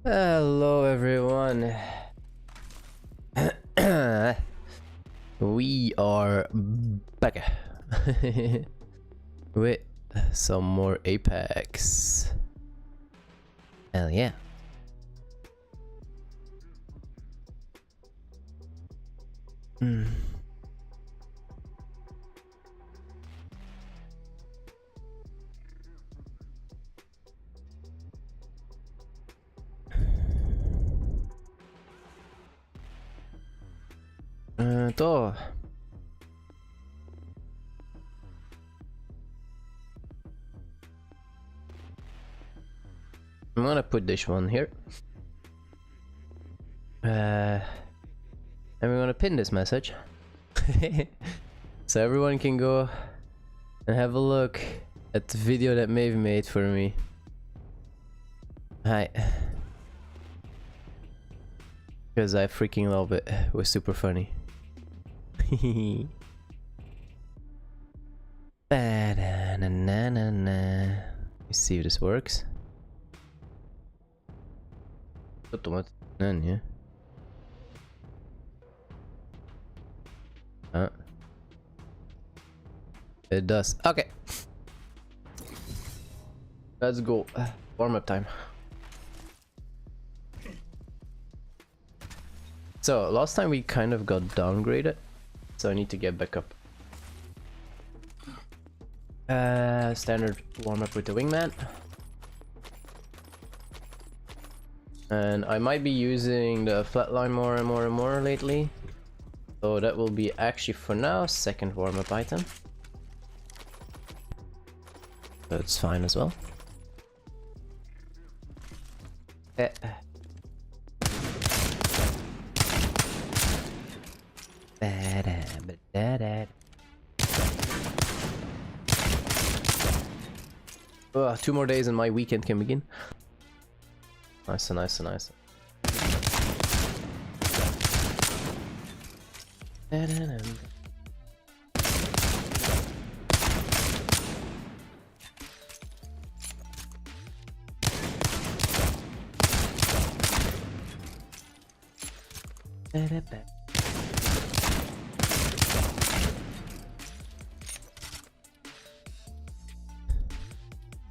Hello everyone. We are back with some more Apex. Hell yeah. To. I'm gonna put this one here. And we're gonna pin this message. So everyone can go and have a look at the video that Maeve made for me. Hi. Because I freaking love it. It was super funny. Let's see if this works. It does. Okay. Let's go. Warm up time. So last time we kind of got downgraded, so I need to get back up. Standard warm up with the wingman. And I might be using the flatline more and more lately. So that will be actually for now second warm up item. That's fine as well. Oh, 2 more days and my weekend can begin. Nice.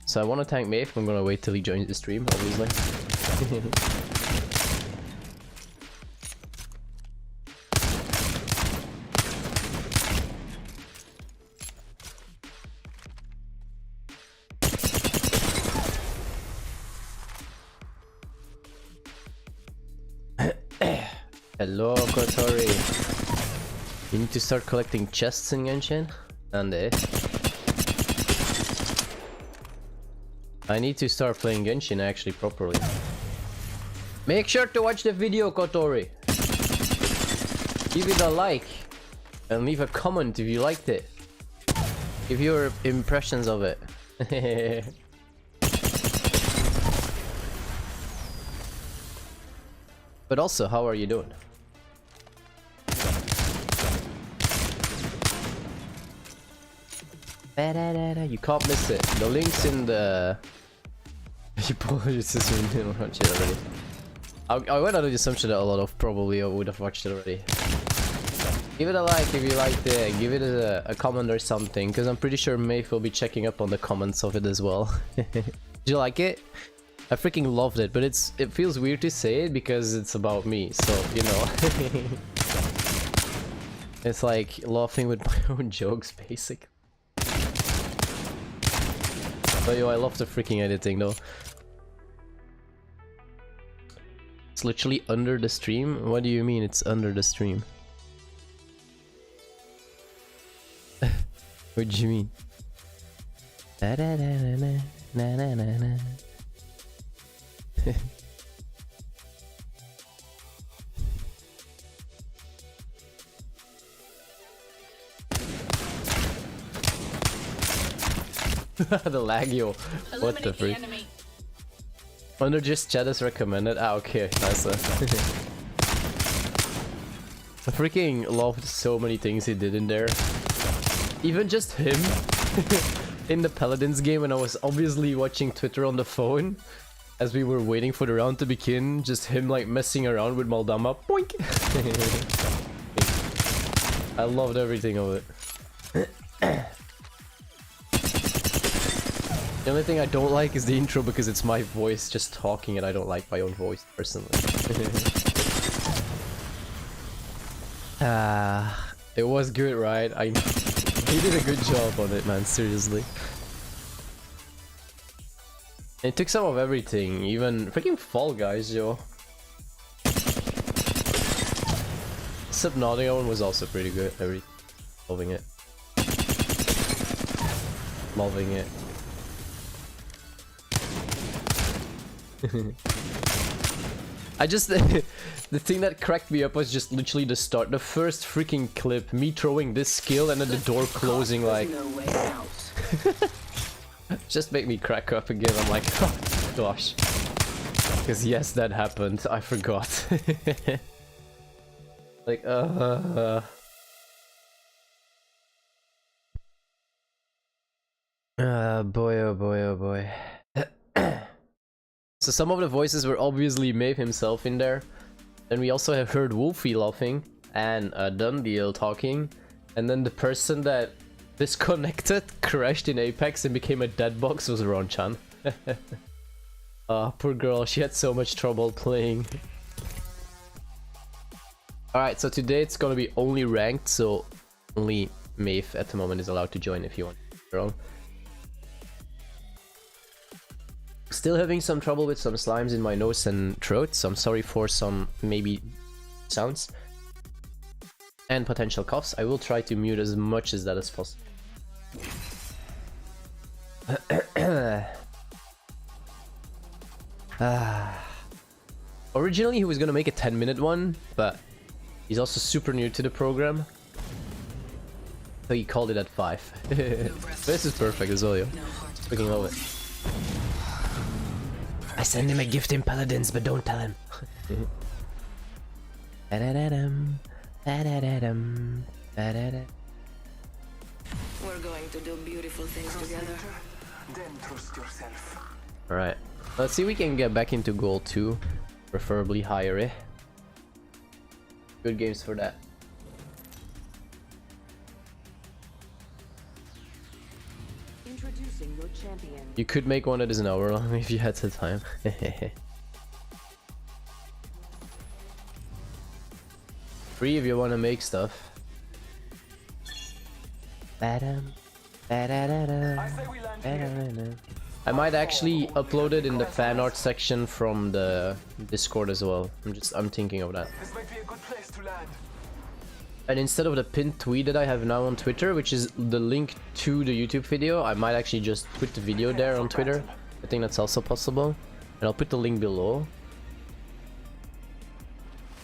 So I want to tank Maeve, I'm gonna wait till he joins the stream, obviously. Hello, Kotori. You need to start collecting chests in Genshin? And I need to start playing Genshin actually properly. Make sure to watch the video, Kotori. Give it a like and leave a comment if you liked it. Give your impressions of it. But also, how are you doing? You can't miss it. The link's in the... You probably just didn't watch it already. I went under the assumption that a lot of probably would have watched it already. Give it a like if you liked it. Give it a comment or something, because I'm pretty sure Maeve will be checking up on the comments of it as well. Did you like it? I freaking loved it, but it feels weird to say it because it's about me, so you know. It's like laughing with my own jokes, basically. But yo, I love the freaking editing though. It's literally under the stream? What do you mean it's under the stream? What do you mean? The lag, yo. What the freak? Under just chat is recommended. Ah, okay, nice. I freaking loved so many things he did in there. Even just him in the Paladins game when I was obviously watching Twitter on the phone. as we were waiting for the round to begin, just him like messing around with Maldama. Boink! I loved everything of it. The only thing I don't like is the intro because it's my voice just talking and I don't like my own voice personally. It was good, right? He did a good job on it, man, seriously. It took some of everything, even freaking Fall Guys, yo. Subnautica one was also pretty good. Loving it. Loving it. I just the thing that cracked me up was just literally the start, the first freaking clip, me throwing this skill and then the door closing like. Just make me crack up again. I'm like, oh, gosh. Because yes, that happened. I forgot. Like, boy, oh boy, oh boy. So some of the voices were obviously Maeve himself in there. Then we also have heard Wolfie laughing and Dundeal talking. And then the person that disconnected, crashed in Apex and became a dead box was Ronchan. Poor girl, she had so much trouble playing. Alright, so today it's gonna be only ranked, so only Maeve at the moment is allowed to join if you want. Girl. Still having some trouble with some slimes in my nose and throat, so I'm sorry for some maybe sounds and potential coughs. I will try to mute as much as that as possible. Originally he was gonna make a 10-minute one, but he's also super new to the program, so he called it at 5. This is perfect as well, yo. Freaking love it. I send him a gift in Paladins, but don't tell him. We're going to do beautiful things together. Then trust yourself. Alright, let's see if we can get back into gold 2, preferably higher, eh? Good games for that. Introducing your champion. You could make one that is an hour long if you had the time. Free if you want to make stuff. I might actually upload it in the fan art section from the Discord as well. I'm thinking of that. This might be a good place to land. And instead of the pinned tweet that I have now on Twitter, which is the link to the YouTube video, I might actually just put the video there on Twitter. I think that's also possible. And I'll put the link below.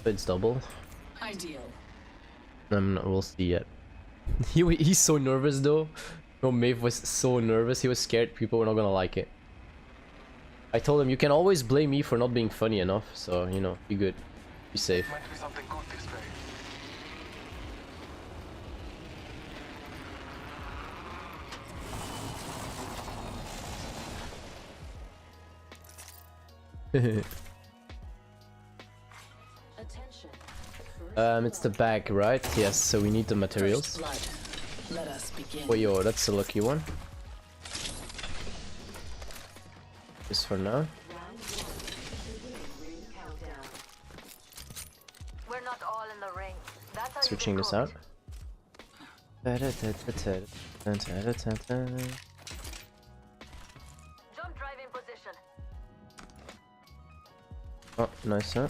It's double. Ideal. We'll see yet. He's so nervous though. No, Maeve was so nervous. He was scared people were not gonna like it. I told him you can always blame me for not being funny enough. So, you know, be good. Be safe. Might be something good this way. It's the bag, right? Yes, so we need the materials. Let us begin. Oh, yo, that's a lucky one. Just for now. We're not all in the ring. That's how Switching this out. Jump drive in position. Oh, nice, huh?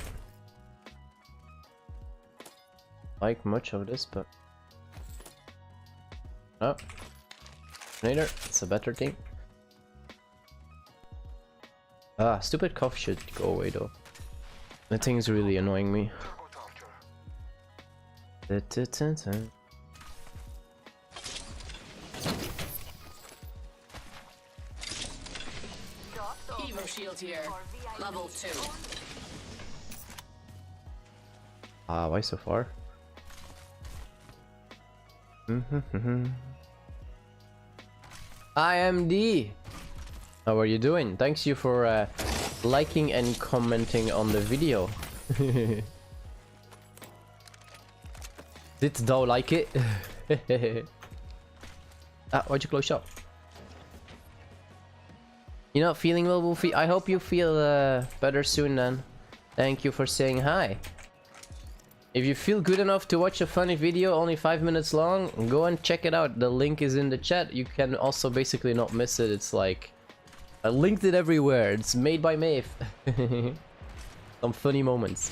Like much of this, but oh, later, it's a better thing. Ah, stupid cough should go away though. That thing is really annoying me. Evo shield here. Level 2. Ah, why so far? IMD. How are you doing? Thanks you for liking and commenting on the video. Did thou like it? Ah, why'd you close shop? You're not feeling well, Wolfie? I hope you feel better soon then. Thank you for saying hi. If you feel good enough to watch a funny video, only 5 minutes long, go and check it out. The link is in the chat. You can also basically not miss it. It's like... I linked it everywhere. It's made by Maeve. Some funny moments.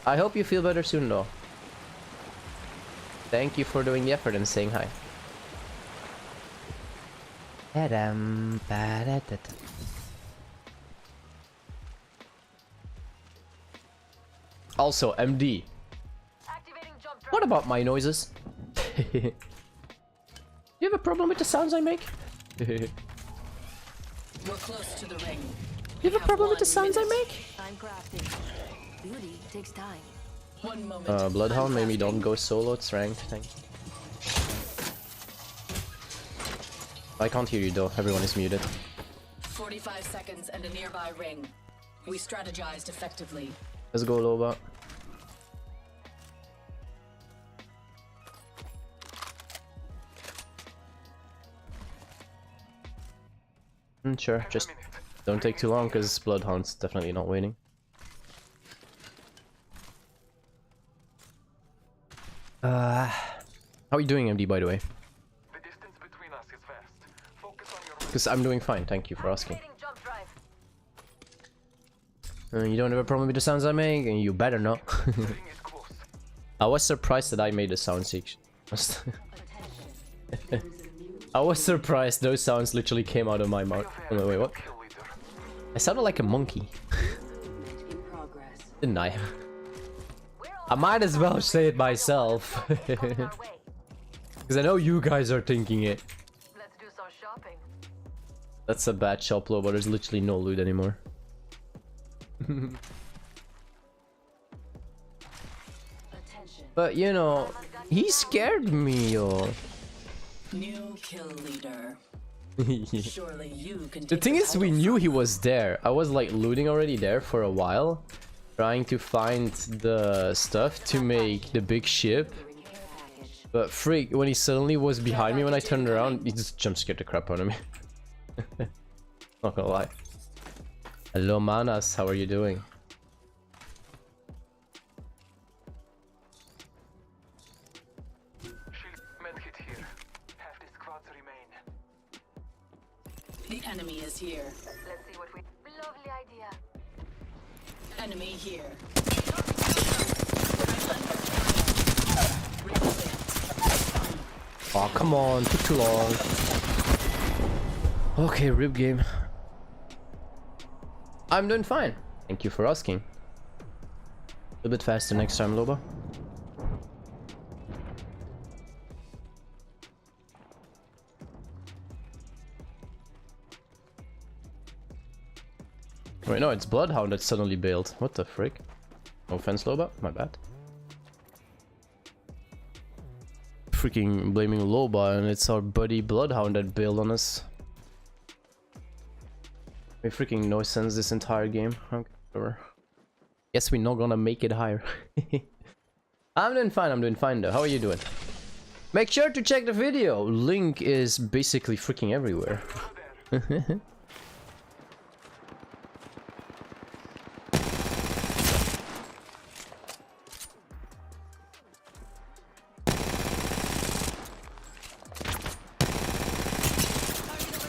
I hope you feel better soon though. Thank you for doing the effort and saying hi. Also, MD. Activating jump drive. What about my noises? You have a problem with the sounds I make? We're close to the ring. You have a problem with the sounds I make? I'm crafting. Beauty takes time. 1 moment. Bloodhound, maybe don't go solo, it's ranked, thank you. I can't hear you though, everyone is muted. 45 seconds and a nearby ring. We strategized effectively. Let's go, Loba. Sure, just don't take too long because Bloodhound's definitely not waiting. How are you doing, MD, by the way? The distance between us is vast. Focus on your Because I'm doing fine, thank you for asking. Activating jump drive. You don't have a problem with the sounds I make, and you better not. ring is close. I was surprised that I made a sound section. I was surprised those sounds literally came out of my mouth. Oh, no, wait, what? Kill leader. I sounded like a monkey. Didn't I? I might as well say it myself. Because I know you guys are thinking it. Let's do some shopping. That's a bad shop low, but there's literally no loot anymore. But you know, he scared me, yo. New kill leader. Surely you can The take thing is, we title knew from he was there. I was like looting already there for a while, trying to find the stuff to make the big ship. But freak, when he suddenly was behind me when I turned around, he just jump scared the crap out of me. Not gonna lie. Hello Manas, how are you doing? Shield medkit here. Half the squads remain. The enemy is here. Let's see what we. Lovely idea. Enemy here. Oh come on, took too long. Okay, rib game. I'm doing fine. Thank you for asking. A little bit faster next time, Loba. Wait, no, it's Bloodhound that suddenly bailed. What the frick? No offense, Loba. My bad. Freaking blaming Loba, and it's our buddy Bloodhound that bailed on us. Made freaking no sense this entire game. Okay, whatever. Guess we're not gonna make it higher. I'm doing fine though. How are you doing? Make sure to check the video. Link is basically freaking everywhere.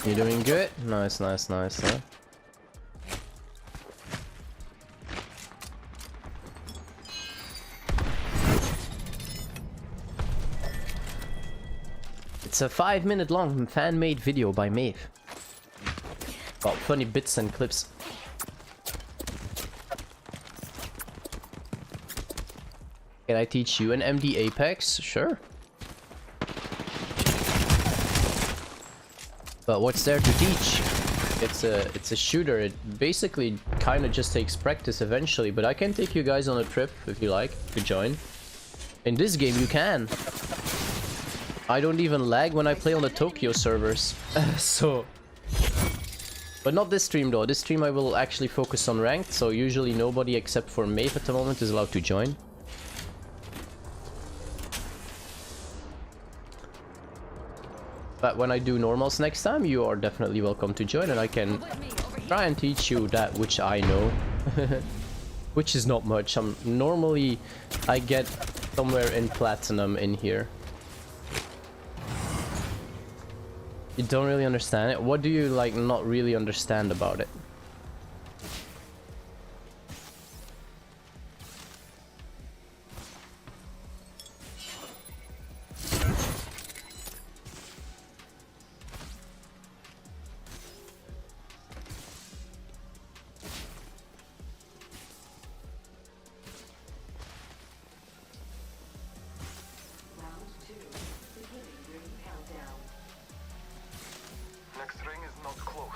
You doing good? Nice, nice, nice, huh? It's a 5-minute long fan-made video by Maeve. About funny bits and clips. Can I teach you an MD Apex? Sure. But what's there to teach? It's a shooter. It basically kind of just takes practice eventually, but I can take you guys on a trip if you like to join. In this game you can. I don't even lag when I play on the Tokyo servers. So But not this stream though. This stream I will actually focus on ranked, so usually nobody except for Maeve at the moment is allowed to join. But when I do normals next time, you are definitely welcome to join, and I can try and teach you that which I know. Which is not much. Normally I get somewhere in platinum in here. You don't really understand it? What do you like not really understand about it? Next ring is not close.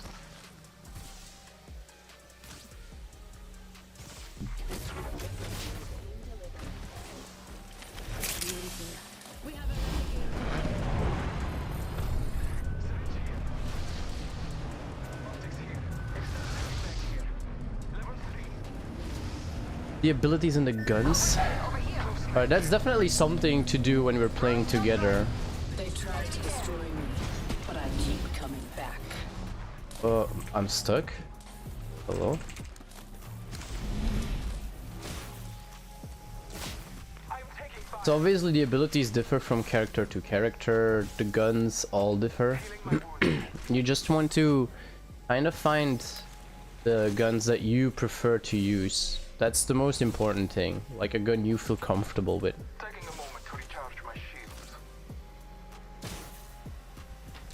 The abilities and the guns. Alright, that's definitely something to do when we're playing together. They tried to destroy me, but I keep coming back. I'm stuck. Hello? So obviously the abilities differ from character to character, the guns all differ. You just want to kind of find the guns that you prefer to use. That's the most important thing, like a gun you feel comfortable with. Taking a moment to recharge my shields.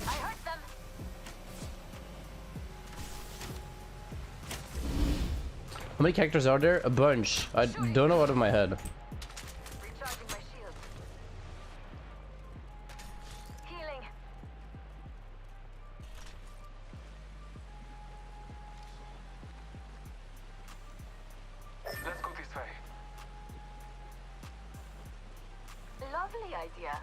I hurt them. How many characters are there? A bunch. I don't know out of my head. Recharging my shield. Healing. Let's go this way. Lovely idea.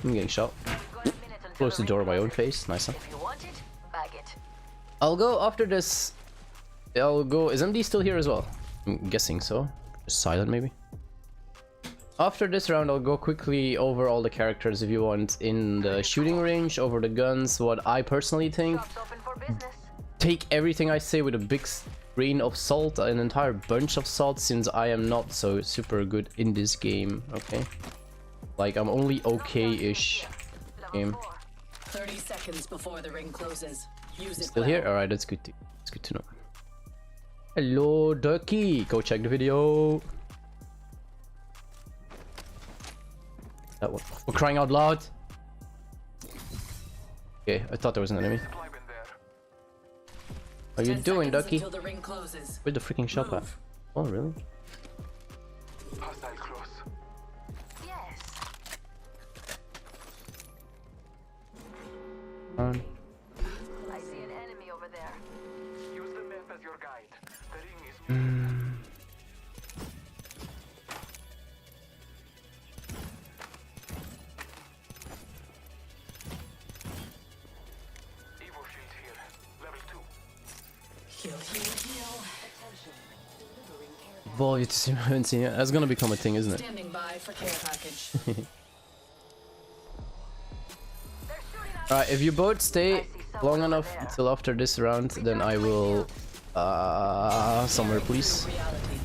I'm getting shot. Got a minute until Close the ring door on my own closes. face. Nice one. If you want it, bag it. I'll go after this. I'll go. Is MD still here as well? I'm guessing so. Just silent maybe. After this round, I'll go quickly over all the characters if you want in the shooting range, over the guns, what I personally think. Shops open for business. Take everything I say with a big grain of salt, an entire bunch of salt, since I am not so super good in this game, okay? Like, I'm only okay-ish game. Level 4. 30 seconds before the ring closes. Use it Still well. here? Alright, that's good to know. Hello, Ducky! Go check the video! That one. We're crying out loud! Okay, I thought there was an enemy. Supply bin there. How you 10 doing, seconds Ducky? until the ring closes. Where's the freaking shop at? Move. Oh, really? Hostile close. Yes. Um, I see an enemy over there. Use the map as your guide. The ring is Evo shield here. Level 2. Heal, heal, heal. Boy, you haven't seen it. That's gonna become a thing, isn't it? Standing by for care package. They're shooting at Alright, if you both stay I see someone long over enough there. until after this round, then I will... somewhere please. Reality.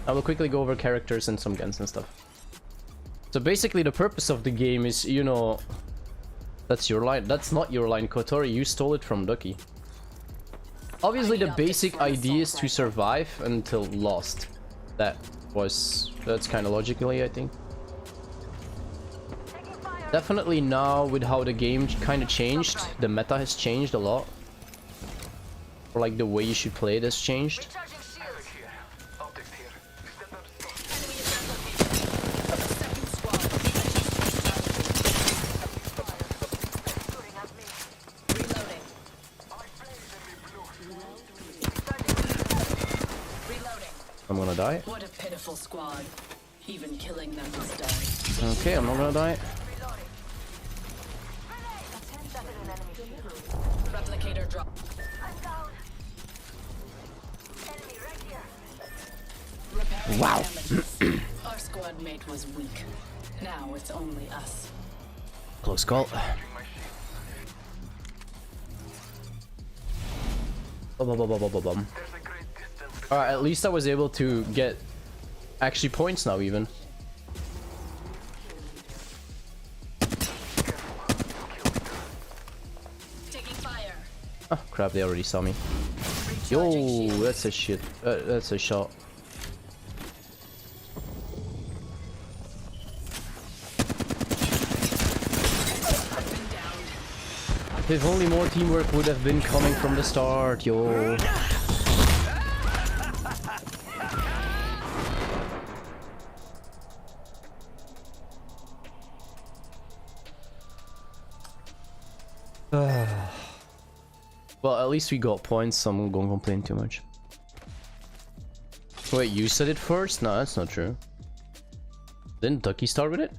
I will quickly go over characters and some guns and stuff. So basically the purpose of the game is, you know... That's your line. That's not your line, Kotori. You stole it from Ducky. Obviously the basic idea is to survive until lost. That's kind of logically, I think. taking fire. Definitely now with how the game kind of changed, the meta has changed a lot. Or like the way you should play it has changed. Recharging shields. Here. Optics here. Step up stop. Second squad. Shooting at me. Reloading. I blaze and we blue. Reloading. I'm gonna die. What a pitiful squad. Even killing them must die. Okay, I'm not gonna die. Reloading. Grenade! That is an enemy shield. Replicator drop. I'm down. Enemy right here. Repairing Wow. damages. Our squad mate was weak. Now it's only us. Close call. Bum, bum, bum, bum, bum, bum. There's a great distance. Alright, at least I was able to get actually points now even. Taking fire. Oh crap, they already saw me. Recharging Yo, shields. that's a shit. That's a shot. I've been downed. If only more teamwork would have been coming from the start, yo. Well, at least we got points, so I'm not gonna complain too much. Wait, you said it first? No, that's not true. Didn't Ducky start with it?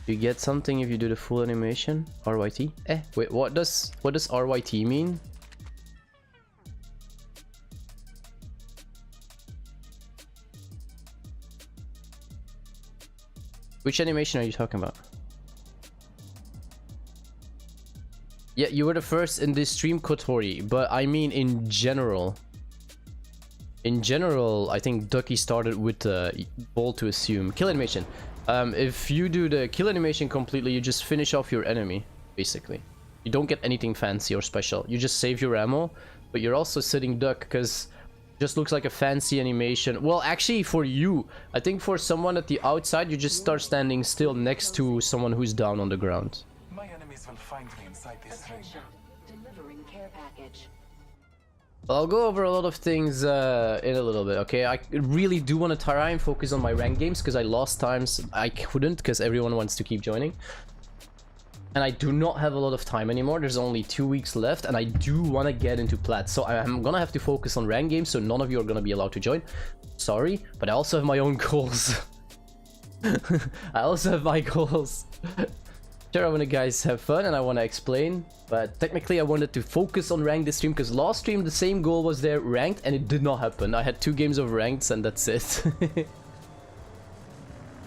You get something if you do the full animation? RYT? Wait, what does RYT mean? Which animation are you talking about? Yeah, you were the first in this stream, Kotori, but I mean in general. In general, I think Ducky started with the ball to assume. Kill animation. If you do the kill animation completely, you just finish off your enemy, basically. You don't get anything fancy or special. You just save your ammo, but you're also sitting duck because it just looks like a fancy animation. Well, actually, for you, I think for someone at the outside, you just start standing still next to someone who's down on the ground. My enemies will find me inside this ring. Delivering care package. I'll go over a lot of things in a little bit, okay? I really do want to try and focus on my ranked games because I lost times I couldn't because everyone wants to keep joining. And I do not have a lot of time anymore. There's only 2 weeks left and I do want to get into plat. So I'm gonna have to focus on ranked games, so none of you are gonna be allowed to join. Sorry, but I also have my own goals. I also have my goals. Sure, I want to guys have fun and I want to explain, but technically I wanted to focus on ranked this stream because last stream the same goal was there, ranked, and it did not happen. I had 2 games of ranked and that's it.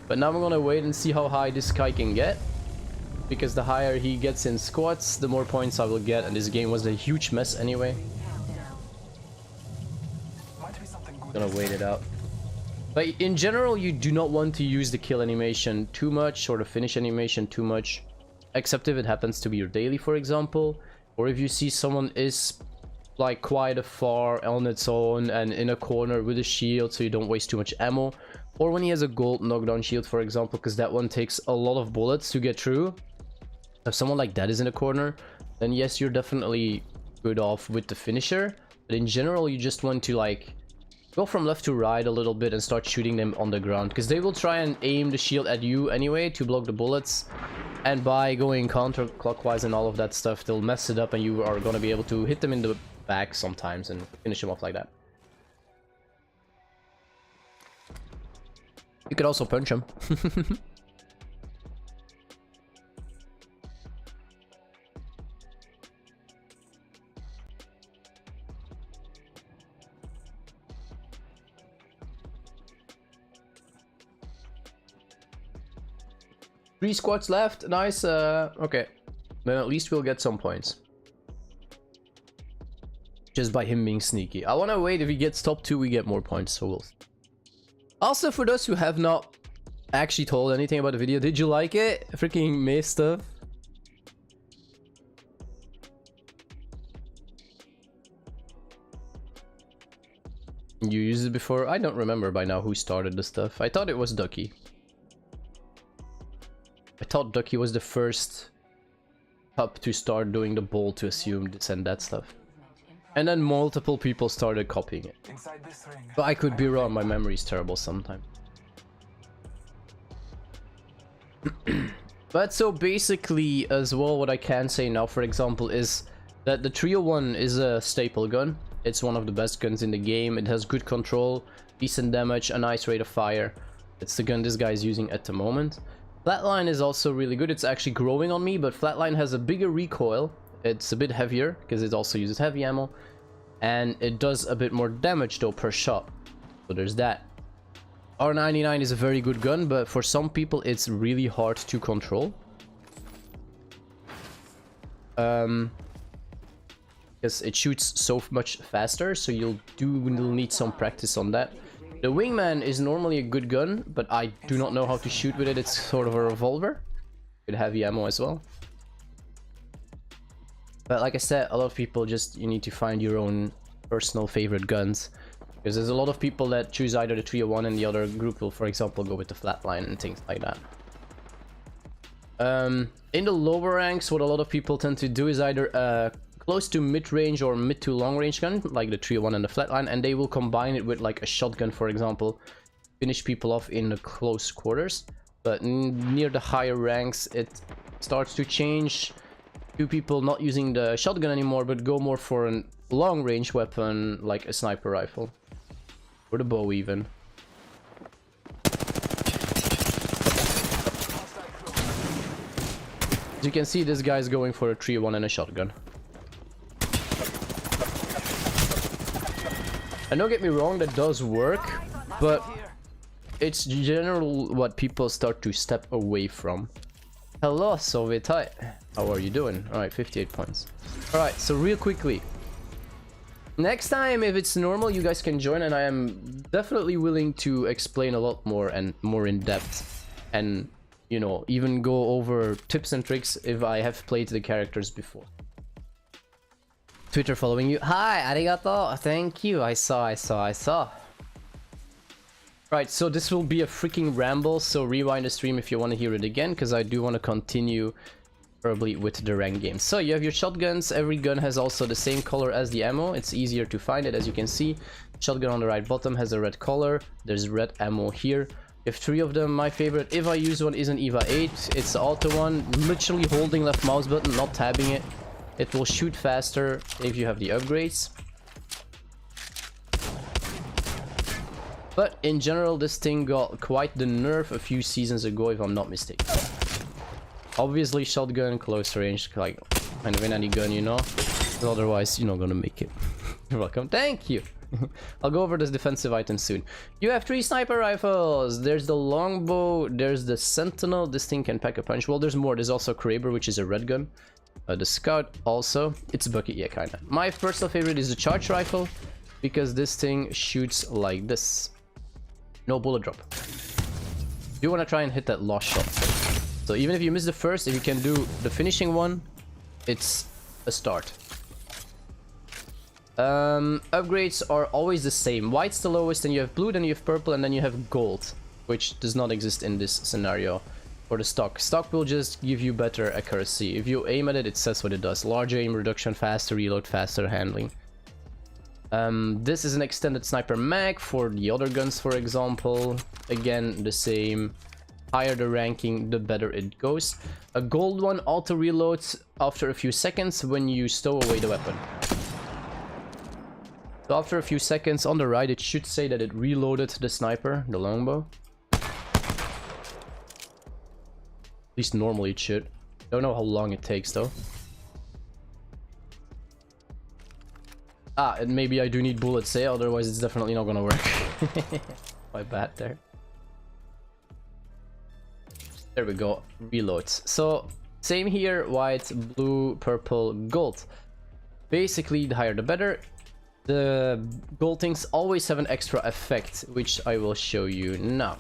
But now I'm gonna wait and see how high this guy can get, because the higher he gets in squats, the more points I will get, and this game was a huge mess anyway. Might be something good. Gonna wait it out. But in general, you do not want to use the kill animation too much or the finish animation too much, except if it happens to be your daily, for example, or if you see someone is like quite afar on its own and in a corner with a shield, so you don't waste too much ammo, or when he has a gold knockdown shield, for example, because that one takes a lot of bullets to get through. If someone like that is in a corner, then yes, you're definitely good off with the finisher, but in general you just want to like go from left to right a little bit and start shooting them on the ground, because they will try and aim the shield at you anyway to block the bullets, and by going counterclockwise and all of that stuff, they'll mess it up and you are going to be able to hit them in the back sometimes and finish them off like that. You could also punch them. 3 squads left, nice, okay. Then at least we'll get some points. Just by him being sneaky. I wanna wait, if he gets top 2 we get more points, so we'll... Also, for those who have not actually told anything about the video, did you like it? Freaking May stuff. You used it before? I don't remember by now who started the stuff. I thought it was Ducky. I thought Ducky was the first pup to start doing the ball to assume this and that stuff. And then multiple people started copying it. Inside this ring. But I could be wrong, my memory is terrible sometimes. But so basically as well, what I can say now, for example, is that the 301 is a staple gun. It's one of the best guns in the game. It has good control, decent damage, a nice rate of fire. It's the gun this guy is using at the moment. Flatline is also really good. It's actually growing on me, but Flatline has a bigger recoil. It's a bit heavier because it also uses heavy ammo. And it does a bit more damage though per shot. So there's that. R99 is a very good gun, but for some people it's really hard to control. Because it shoots so much faster, so you'll need some practice on that. The Wingman is normally a good gun, but I do not know how to shoot with it. It's sort of a revolver with heavy ammo as well. But like I said, a lot of people you need to find your own personal favorite guns. Because there's a lot of people that choose either the 301 and the other group will, for example, go with the Flatline and things like that. In the lower ranks, what a lot of people tend to do is either close to mid-range or mid to long-range gun, like the 301 and the Flatline, and they will combine it with like a shotgun, for example, finish people off in the close quarters. But near the higher ranks, it starts to change to people not using the shotgun anymore, but go more for a long-range weapon, like a sniper rifle. Or the bow even. As you can see, this guy's going for a 3-1 and a shotgun. And don't get me wrong, that does work, but it's general what people start to step away from. Hello, Sovietai. How are you doing? Alright, 58 points. Alright, so real quickly. Next time, if it's normal, you guys can join, and I am definitely willing to explain a lot more and more in depth, and you know, even go over tips and tricks if I have played the characters before. Twitter following you. Hi, arigato. Thank you. I saw. Right, so this will be a freaking ramble, so rewind the stream if you want to hear it again, because I do want to continue probably with the rank game. So you have your shotguns. Every gun has also the same color as the ammo. It's easier to find it, as you can see. Shotgun on the right bottom has a red color. There's red ammo here. You have 3 of them. My favorite, if I use one, is an EVA 8. It's the auto one. Literally holding left mouse button, not tabbing it. It will shoot faster if you have the upgrades. But in general, this thing got quite the nerf a few seasons ago, if I'm not mistaken. Obviously, shotgun, close range, like kind of in any gun, you know. But otherwise, you're not gonna make it. You're welcome. Thank you. I'll go over this defensive item soon. You have 3 sniper rifles. There's the longbow. There's the sentinel. This thing can pack a punch. Well, there's more. There's also Kraber, which is a red gun. The scout also. It's a bucket, yeah, kinda. My personal favorite is the charge rifle, because this thing shoots like this. No bullet drop. You want to try and hit that last shot. So even if you miss the first, if you can do the finishing one, it's a start. Upgrades are always the same. White's the lowest, then you have blue, then you have purple, and then you have gold, which does not exist in this scenario. For the stock. Stock will just give you better accuracy. If you aim at it, it says what it does. Larger aim reduction, faster reload, faster handling. This is an extended sniper mag for the other guns, for example. Again, the same. Higher the ranking, the better it goes. A gold one auto reloads after a few seconds when you stow away the weapon. So after a few seconds on the right, it should say that it reloaded the sniper, the longbow. At least normally it should. Don't know how long it takes though. Ah, and maybe I do need bullets, eh? Otherwise it's definitely not gonna work. My bad there. There we go. Reloads. So same here. White, blue, purple, gold. Basically, the higher the better. The gold things always have an extra effect, which I will show you now.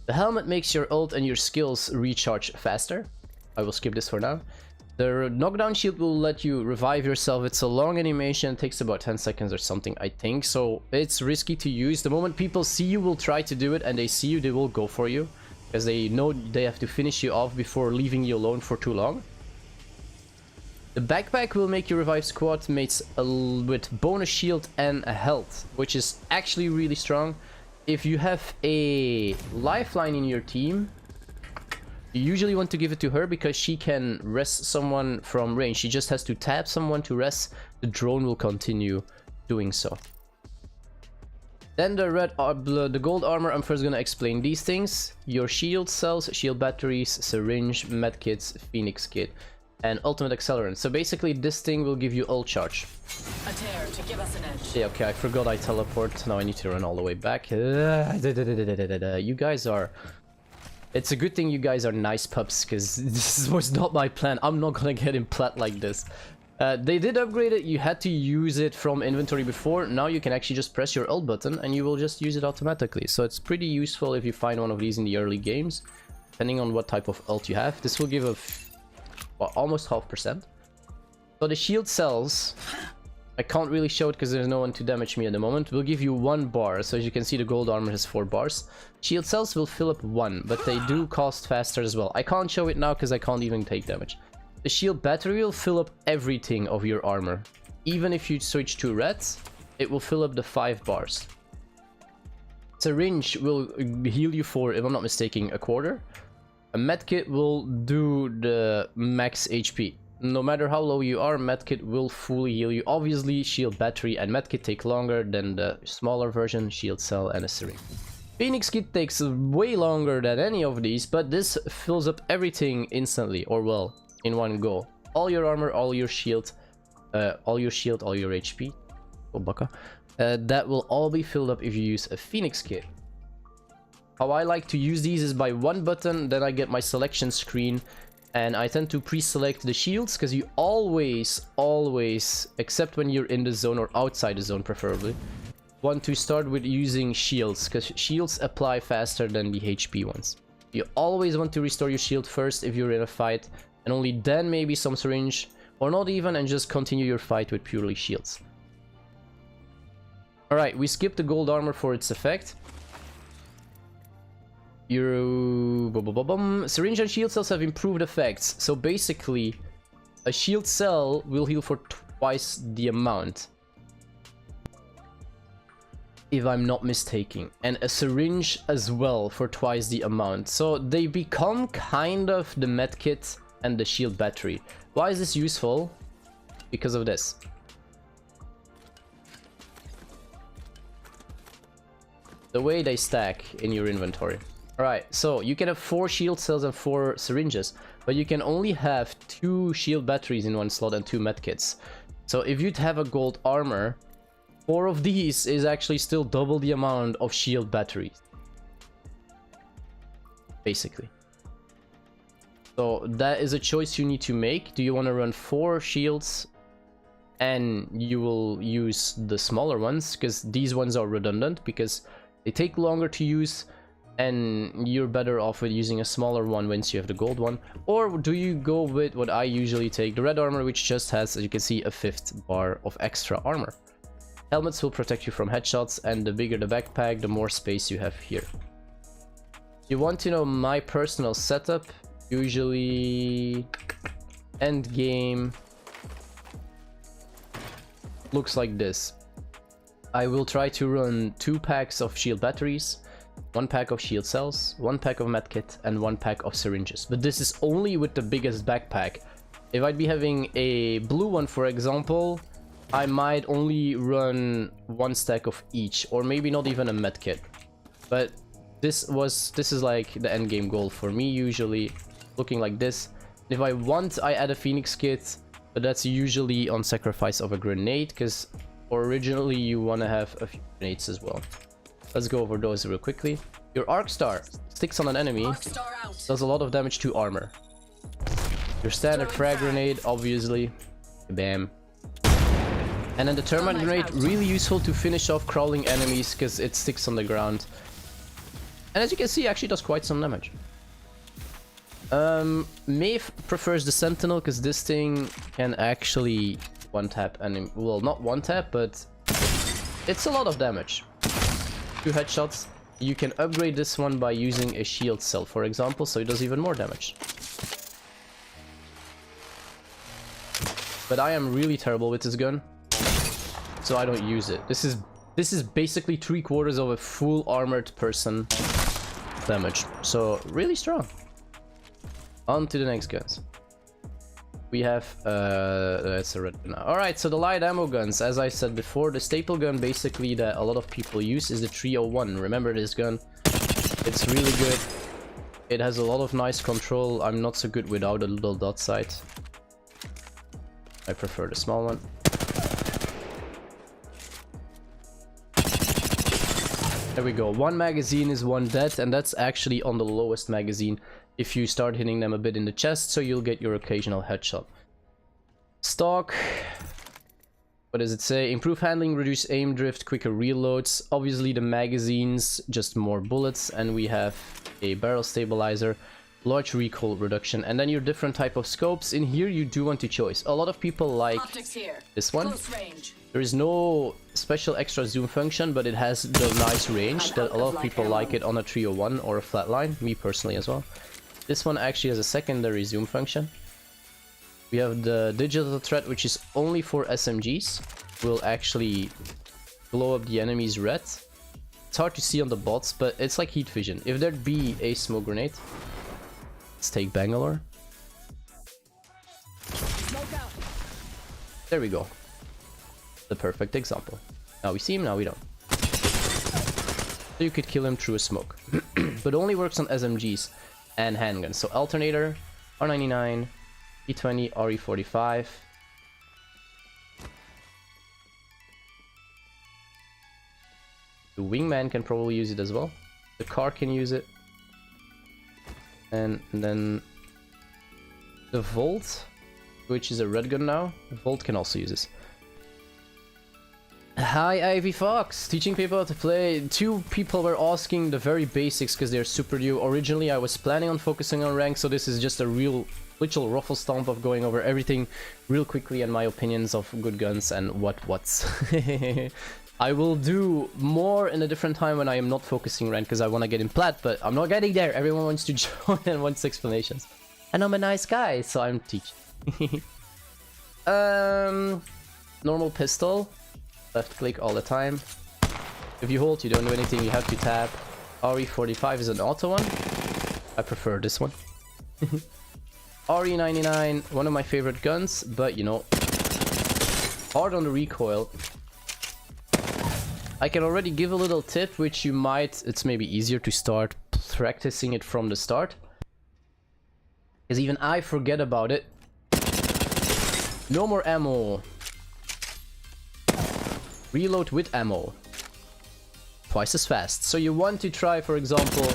The helmet makes your ult and your skills recharge faster. I will skip this for now. The knockdown shield will let you revive yourself. It's a long animation. It takes about 10 seconds or something, I think. So it's risky to use. The moment people see you will try to do it, and they see you, they will go for you. Because they know they have to finish you off before leaving you alone for too long. The backpack will make your revive squad mates with bonus shield and a health, which is actually really strong. If you have a lifeline in your team, You usually want to give it to her because she can rest someone from range. She just has to tap someone to rest. The drone will continue doing so. Then the gold armor, I'm first gonna explain these things. Your shield cells, shield batteries, syringe, medkits, phoenix kit, and ultimate accelerant. So basically this thing will give you ult charge. A tear to give us an edge. Yeah, okay, I forgot I teleport. Now I need to run all the way back. You guys are... It's a good thing you guys are nice pups, because this was not my plan. I'm not gonna get in plat like this. They did upgrade it. You had to use it from inventory before. Now you can actually just press your ult button and you will just use it automatically. So it's pretty useful if you find one of these in the early games, depending on what type of ult you have. This will give a almost 0.5%. So the shield cells, I can't really show it because there's no one to damage me at the moment, will give you 1 bar. So as you can see, the gold armor has 4 bars. Shield cells will fill up 1, but they do cost faster as well. I can't show it now because I can't even take damage. The shield battery will fill up everything of your armor. Even if you switch to reds, it will fill up the 5 bars. Syringe will heal you for, if I'm not mistaken, a quarter. A medkit will do the max HP. No matter how low you are, medkit will fully heal you. Obviously, shield battery and medkit take longer than the smaller version, shield cell and a syringe. Phoenix kit takes way longer than any of these, but this fills up everything instantly, or well, in one go. All your armor, all your shield, all your HP. Oh, baka. That will all be filled up if you use a Phoenix kit. How I like to use these is by one button, then I get my selection screen, and I tend to pre-select the shields, because you always, except when you're in the zone or outside the zone preferably, want to start with using shields, because shields apply faster than the HP ones. You always want to restore your shield first if you're in a fight, and only then maybe some syringe, or not even, and just continue your fight with purely shields. Alright, we skipped the gold armor for its effect. Syringe and shield cells have improved effects. So basically, a shield cell will heal for twice the amount, if I'm not mistaken, and a syringe as well for twice the amount. So they become kind of the medkit and the shield battery. Why is this useful? Because of this. The way they stack in your inventory. Alright, so you can have 4 shield cells and 4 syringes, but you can only have 2 shield batteries in one slot and 2 medkits. So if you'd have a gold armor, 4 of these is actually still double the amount of shield batteries. Basically. So that is a choice you need to make. Do you want to run 4 shields and you will use the smaller ones, because these ones are redundant because they take longer to use, and you're better off with using a smaller one once you have the gold one? Or do you go with what I usually take, the red armor, which just has, as you can see, a 5th bar of extra armor. Helmets will protect you from headshots, and the bigger the backpack, the more space you have here. You want to know my personal setup? Usually end game looks like this. I will try to run 2 packs of shield batteries, 1 pack of shield cells, 1 pack of medkit, and 1 pack of syringes. But this is only with the biggest backpack. If I'd be having a blue one, for example, I might only run 1 stack of each, or maybe not even a medkit. But this is like the end game goal for me, usually looking like this. If I want, I add a Phoenix kit, but that's usually on sacrifice of a grenade, because originally you want to have a few grenades as well. Let's go over those real quickly. Your Arc Star sticks on an enemy, does a lot of damage to armor. Your standard frag grenade, obviously, bam. And then the Termite grenade, really useful to finish off crawling enemies because it sticks on the ground. And as you can see, actually does quite some damage. Maeve prefers the Sentinel because this thing can actually one-tap enemy. Well, not one-tap, but it's a lot of damage. 2 headshots. You can upgrade this one by using a shield cell, for example, so it does even more damage. But I am really terrible with this gun, so I don't use it. This is basically 3/4 of a full armored person damage, so really strong. On to the next guns. We have it's a red gun now. Alright, so the light ammo guns, as I said before, the staple gun basically that a lot of people use is the 301. Remember this gun? It's really good. It has a lot of nice control. I'm not so good without a little dot sight. I prefer the small one. There we go. One magazine is one dead, and that's actually on the lowest magazine if you start hitting them a bit in the chest, so you'll get your occasional headshot. Stock. What does it say? Improve handling, reduce aim drift, quicker reloads. Obviously the magazines, just more bullets, and we have a barrel stabilizer, large recoil reduction, and then your different type of scopes. In here you do want to choose. A lot of people like this one. There is no special extra zoom function, but it has the nice range that a lot of people like it on a 301 or a flatline, me personally as well. This one actually has a secondary zoom function. We have the digital threat, which is only for SMGs. Will actually blow up the enemy's red. It's hard to see on the bots, but it's like heat vision. If there'd be a smoke grenade, let's take Bangalore. There we go. The perfect example. Now we see him, now we don't. So you could kill him through a smoke. But only works on SMGs and handguns. So alternator, R99, P20, RE45. The wingman can probably use it as well. The car can use it. And then the Volt, which is a red gun now. The Volt can also use this. Hi Ivy Fox, teaching people how to play. Two people were asking the very basics because they're super new. Originally I was planning on focusing on rank, so this is just a real literal ruffle stomp of going over everything real quickly and my opinions of good guns and what's. I will do more in a different time when I am not focusing rank because I want to get in plat, but I'm not getting there. Everyone wants to join and wants explanations. And I'm a nice guy, so I'm teaching. Normal pistol. Left click all the time. If you hold, you don't do anything, you have to tap. RE45 is an auto one. I prefer this one. RE99, one of my favorite guns, but you know, hard on the recoil. I can already give a little tip, which you might, it's maybe easier to start practicing it from the start. Because even I forget about it. No more ammo. Reload with ammo. Twice as fast. So you want to try, for example,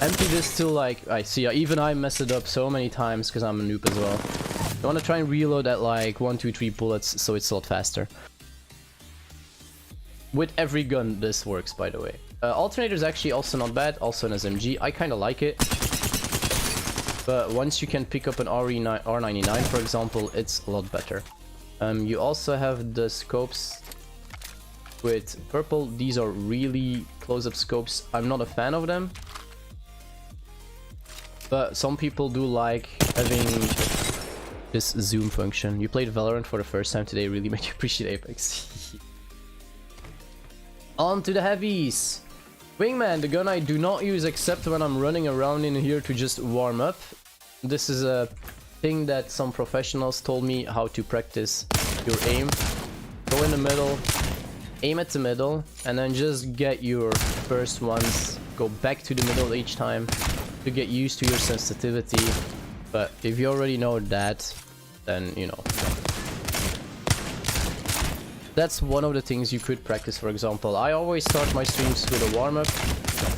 empty this till like, I see, even I mess it up so many times because I'm a noob as well. You want to try and reload at like 1, 2, 3 bullets so it's a lot faster. With every gun this works, by the way. Alternator is actually also not bad, also an SMG. I kind of like it. But once you can pick up an R99, for example, it's a lot better. You also have the scopes with purple. These are really close-up scopes. I'm not a fan of them, but some people do like having this zoom function. You played Valorant for the first time today, really made you appreciate Apex. On to the heavies. Wingman, the gun I do not use except when I'm running around in here to just warm up. This is a thing that some professionals told me how to practice your aim. Go in the middle, aim at the middle, and then just get your first ones. Go back to the middle each time to get used to your sensitivity. But if you already know that, then you know. That's one of the things you could practice. For example, I always start my streams with a warm-up.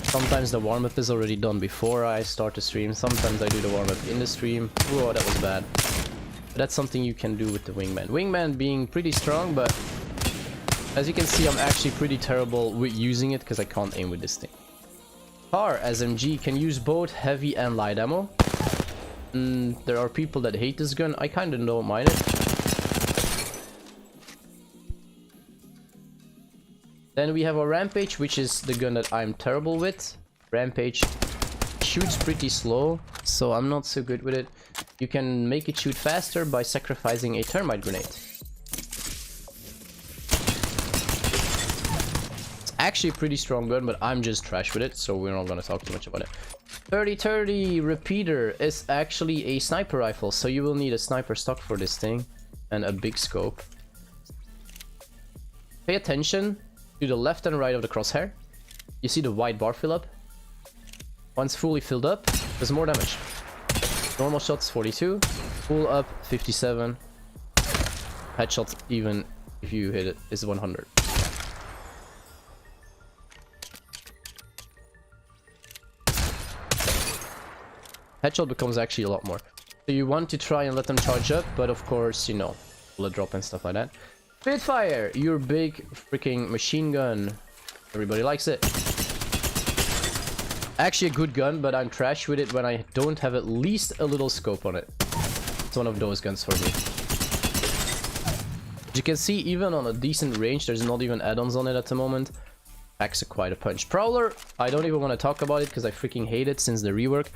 Sometimes the warm-up is already done before I start the stream. Sometimes I do the warm-up in the stream. Whoa, that was bad. But that's something you can do with the wingman. Wingman being pretty strong, but as you can see, I'm actually pretty terrible with using it because I can't aim with this thing. Car SMG can use both heavy and light ammo. There are people that hate this gun. I kind of don't mind it. Then we have a Rampage, which is the gun that I'm terrible with. Rampage shoots pretty slow, so I'm not so good with it. You can make it shoot faster by sacrificing a termite grenade. It's actually a pretty strong gun, but I'm just trash with it, so we're not gonna talk too much about it. 30-30 repeater is actually a sniper rifle, so you will need a sniper stock for this thing and a big scope. Pay attention to the left and right of the crosshair. You see the white bar fill up? Once fully filled up, there's more damage. Normal shots 42, full up 57. Headshot, even if you hit it, is 100. Headshot becomes actually a lot more. So you want to try and let them charge up, but of course, you know, bullet drop and stuff like that. Spitfire, your big freaking machine gun. Everybody likes it. Actually a good gun, but I'm trash with it when I don't have at least a little scope on it. It's one of those guns for me. As you can see, even on a decent range, there's not even add-ons on it at the moment. Packs quite a punch. Prowler, I don't even want to talk about it because I freaking hate it since the rework.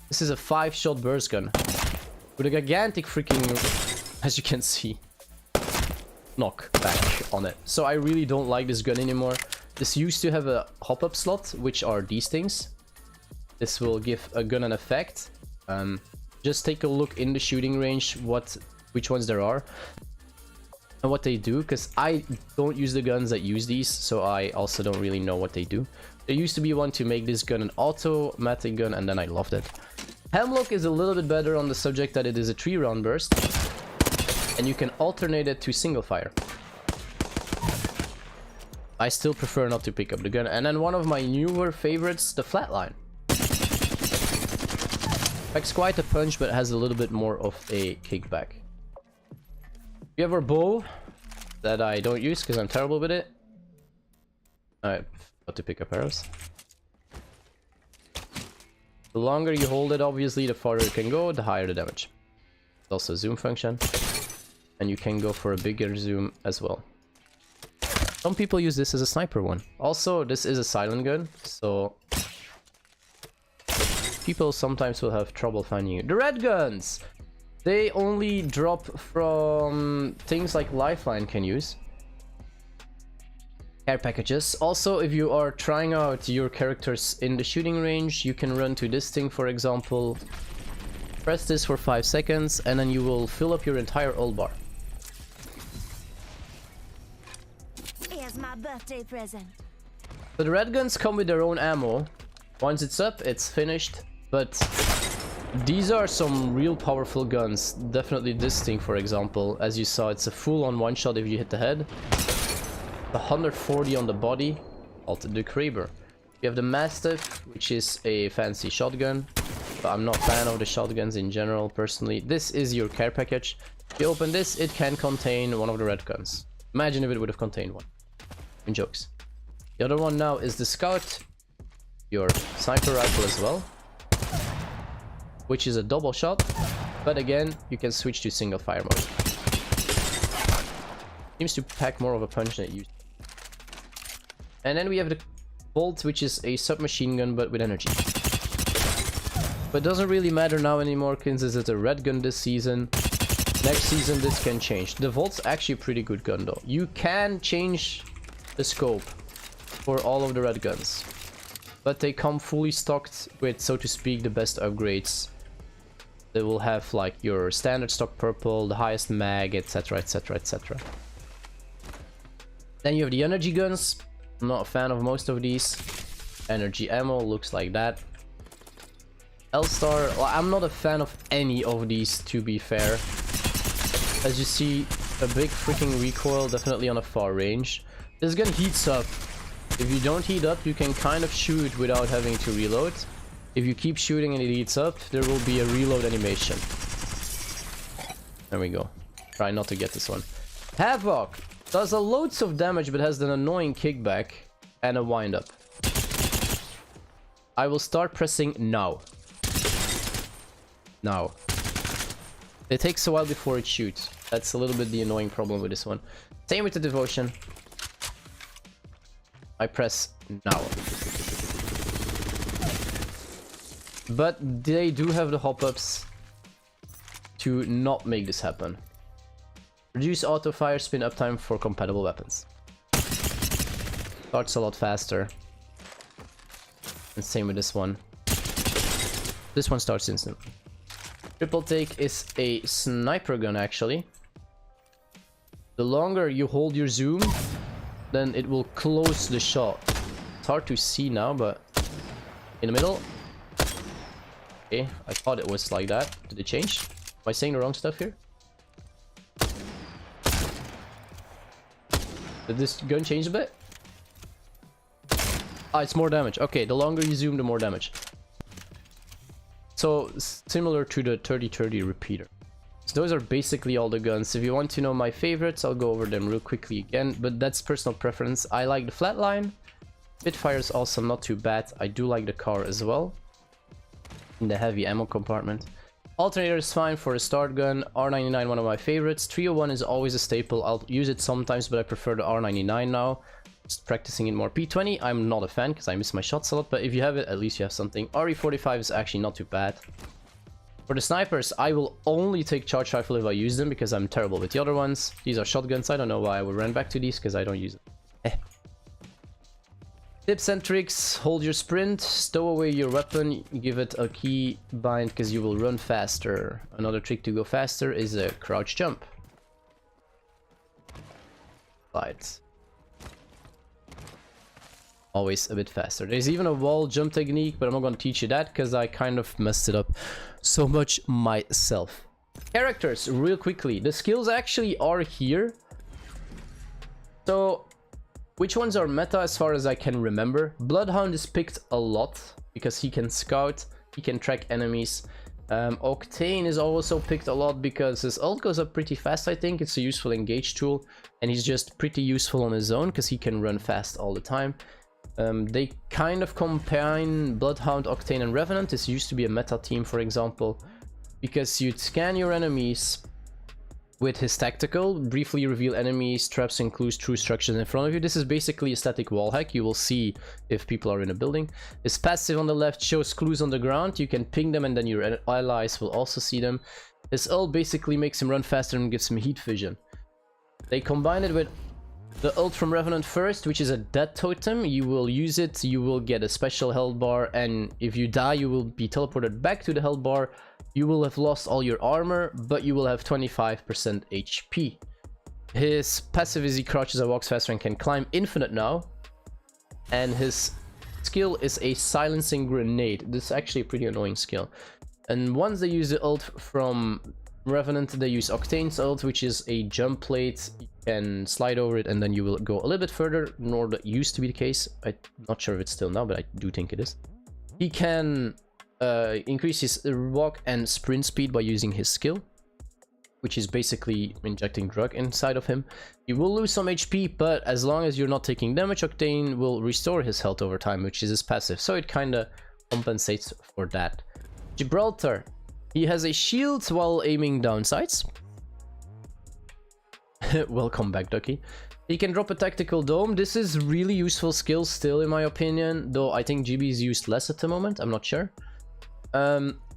This is a 5-shot burst gun with a gigantic freaking, as you can see, knockback on it. So I really don't like this gun anymore. This used to have a hop-up slot, which are these things. This will give a gun an effect. Just take a look in the shooting range which ones there are and what they do, because I don't use the guns that use these, so I also don't really know what they do. There used to be one to make this gun an automatic gun, and then I loved it. Hemlock is a little bit better on the subject that it is a 3-round burst, and you can alternate it to single fire. I still prefer not to pick up the gun. And then one of my newer favorites, the flatline. Packs quite a punch, but has a little bit more of a kickback. We have our bow that I don't use because I'm terrible with it. I forgot to pick up arrows. The longer you hold it, obviously, the farther it can go, the higher the damage. There's also a zoom function, and you can go for a bigger zoom as well. Some people use this as a sniper one. Also, this is a silent gun, so people sometimes will have trouble finding you. The red guns! They only drop from things like Lifeline can use. Care packages. Also, if you are trying out your characters in the shooting range, you can run to this thing, for example. Press this for 5 seconds, and then you will fill up your entire ult bar. Here's my birthday present. So the red guns come with their own ammo. Once it's up, it's finished. But these are some real powerful guns. Definitely this thing, for example. As you saw, it's a full-on one-shot if you hit the head. 140 on the body. Also the Kraber. You have the Mastiff, which is a fancy shotgun. But I'm not a fan of the shotguns in general, personally. This is your care package. If you open this, it can contain one of the red guns. Imagine if it would have contained one. In jokes. The other one now is the Scout. Your sniper rifle as well. Which is a double shot, but again, you can switch to single fire mode. Seems to pack more of a punch than it used. And then we have the Bolt, which is a submachine gun, but with energy. But it doesn't really matter now anymore, since it's a red gun this season. Next season, this can change. The Volt's actually a pretty good gun, though. You can change the scope for all of the red guns. But they come fully stocked with, so to speak, the best upgrades. They will have like your standard stock purple, the highest mag, etc, etc, etc. Then you have the energy guns. I'm not a fan of most of these. Energy ammo looks like that. L-Star, well, I'm not a fan of any of these, to be fair. As you see, a big freaking recoil, definitely on a far range. This gun heats up. If you don't heat up, you can kind of shoot without having to reload. If you keep shooting and it heats up, there will be a reload animation. There we go. Try not to get this one. Havoc does a loads of damage, but has an annoying kickback and a wind up. I will start pressing now. Now. It takes a while before it shoots. That's a little bit the annoying problem with this one. Same with the Devotion. I press now. But they do have the hop-ups to not make this happen. Reduce auto fire spin uptime for compatible weapons. Starts a lot faster. And same with this one. This one starts instant. Triple take is a sniper gun actually. The longer you hold your zoom, then it will close the shot. It's hard to see now, but in the middle. Okay, I thought it was like that. Did it change? Am I saying the wrong stuff here? Did this gun change a bit? Ah, it's more damage. Okay, the longer you zoom, the more damage. So, similar to the 30-30 repeater. So those are basically all the guns. If you want to know my favorites, I'll go over them real quickly again. But that's personal preference. I like the flatline. Spitfire is also not too bad. I do like the car as well. In the heavy ammo compartment. Alternator is fine for a start gun. R99, one of my favorites. 301 is always a staple. I'll use it sometimes, but I prefer the R99 now. Just practicing it more. P20, I'm not a fan because I miss my shots a lot, but if you have it, at least you have something. RE45 is actually not too bad. For the snipers, I will only take charge rifle if I use them because I'm terrible with the other ones. These are shotguns. I don't know why I would run back to these because I don't use them. Tips and tricks: hold your sprint, stow away your weapon, give it a key bind because you will run faster. Another trick to go faster is a crouch jump. Slides. Always a bit faster. There's even a wall jump technique, but I'm not going to teach you that because I kind of messed it up so much myself. Characters, real quickly. The skills actually are here. So, which ones are meta as far as I can remember? Bloodhound is picked a lot because he can scout, he can track enemies. Octane is also picked a lot because his ult goes up pretty fast, I think. It's a useful engage tool, and he's just pretty useful on his own because he can run fast all the time. They kind of combine Bloodhound, Octane, and Revenant. This used to be a meta team, for example, because you'd scan your enemies with his tactical, briefly reveal enemies, traps, and clues, true structures in front of you. This is basically a static wall hack. You will see if people are in a building. His passive on the left shows clues on the ground. You can ping them and then your allies will also see them. His ult basically makes him run faster and gives him heat vision. They combine it with the ult from Revenant first, which is a death totem. You will use it, you will get a special health bar, and if you die, you will be teleported back to the health bar. You will have lost all your armor, but you will have 25% HP. His passive is he crouches and walks faster and can climb infinite now. And his skill is a silencing grenade. This is actually a pretty annoying skill. And once they use the ult from Revenant, they use Octane's ult, which is a jump plate. You can slide over it and then you will go a little bit further, nor that used to be the case. I'm not sure if it's still now, but I do think it is. He can increase his walk and sprint speed by using his skill, which is basically injecting drug inside of him. You will lose some HP, but as long as you're not taking damage, Octane will restore his health over time, which is his passive, so it kind of compensates for that. Gibraltar. He has a shield while aiming down sights. Welcome back, Ducky. He can drop a tactical dome. This is really useful skill still, in my opinion, though I think GB is used less at the moment. I'm not sure.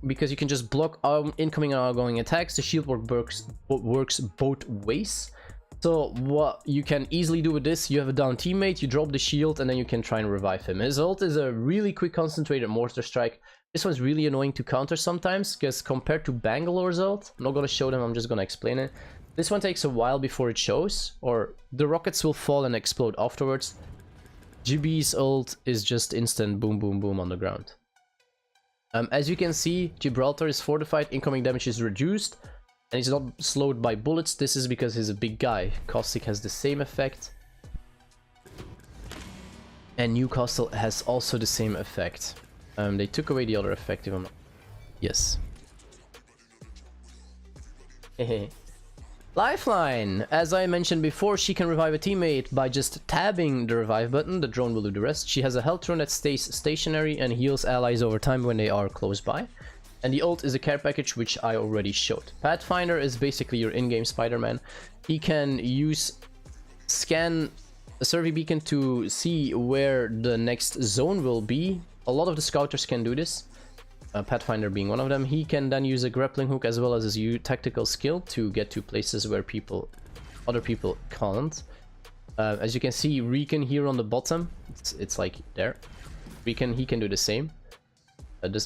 Because you can just block incoming and outgoing attacks. The shield works both ways. So what you can easily do with this, you have a down teammate, you drop the shield, and then you can try and revive him. His ult is a really quick concentrated mortar strike. This one's really annoying to counter sometimes, because compared to Bangalore's ult, I'm not going to show them, I'm just going to explain it. This one takes a while before it shows, or the rockets will fall and explode afterwards. GB's ult is just instant boom boom boom on the ground. As you can see, Gibraltar is fortified, incoming damage is reduced, and he's not slowed by bullets. This is because he's a big guy. Caustic has the same effect. And Newcastle has also the same effect. They took away the other effect if I'm not... Yes. Lifeline! As I mentioned before, she can revive a teammate by just tabbing the revive button. The drone will do the rest. She has a health drone that stays stationary and heals allies over time when they are close by. And the ult is a care package, which I already showed. Pathfinder is basically your in-game Spider-Man. He can use scan a survey beacon to see where the next zone will be. A lot of the scouters can do this. Pathfinder being one of them. He can then use a grappling hook as well as his tactical skill to get to places where other people can't. As you can see, Recon here on the bottom, it's like there. Recon, he can do the same.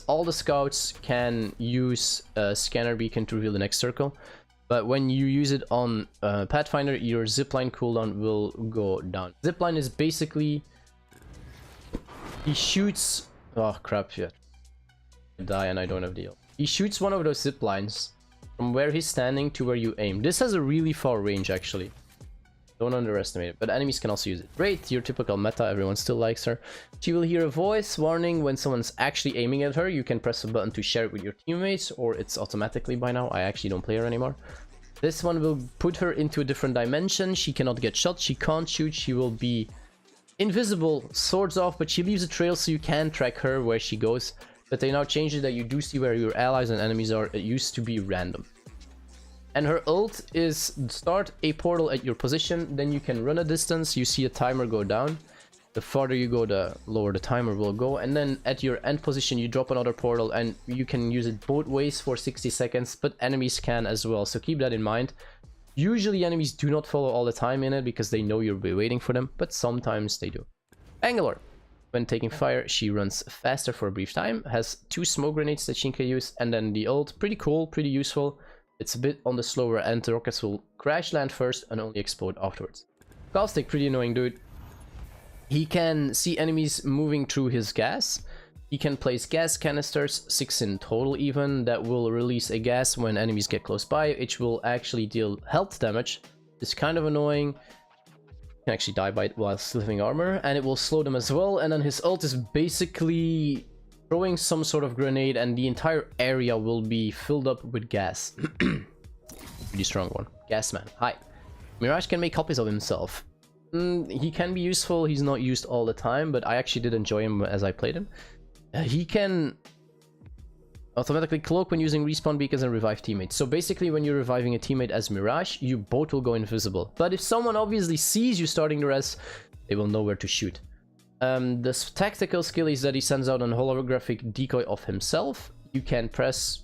All the scouts can use a scanner beacon to reveal the next circle, but when you use it on Pathfinder, your zipline cooldown will go down. Zipline is basically, he shoots, oh crap, yeah, I die and I don't have deal. He shoots one of those ziplines from where he's standing to where you aim. This has a really far range actually. Don't underestimate it, but enemies can also use it. Great, your typical meta, everyone still likes her. She will hear a voice warning when someone's actually aiming at her. You can press a button to share it with your teammates, or it's automatically by now. I actually don't play her anymore. This one will put her into a different dimension. She cannot get shot, she can't shoot, she will be invisible, swords off, but she leaves a trail so you can track her where she goes. But they now changed it that you do see where your allies and enemies are. It used to be random. And her ult is start a portal at your position, then you can run a distance, you see a timer go down. The farther you go, the lower the timer will go, and then at your end position you drop another portal, and you can use it both ways for 60 seconds, but enemies can as well, so keep that in mind. Usually enemies do not follow all the time in it because they know you'll be waiting for them, but sometimes they do. Bangalore. When taking fire, she runs faster for a brief time, has 2 smoke grenades that she can use, and then the ult, pretty cool, pretty useful. It's a bit on the slower end, the rockets will crash land first and only explode afterwards. Caustic, pretty annoying dude. He can see enemies moving through his gas. He can place gas canisters, 6 in total even, that will release a gas when enemies get close by, which will actually deal health damage. It's kind of annoying. You can actually die by it while still having armor, and it will slow them as well. And then his ult is basically throwing some sort of grenade and the entire area will be filled up with gas. Pretty strong one. Gas man. Hi. Mirage can make copies of himself. He can be useful, he's not used all the time, but I actually did enjoy him as I played him. He can automatically cloak when using respawn beacons and revive teammates. So basically when you're reviving a teammate as Mirage, you both will go invisible. But if someone obviously sees you starting the res, they will know where to shoot. The tactical skill is that he sends out an holographic decoy of himself. You can press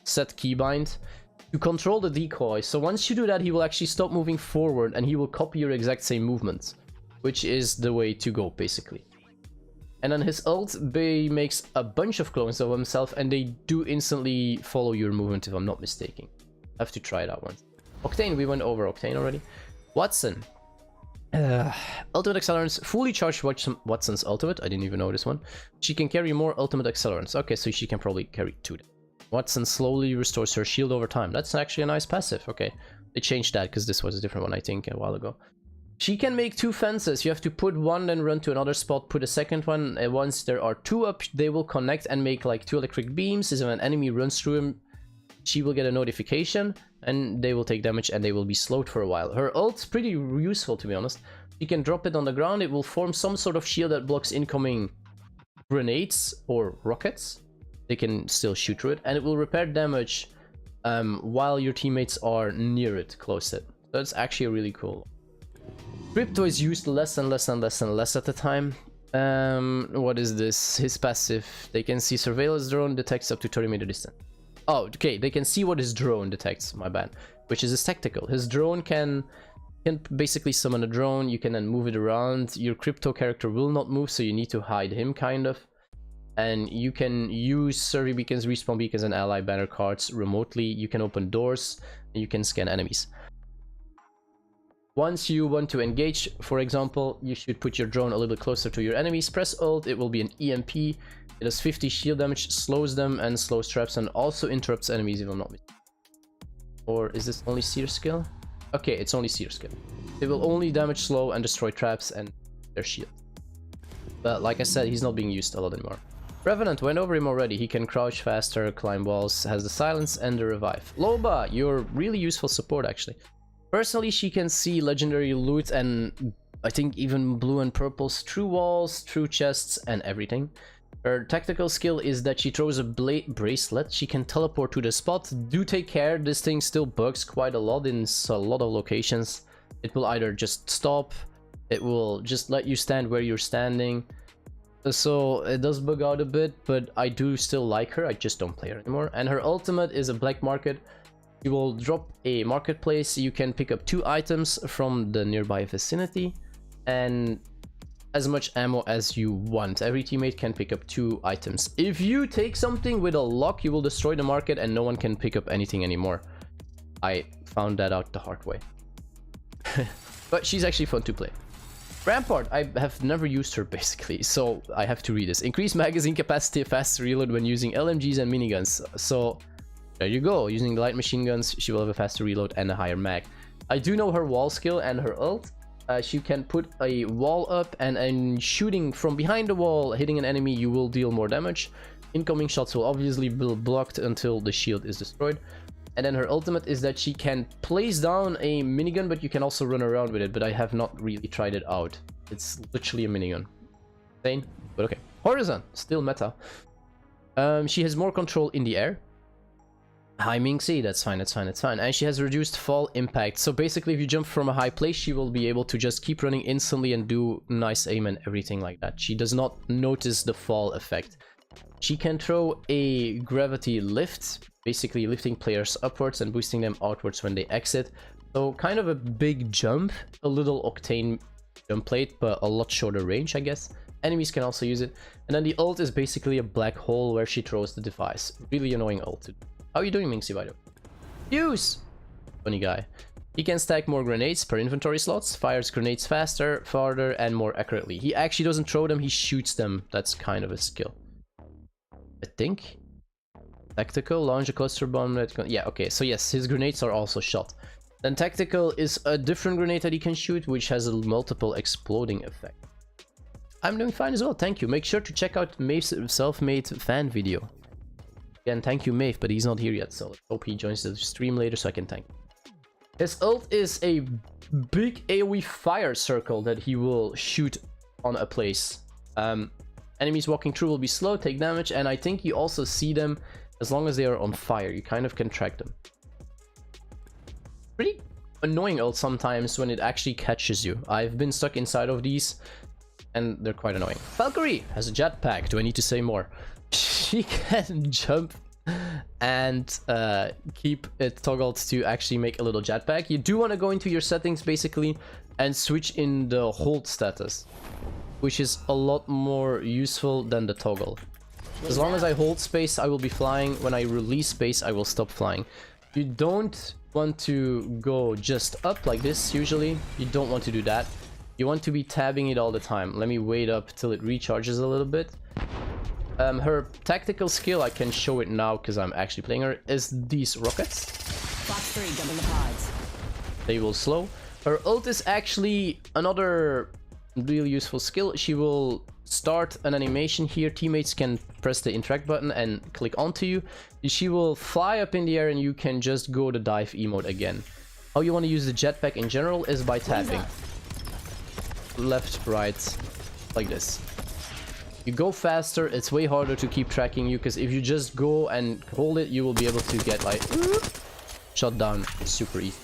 set keybind to control the decoy. So once you do that, he will actually stop moving forward and he will copy your exact same movements, which is the way to go basically. And then his ult makes a bunch of clones of himself and they do instantly follow your movement if I'm not mistaken. I have to try it out once. Octane, we went over Octane already. Watson. Ultimate accelerants, fully charged Watson's ultimate. I didn't even know this one. She can carry more ultimate accelerants. Okay, so she can probably carry 2. Watson slowly restores her shield over time. That's actually a nice passive. Okay, they changed that because this was a different one I think a while ago. She can make 2 fences. You have to put one, then run to another spot, put a second one. And once there are 2 up, they will connect and make like 2 electric beams. So when an enemy runs through him, she will get a notification and they will take damage and they will be slowed for a while. Her ult's pretty useful to be honest. You can drop it on the ground, it will form some sort of shield that blocks incoming grenades or rockets. They can still shoot through it, and it will repair damage while your teammates are near it, close to it. So it's actually really cool. Crypto is used less and less and less and less at the time. What is this? His passive. They can see surveillance drone detects up to 30-meter distance. Oh, okay, they can see what his drone detects, my bad. Which is his tactical. His drone can basically summon a drone, you can then move it around. Your crypto character will not move, so you need to hide him, kind of. And you can use survey beacons, respawn beacons, and ally banner cards remotely. You can open doors, and you can scan enemies. Once you want to engage, for example, you should put your drone a little bit closer to your enemies, press ult, it will be an EMP. It does 50 shield damage, slows them, and slows traps, and also interrupts enemies if I'm not mistaken. Or is this only Seer skill? Okay, it's only Seer skill. They will only damage slow and destroy traps and their shield. But like I said, he's not being used a lot anymore. Revenant, went over him already. He can crouch faster, climb walls, has the silence and the revive. Loba, you're really useful support actually. Personally, she can see legendary loot and I think even blue and purples through walls, through chests and everything. Her tactical skill is that she throws a bracelet. She can teleport to the spot. Do take care, this thing still bugs quite a lot in a lot of locations. It will either just stop, it will just let you stand where you're standing. So it does bug out a bit, but I do still like her, I just don't play her anymore. And her ultimate is a black market. You will drop a marketplace, you can pick up 2 items from the nearby vicinity, and as much ammo as you want. Every teammate can pick up 2 items. If you take something with a lock, you will destroy the market and no one can pick up anything anymore. I found that out the hard way. But she's actually fun to play. Rampart, I have never used her basically, so I have to read this. Increase magazine capacity, fast reload when using LMGs and miniguns. So there you go. Using the light machine guns, she will have a faster reload and a higher mag. I do know her wall skill and her ult. She can put a wall up and shooting from behind the wall, hitting an enemy, you will deal more damage. Incoming shots will obviously be blocked until the shield is destroyed. And then her ultimate is that she can place down a minigun, but you can also run around with it. But I have not really tried it out. It's literally a minigun. Insane, but okay. Horizon, still meta. She has more control in the air. Hi Minxie, that's fine, that's fine, that's fine. And she has reduced fall impact. So basically if you jump from a high place, she will be able to just keep running instantly and do nice aim and everything like that. She does not notice the fall effect. She can throw a gravity lift, basically lifting players upwards and boosting them outwards when they exit. So kind of a big jump, a little Octane jump plate, but a lot shorter range, I guess. Enemies can also use it. And then the ult is basically a black hole where she throws the device. Really annoying ult. How are you doing, Minxie, by the way? Fuse! Funny guy. He can stack more grenades per inventory slots, fires grenades faster, farther, and more accurately. He actually doesn't throw them, he shoots them. That's kind of a skill. I think. Tactical, launch a cluster bomb. Yeah, okay, so yes, his grenades are also shot. Then tactical is a different grenade that he can shoot, which has a multiple exploding effect. I'm doing fine as well, thank you. Make sure to check out Maeve's self-made fan video. Again, thank you Maeve, but he's not here yet, so let's hope he joins the stream later so I can thank him. His ult is a big AoE fire circle that he will shoot on a place. Enemies walking through will be slow, take damage, and I think you also see them as long as they are on fire. You kind of can track them. Pretty annoying ult sometimes when it actually catches you. I've been stuck inside of these and they're quite annoying. Valkyrie has a jetpack. Do I need to say more? She can jump and keep it toggled to actually make a little jetpack. You do want to go into your settings basically and switch in the hold status, which is a lot more useful than the toggle. As long as I hold space, I will be flying. When I release space, I will stop flying. You don't want to go just up like this usually. You don't want to do that. You want to be tabbing it all the time. Let me wait up till it recharges a little bit. Her tactical skill, I can show it now because I'm actually playing her, is these rockets. Box 3, jumping the pods. They will slow. Her ult is actually another really useful skill. She will start an animation here. Teammates can press the interact button and click onto you. She will fly up in the air and you can just go to dive emote again. How you want to use the jetpack in general is by tapping. Left, right, like this. You go faster, it's way harder to keep tracking you, because if you just go and hold it, you will be able to get like shot down super easy.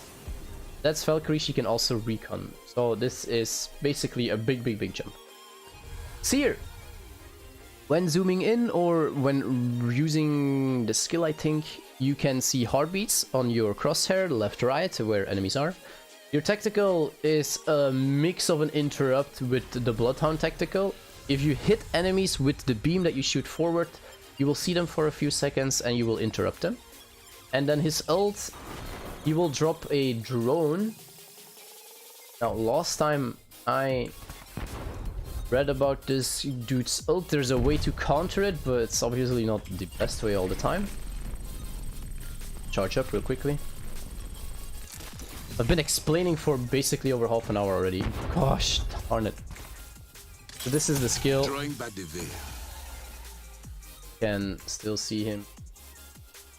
That's Valkyrie. She can also recon. So this is basically a big jump. Seer. When zooming in or when using the skill, I think you can see heartbeats on your crosshair, left, right, where enemies are. Your tactical is a mix of an interrupt with the Bloodhound tactical. If you hit enemies with the beam that you shoot forward, you will see them for a few seconds and you will interrupt them. And then his ult, he will drop a drone. Now, last time I read about this dude's ult, there's a way to counter it, but it's obviously not the best way all the time. Charge up real quickly. I've been explaining for basically over half an hour already. Gosh, darn it. So this is the skill. Can still see him.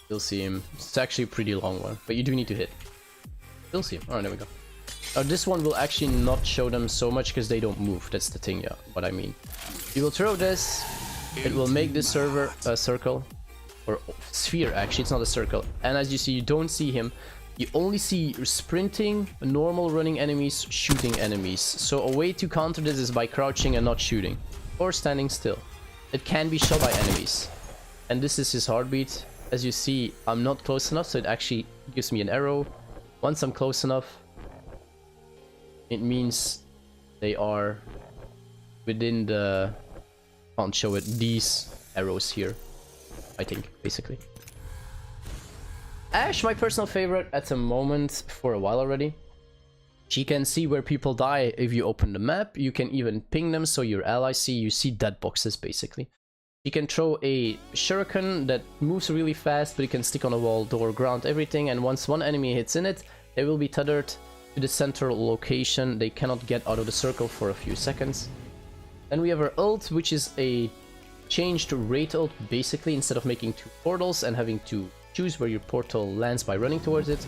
Still see him. It's actually a pretty long one, but you do need to hit. Still see him. Alright, there we go. Now this one will actually not show them so much because they don't move. That's the thing, yeah, what I mean. You will throw this. It will make this server a circle. Or sphere, actually, it's not a circle. And as you see, you don't see him. You only see sprinting, normal running enemies, shooting enemies. So a way to counter this is by crouching and not shooting. Or standing still. It can be shot by enemies. And this is his heartbeat. As you see, I'm not close enough, so it actually gives me an arrow. Once I'm close enough, it means they are within the... Can't show it. These arrows here, I think, basically. Ashe, my personal favorite at the moment for a while already. She can see where people die if you open the map. You can even ping them so your allies see. You see dead boxes, basically. She can throw a shuriken that moves really fast, but it can stick on a wall, door, ground, everything. And once one enemy hits in it, they will be tethered to the central location. They cannot get out of the circle for a few seconds. Then we have her ult, which is a changed rate ult, basically. Instead of making 2 portals and having to choose where your portal lands by running towards it,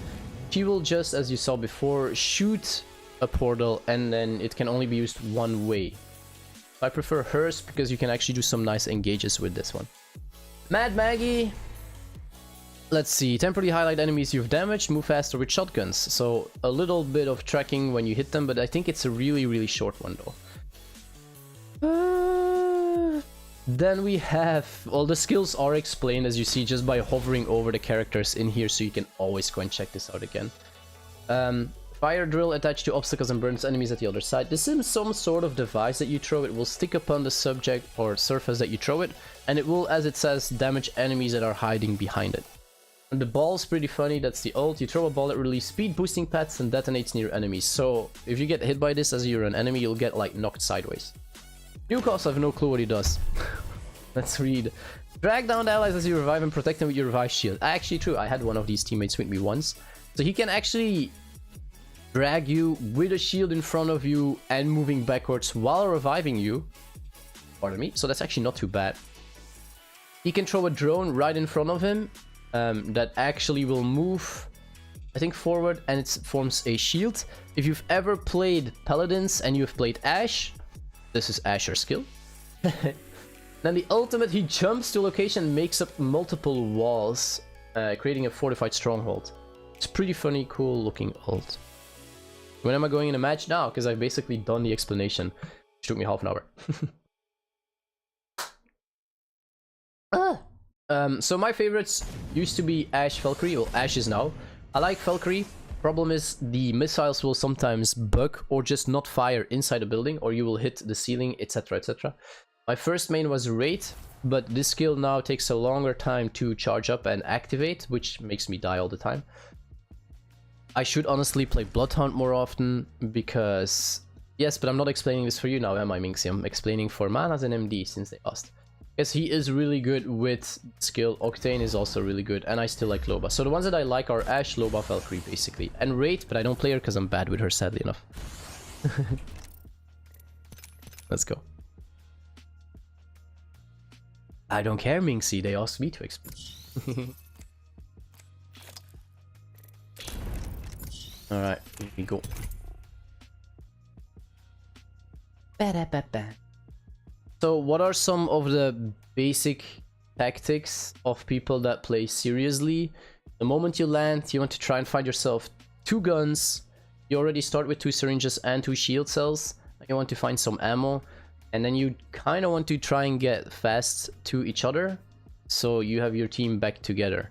she will just, as you saw before, shoot a portal, and then it can only be used one way. I prefer hers because you can actually do some nice engages with this one. Mad Maggie. Let's see. Temporarily highlight enemies you've damaged. Move faster with shotguns. So a little bit of tracking when you hit them, but I think it's a really, really short one though. Then we have... all the skills are explained, as you see, just by hovering over the characters in here, so you can always go and check this out again. Fire drill attached to obstacles and burns enemies at the other side. This is some sort of device that you throw. It will stick upon the subject or surface that you throw it, and it will, as it says, damage enemies that are hiding behind it. And the ball's pretty funny. That's the ult. You throw a ball that releases speed boosting pads and detonates near enemies. So if you get hit by this as you're an enemy, you'll get like knocked sideways. Newcastle, I have no clue what he does. Let's read. Drag down the allies as you revive and protect them with your revive shield. Actually true, I had one of these teammates with me once. So he can actually drag you with a shield in front of you and moving backwards while reviving you. Pardon me. So that's actually not too bad. He can throw a drone right in front of him that actually will move, I think, forward, and it forms a shield. If you've ever played Paladins and you've played Ashe, this is Asher's skill. Then the ultimate, he jumps to location and makes up multiple walls, creating a fortified stronghold. It's pretty funny, cool looking ult. When am I going in a match? Now, because I've basically done the explanation. It took me half an hour. So my favorites used to be Ashe, Valkyrie. Well, Ashe is now. I like Valkyrie. Problem is the missiles will sometimes bug or just not fire inside a building, or you will hit the ceiling, etc, etc. My first main was Wraith, but this skill now takes a longer time to charge up and activate, which makes me die all the time. I should honestly play Bloodhound more often, because... yes, but I'm not explaining this for you now, am I, Minxie? I'm explaining for Manas and MD, since they asked. Because he is really good with skill. Octane is also really good, and I still like Loba. So the ones that I like are Ashe, Loba, Valkyrie, basically. And Wraith, but I don't play her because I'm bad with her, sadly enough. Let's go. I don't care, Minxie. They asked me to explain. Alright, here we go. So what are some of the basic tactics of people that play seriously? The moment you land, you want to try and find yourself 2 guns. You already start with 2 syringes and 2 shield cells. You want to find some ammo, and then you kind of want to try and get fast to each other, so you have your team back together.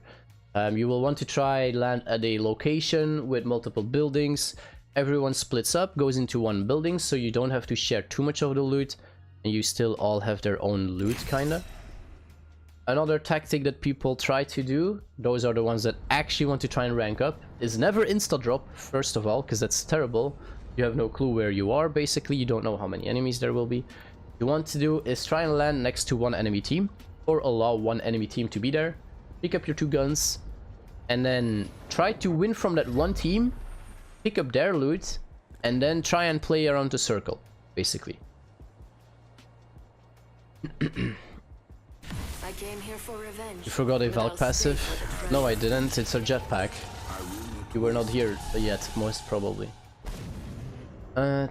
You will want to try land at a location with multiple buildings. Everyone splits up, goes into one building, so you don't have to share too much of the loot, and you still all have their own loot, kinda. Another tactic that people try to do, those are the ones that actually want to try and rank up, is never insta-drop, first of all, because that's terrible. You have no clue where you are, basically. You don't know how many enemies there will be. What you want to do is try and land next to one enemy team, or allow one enemy team to be there. Pick up your 2 guns, and then try to win from that one team, pick up their loot, and then try and play around the circle, basically. I came here for revenge. You forgot a Valk passive? No, I didn't. It's a jetpack. You were not here yet, most probably. And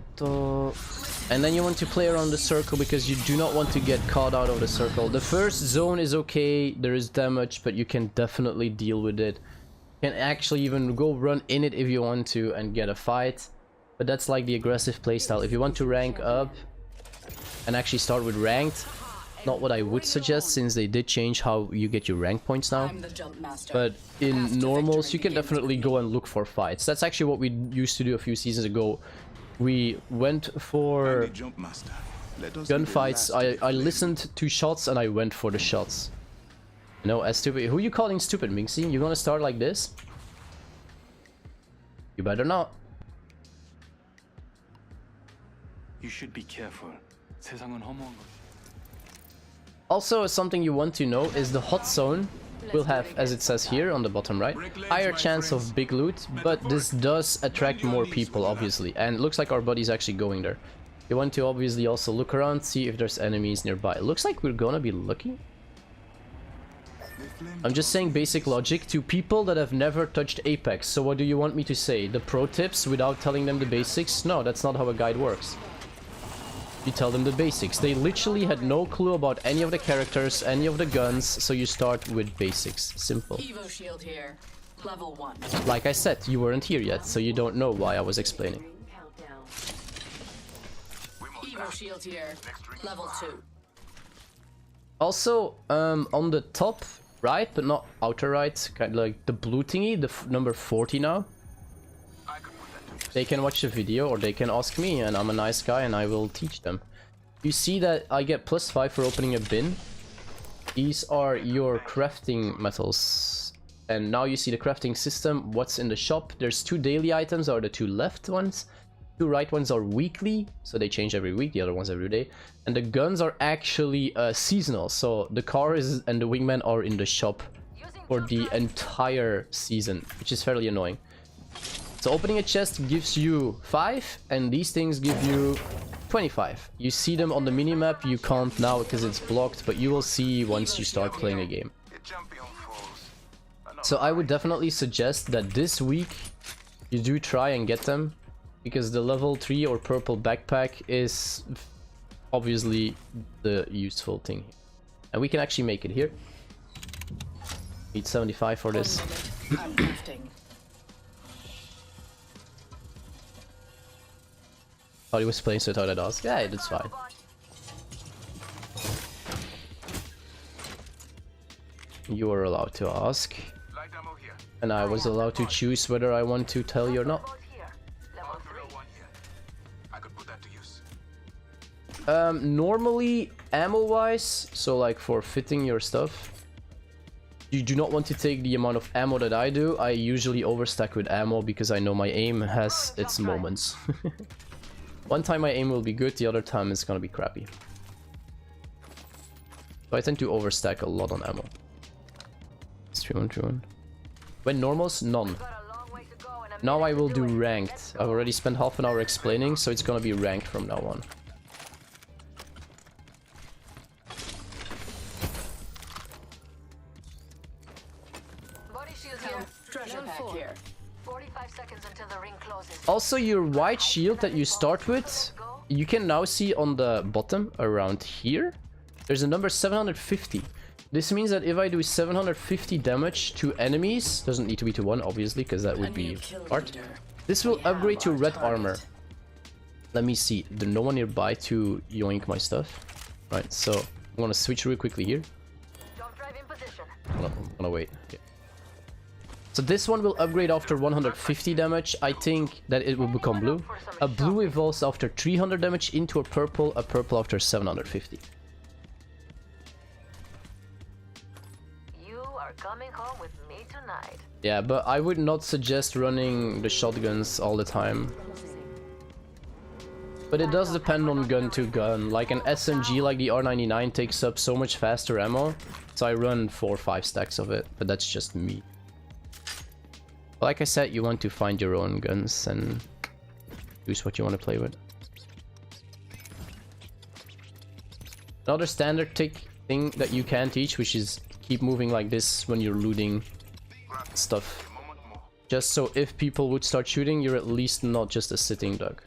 then you want to play around the circle because you do not want to get caught out of the circle. The first zone is okay, there is damage, but you can definitely deal with it. You can actually even go run in it if you want to and get a fight. But that's like the aggressive playstyle. If you want to rank up and actually start with ranked, not what I would suggest, since they did change how you get your rank points now. But in normals, you can definitely go and look for fights. That's actually what we used to do a few seasons ago. We went for gunfights, I listened to shots and I went for the shots. You know, as stupid. Who you calling stupid, Minxie? You gonna start like this? You better not. You should be careful. 세상은 허무한 것. Also, something you want to know is the hot zone will have, as it says here on the bottom right, higher chance of big loot, but this does attract more people, obviously, and it looks like our buddy's actually going there. You want to obviously also look around, see if there's enemies nearby. It looks like we're gonna be looking. I'm just saying basic logic to people that have never touched Apex. So what do you want me to say? The pro tips without telling them the basics? No, that's not how a guide works. You tell them the basics. They literally had no clue about any of the characters, any of the guns, so you start with basics. Simple. Evo shield here. Level 1. Like I said, you weren't here yet, so you don't know why I was explaining. Evo shield here. Level 2. Also, on the top right, but not outer right, kind of like the blue thingy, the number 40 now. They can watch the video or they can ask me, and I'm a nice guy and I will teach them. You see that I get +5 for opening a bin. These are your crafting metals. And now you see the crafting system, what's in the shop. There's 2 daily items, are the 2 left ones. 2 right ones are weekly, so they change every week, the other ones every day. And the guns are actually seasonal, so the cars and the wingmen are in the shop for the entire season, which is fairly annoying. So opening a chest gives you 5, and these things give you 25. You see them on the minimap, you can't now because it's blocked, but you will see once you start playing a game. So I would definitely suggest that this week you do try and get them, because the level 3 or purple backpack is obviously the useful thing. And we can actually make it here. Need 75 for this. I'm crafting. Thought he was playing, so I thought I'd ask. Yeah, that's fine. You are allowed to ask. And I was allowed to choose whether I want to tell you or not. Normally, ammo-wise, so like for fitting your stuff, you do not want to take the amount of ammo that I do. I usually overstack with ammo because I know my aim has its moments. One time my aim will be good, the other time it's gonna be crappy. So I tend to overstack a lot on ammo. It's true, true. When normals, none. Now I will do ranked. I've already spent half an hour explaining, so it's gonna be ranked from now on. Treasure pack here. 45 seconds until the ring closes. Also, your white shield that you start with, you can now see on the bottom around here, there's a number 750. This means that if I do 750 damage to enemies, doesn't need to be to one obviously, because that would be hard. This will upgrade to red armor. Let me see, there's no one nearby to yoink my stuff. Right, so I'm gonna switch real quickly here. Jump drive in position. I'm gonna wait. Yeah. So this one will upgrade after 150 damage. I think that it will become blue. A blue evolves after 300 damage into a purple after 750. You are coming home with me tonight. Yeah, but I would not suggest running the shotguns all the time. But it does depend on gun to gun. Like an SMG like the R99 takes up so much faster ammo, so I run 4 or 5 stacks of it, but that's just me. Like I said, you want to find your own guns and choose what you want to play with. Another standard thing that you can teach, which is keep moving like this when you're looting stuff. Just so if people would start shooting, you're at least not just a sitting duck.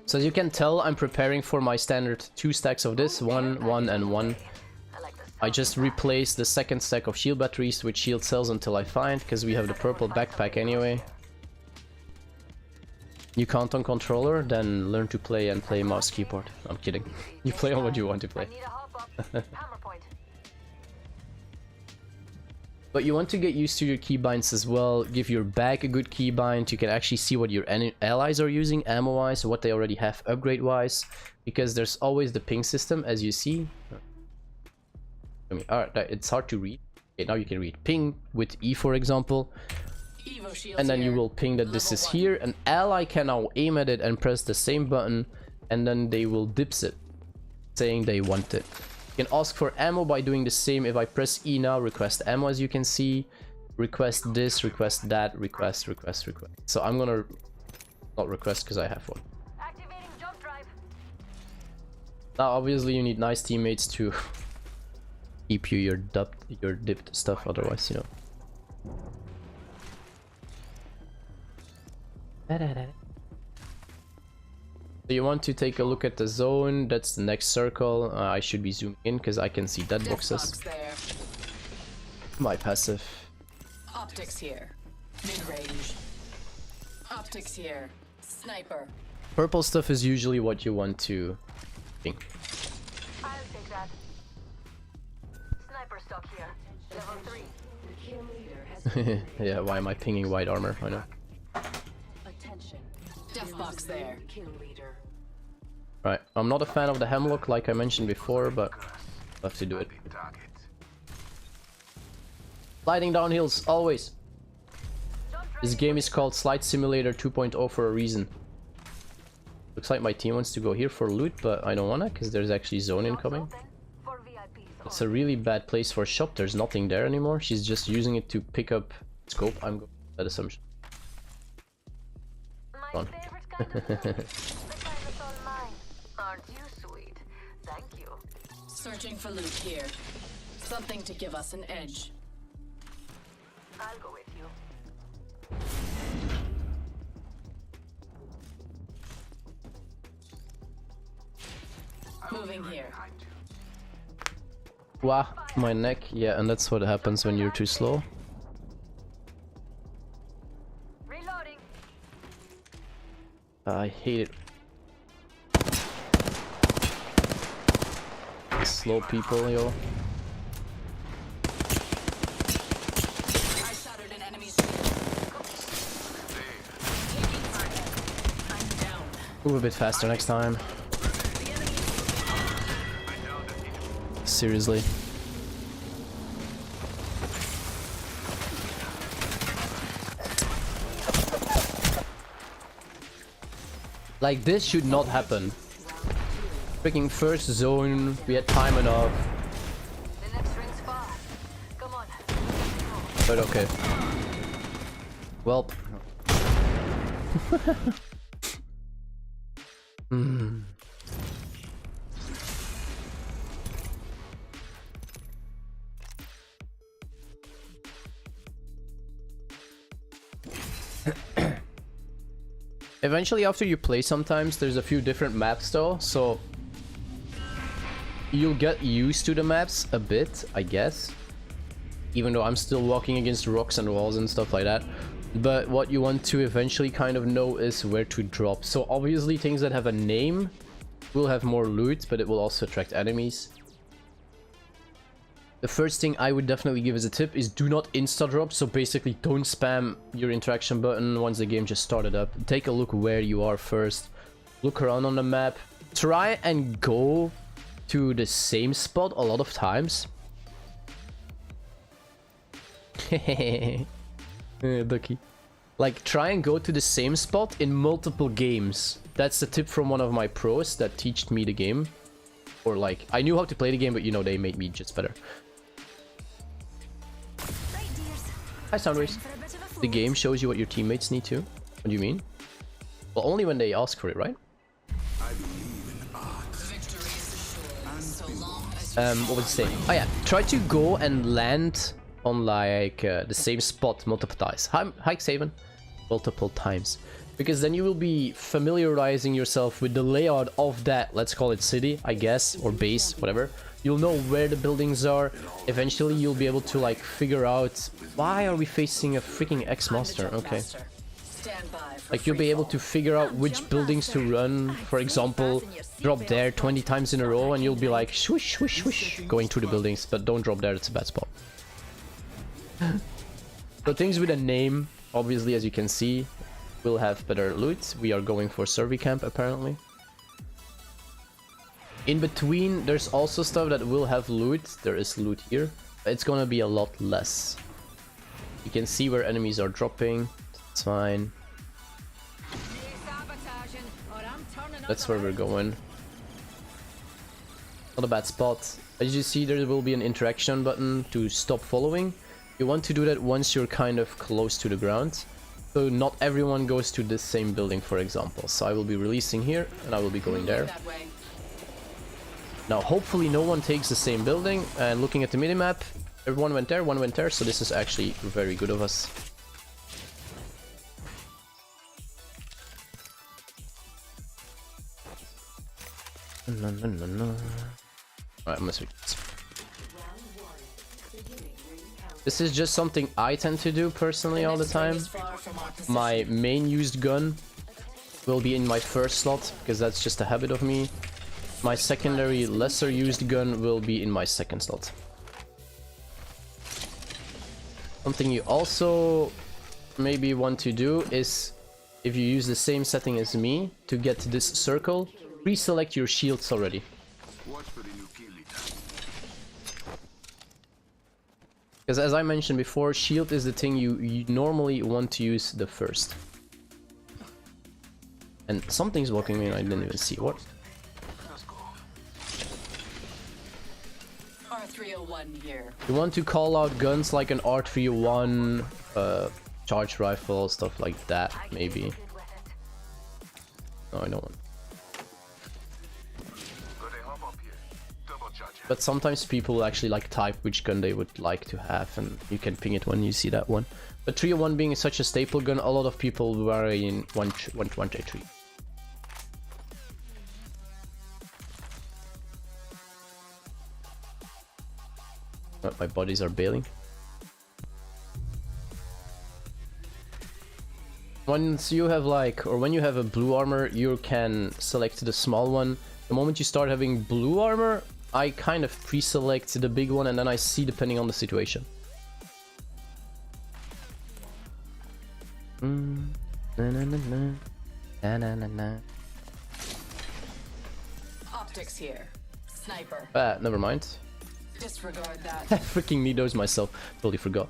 So as you can tell, I'm preparing for my standard 2 stacks of this, 1, 1, and 1. I just replaced the second stack of shield batteries with shield cells until I find, because we have the purple backpack anyway. You can't on controller, then learn to play and play mouse keyboard. I'm kidding. You play on what you want to play. But you want to get used to your keybinds as well. Give your back a good keybind. You can actually see what your allies are using ammo-wise, what they already have upgrade-wise. Because there's always the ping system, as you see. I mean, alright, it's hard to read. Okay, now you can read ping with E, for example. And then you will ping that this is here. An ally can now aim at it and press the same button, and then they will dips it, saying they want it. You can ask for ammo by doing the same. If I press E now, request ammo, as you can see. Request this, request that, request. So I'm gonna not request because I have one. Activating jump drive. Now obviously you need nice teammates to keep you your dipped stuff, otherwise, you know. So you want to take a look at the zone. That's the next circle. I should be zooming in because I can see dead boxes. There. My passive. Optics here. Mid-range. Optics here. Sniper. Purple stuff is usually what you want to think. I'll take that. Sniper stock here. Level 3. Yeah, why am I pinging white armor? I know. Death box there. Right, I'm not a fan of the hemlock like I mentioned before, but I have to do it. Sliding down hills, always. This game is called Slide Simulator 2.0 for a reason. Looks like my team wants to go here for loot, but I don't wanna because there's actually zone incoming. It's a really bad place for a shop. There's nothing there anymore. She's just using it to pick up scope. I'm going with that assumption. My favorite kind of food. The kind that's all mine. Aren't you sweet? Thank you. Searching for loot here. Something to give us an edge. I'll go with you. Moving here. Wow, my neck. Yeah, and that's what happens when you're too slow. Reloading. I hate it. Slow people, yo. I shattered an enemy's taking fire. I'm down. Move a bit faster next time. Seriously. Like, this should not happen. Freaking first zone, we had time enough. The next ring's far. Come on. But okay. Well. Eventually, after you play, sometimes there's a few different maps though, so you'll get used to the maps a bit, I guess. Even though I'm still walking against rocks and walls and stuff like that. But what you want to eventually kind of know is where to drop. So obviously things that have a name will have more loot, but it will also attract enemies. The first thing I would definitely give as a tip is do not insta-drop. So basically don't spam your interaction button once the game just started up. Take a look where you are first. Look around on the map. Try and go to the same spot a lot of times. Ducky. Like, try and go to the same spot in multiple games. That's a tip from one of my pros that taught me the game. Or like, I knew how to play the game, but you know, they made me just better. Hi, Soundwaves. The game shows you what your teammates need to. What do you mean? Well, only when they ask for it, right? What was I saying? Oh yeah, try to go and land on like the same spot multiple times. Hi, Saban. Multiple times. Because then you will be familiarizing yourself with the layout of that, let's call it city, I guess, or base, whatever. You'll know where the buildings are. Eventually you'll be able to like figure out, why are we facing a freaking X-Monster? Okay. Like, you'll be able to figure out which buildings to run. For example, drop there 20 times in a row and you'll be like swoosh, swoosh, swoosh, going through the buildings. But don't drop there, it's a bad spot. So things with a name, obviously, as you can see, will have better loot. We are going for Survey Camp, apparently. In between, there's also stuff that will have loot. There is loot here. It's gonna be a lot less. You can see where enemies are dropping. It's fine. That's where we're going. Not a bad spot. As you see, there will be an interaction button to stop following. You want to do that once you're kind of close to the ground. So not everyone goes to this same building, for example. So I will be releasing here, and I will be going there. Now, hopefully no one takes the same building, and looking at the minimap, everyone went there, one went there, so this is actually very good of us. No. Alright, I'm gonna switch this. This is just something I tend to do personally all the time. My main used gun will be in my first slot, because that's just a habit of me. My secondary, lesser used gun will be in my second slot. Something you also maybe want to do is, if you use the same setting as me, to get to this circle, pre-select your shields already. Because as I mentioned before, shield is the thing you normally want to use the first. And something's walking me and I didn't even see what. R301 here. You want to call out guns like an R301, charge rifle, stuff like that, maybe. No, I don't want. But sometimes people actually like type which gun they would like to have, and you can ping it when you see that one. But 301 being such a staple gun, a lot of people were in 123. Oh, my bodies are bailing. Once you have like, or when you have a blue armor, you can select the small one. The moment you start having blue armor, I kind of pre-select the big one and then I see depending on the situation. Optics here. Sniper. Never mind. Disregard that. Freaking need those myself. Totally forgot.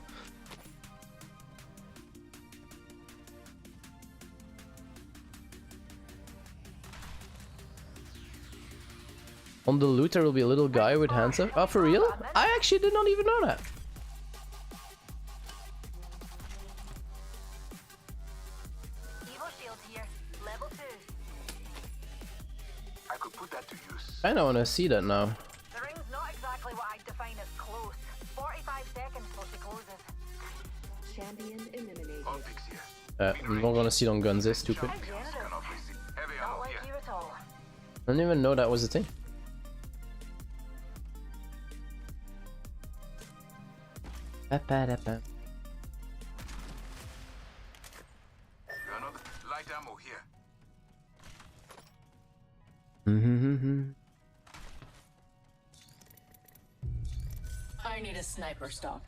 On the loot there will be a little guy with hands up. Oh, for real? I actually did not even know that. I could put that to use. I don't want to see that now. The ring's not exactly what I'd define as close. 45 seconds till she closes. Champion eliminated. Optics here. I'm not gonna see it on guns, it's stupid. Cannot receive. Heavy Not ammo like here. you at all. I didn't even know that was a thing. Another light ammo here. I need a sniper stock.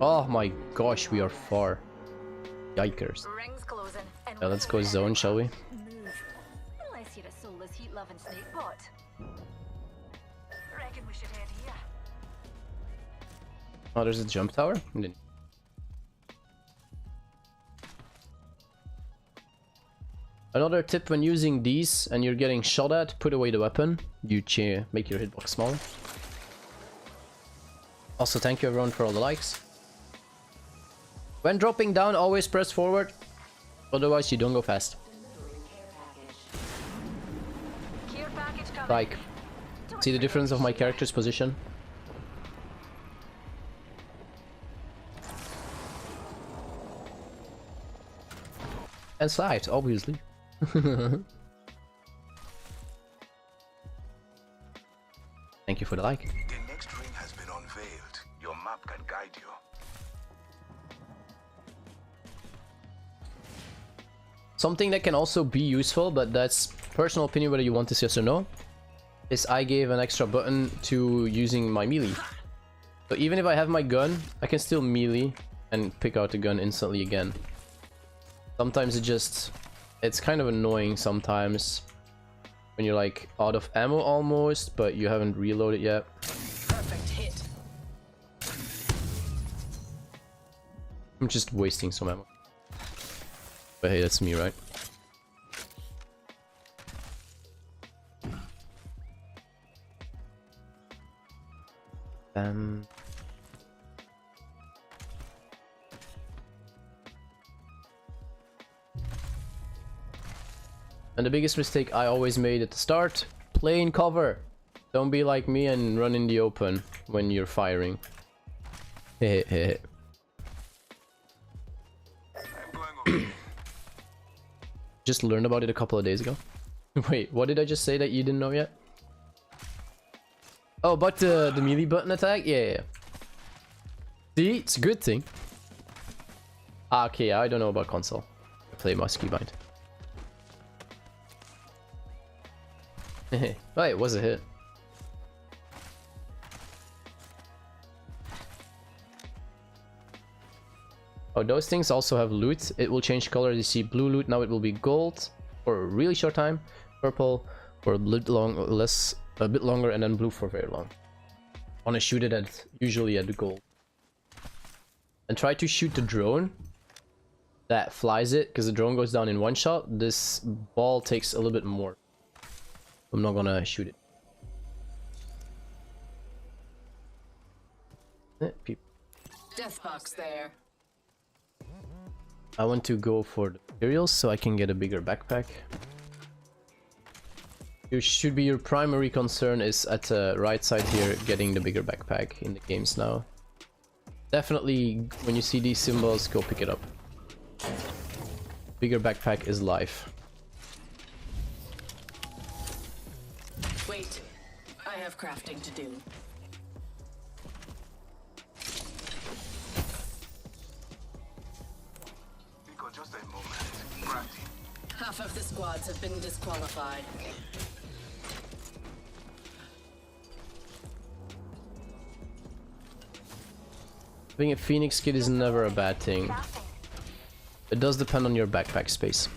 Oh my gosh, we are far. Yikers. Ring's closing. And Yeah, let's go zone, shall we? move. Unless you're a soulless heat-loving snakebot. Reckon we should head here. Oh, there's a jump tower? Another tip when using these and you're getting shot at, put away the weapon. You make your hitbox smaller. Also, thank you everyone for all the likes. When dropping down, always press forward. Otherwise, you don't go fast. Care package coming. Like, see the difference of my character's position? And slide, obviously. Thank you for the like. The next ring has been unveiled. Your map can guide you. Something that can also be useful, but that's personal opinion whether you want this yes or no, is I gave an extra button to using my melee. So even if I have my gun, I can still melee and pick out the gun instantly again. Sometimes it's kind of annoying sometimes when you're like out of ammo almost, but you haven't reloaded yet. Perfect hit. I'm just wasting some ammo. But hey, that's me, right? And the biggest mistake I always made at the start, play in cover. Don't be like me and run in the open when you're firing. Hehehe. Just learned about it a couple of days ago. Wait, what did I just say that you didn't know yet? Oh, about the melee button attack? Yeah. See, it's a good thing. Ah, okay, I don't know about console. I play musky bind. Oh, it was a hit. Oh, those things also have loot. It will change color. You see blue loot, now it will be gold for a really short time, purple for a bit longer, and then blue for very long. Want to shoot it at usually at the gold. And try to shoot the drone that flies it, because the drone goes down in one shot. This ball takes a little bit more. I'm not gonna shoot it. Death box there. I want to go for the materials so I can get a bigger backpack. You should be your primary concern is at the right side here, getting the bigger backpack in the games now. Definitely, when you see these symbols, go pick it up. Bigger backpack is life. Wait, I have crafting to do. Just a moment. Crafty. Half of the squads have been disqualified. Having a Phoenix kit is never a bad thing. It does depend on your backpack space.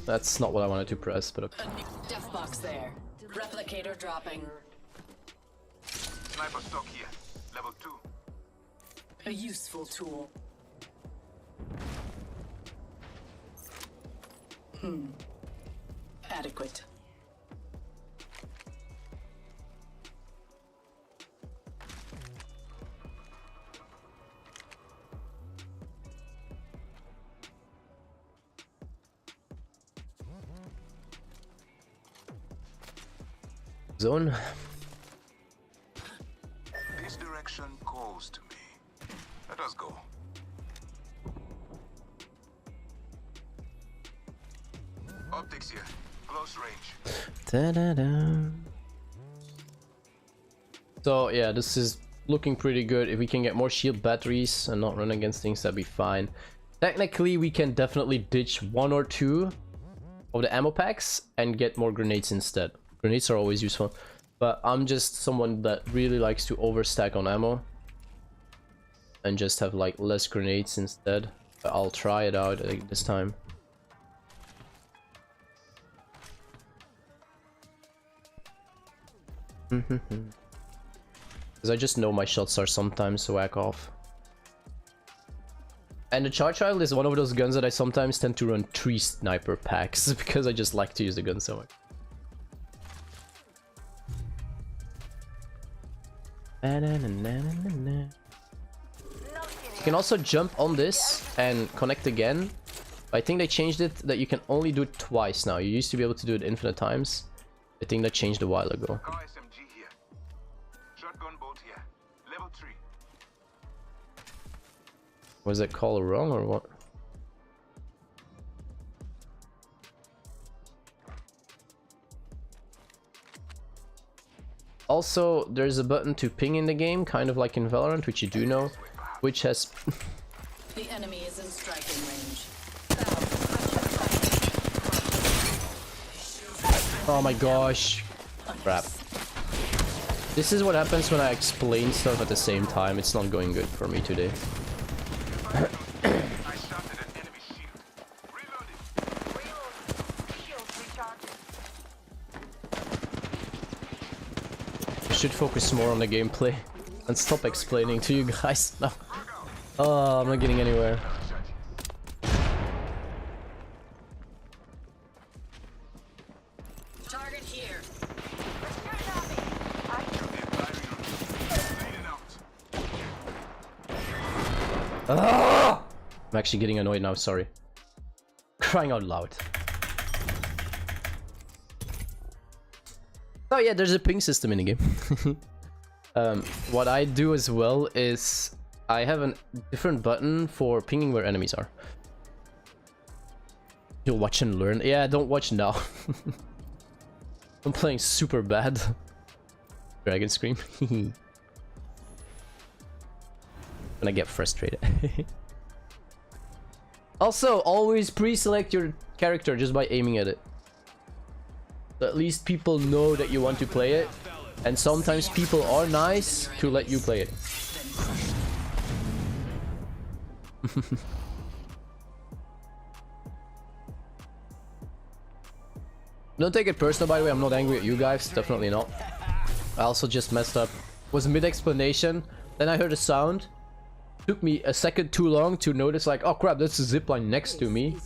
That's not what I wanted to press, but okay. A new death box there. Replicator dropping. Sniper stock here. Level 2. A useful tool. Adequate. Zone. This direction calls to me. Let us go. Optics here. Close range. Da-da-da. So yeah, this is looking pretty good. If we can get more shield batteries and not run against things, that'd be fine. Technically, we can definitely ditch one or two of the ammo packs and get more grenades instead. Grenades are always useful, but I'm just someone that really likes to overstack on ammo and just have like less grenades instead. But I'll try it out this time. Because I just know my shots are sometimes whack off. And the Charge Child is one of those guns that I sometimes tend to run 3 sniper packs because I just like to use the gun so much. You can also jump on this and connect again. I think they changed it that you can only do it twice now. You used to be able to do it infinite times. I think that changed a while ago. Car SMG here. Shotgun bolt here. Level 3. Was that call wrong or what? Also, there's a button to ping in the game, kind of like in Valorant, which you do know, which has... The enemy is in striking range. Oh my gosh. Crap. This is what happens when I explain stuff at the same time. It's not going good for me today. I should focus more on the gameplay and stop explaining to you guys now. Oh, I'm not getting anywhere. Target here. Ah! I'm actually getting annoyed now, sorry. Crying out loud. Oh yeah, there's a ping system in the game. What I do as well is I have a different button for pinging where enemies are. You'll watch and learn. Yeah, don't watch now. I'm playing super bad. Dragon Scream. When I get frustrated. Also, always pre-select your character just by aiming at it. So at least people know that you want to play it. And sometimes people are nice to let you play it. Don't take it personal, by the way. I'm not angry at you guys. Definitely not. I also just messed up. Was mid-explanation. Then I heard a sound. Took me a second too long to notice, like, oh crap, that's a zipline next to me.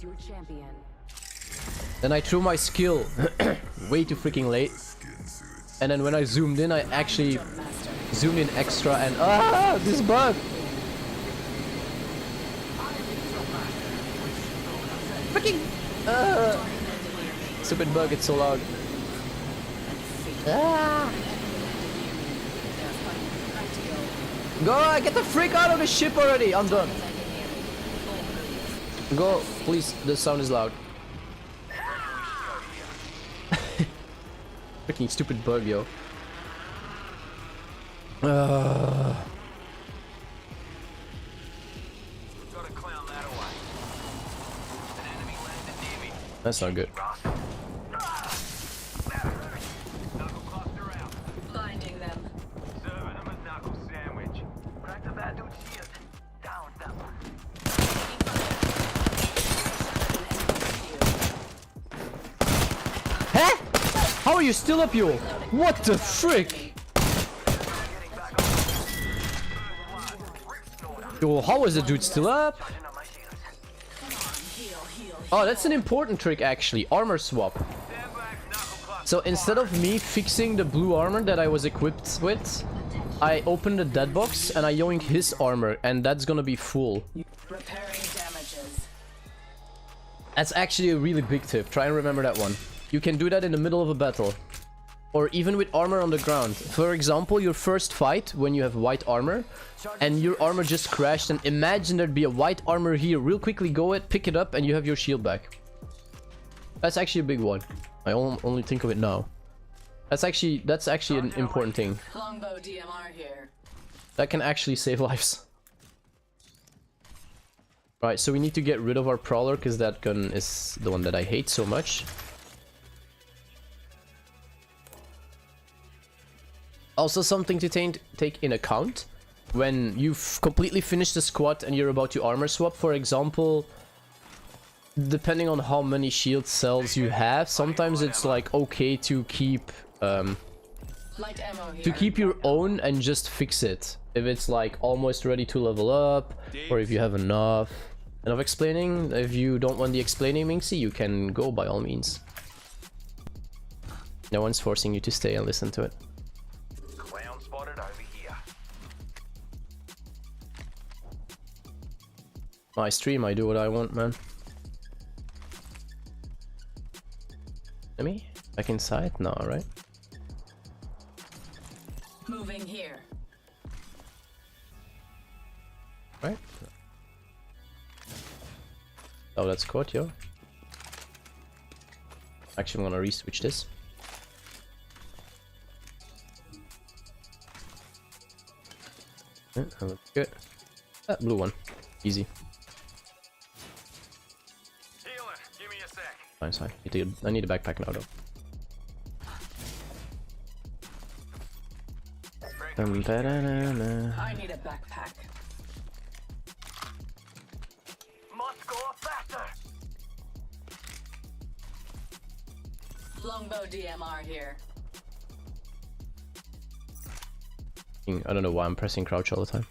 Then I threw my skill way too freaking late. And then when I zoomed in, I actually zoomed in extra and... Ah! This bug! Freaking... Stupid bug, it's so loud. Ah! Go! Get the freak out of the ship already! I'm done. Go, please. The sound is loud. Freaking stupid bug, yo. That's not good. Blinding them. Huh? How are you still up, yo? What the frick? Yo, how is the dude still up? Oh, that's an important trick actually. Armor swap. So instead of me fixing the blue armor that I was equipped with, I open the dead box and I yoink his armor, and that's gonna be full. Repairing damages. That's actually a really big tip. Try and remember that one. You can do that in the middle of a battle. Or even with armor on the ground. For example, your first fight when you have white armor and your armor just crashed, and imagine there'd be a white armor here. Real quickly go it, pick it up, and you have your shield back. That's actually a big one. I only think of it now. That's actually an important thing. Longbow DMR here. That can actually save lives. Right, so we need to get rid of our Prowler because that gun is the one that I hate so much. Also something to take in account when you've completely finished the squad and you're about to armor swap, for example, depending on how many shield cells you have, sometimes it's like okay to keep Light ammo here. your own and just fix it if it's like almost ready to level up, or if you have enough. Enough explaining. If you don't want the explaining, Minxie, you can go by all means. No one's forcing you to stay and listen to it. My stream, I do what I want, man. Let me back inside? No, right? Moving here. Right? Oh, that's caught, yo. Actually, I'm gonna re-switch this. Yeah, that looks good. That blue one. Easy. Healer, give me a sec. Fine. I need a backpack now though. I need a backpack. Must go faster. Longbow DMR here. I don't know why I'm pressing crouch all the time.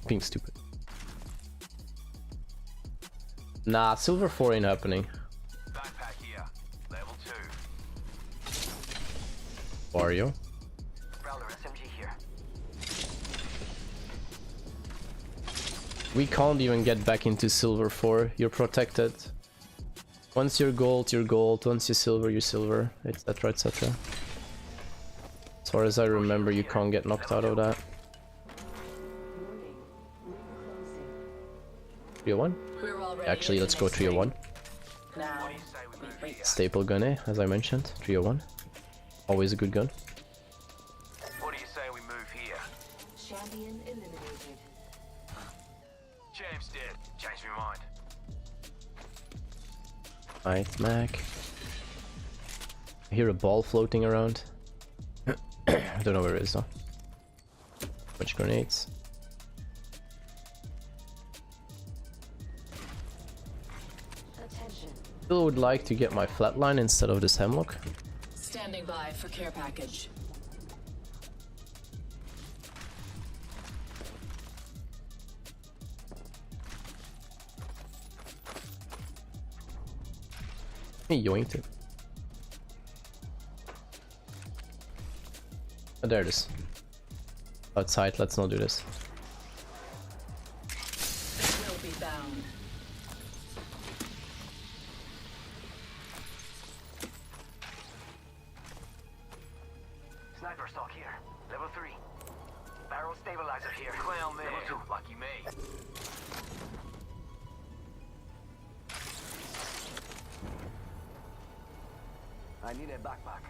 Being stupid. Nah, silver 4 ain't happening. Backpack here. Level 2. Wario. Prowler SMG here. We can't even get back into silver 4. You're protected. Once you're gold, you're gold. Once you're silver, etc, etc. As far as I remember, you can't get knocked out of that. 301? We're already Actually, let's go 301. now. Staple gun, as I mentioned. 301. Always a good gun. What do you say we move here? Champion eliminated. James dead. Changed my mind. Alright, Mac. I hear a ball floating around. I don't know where it is though. Bunch of grenades. Attention. Still would like to get my flatline instead of this hemlock. Standing by for care package. He yoinked it. Oh, there it is. Outside, let's not do this. They will be bound. Sniper stock here. Level 3. Barrel stabilizer here. Clown there. Level 2. Lucky me. I need a backpack.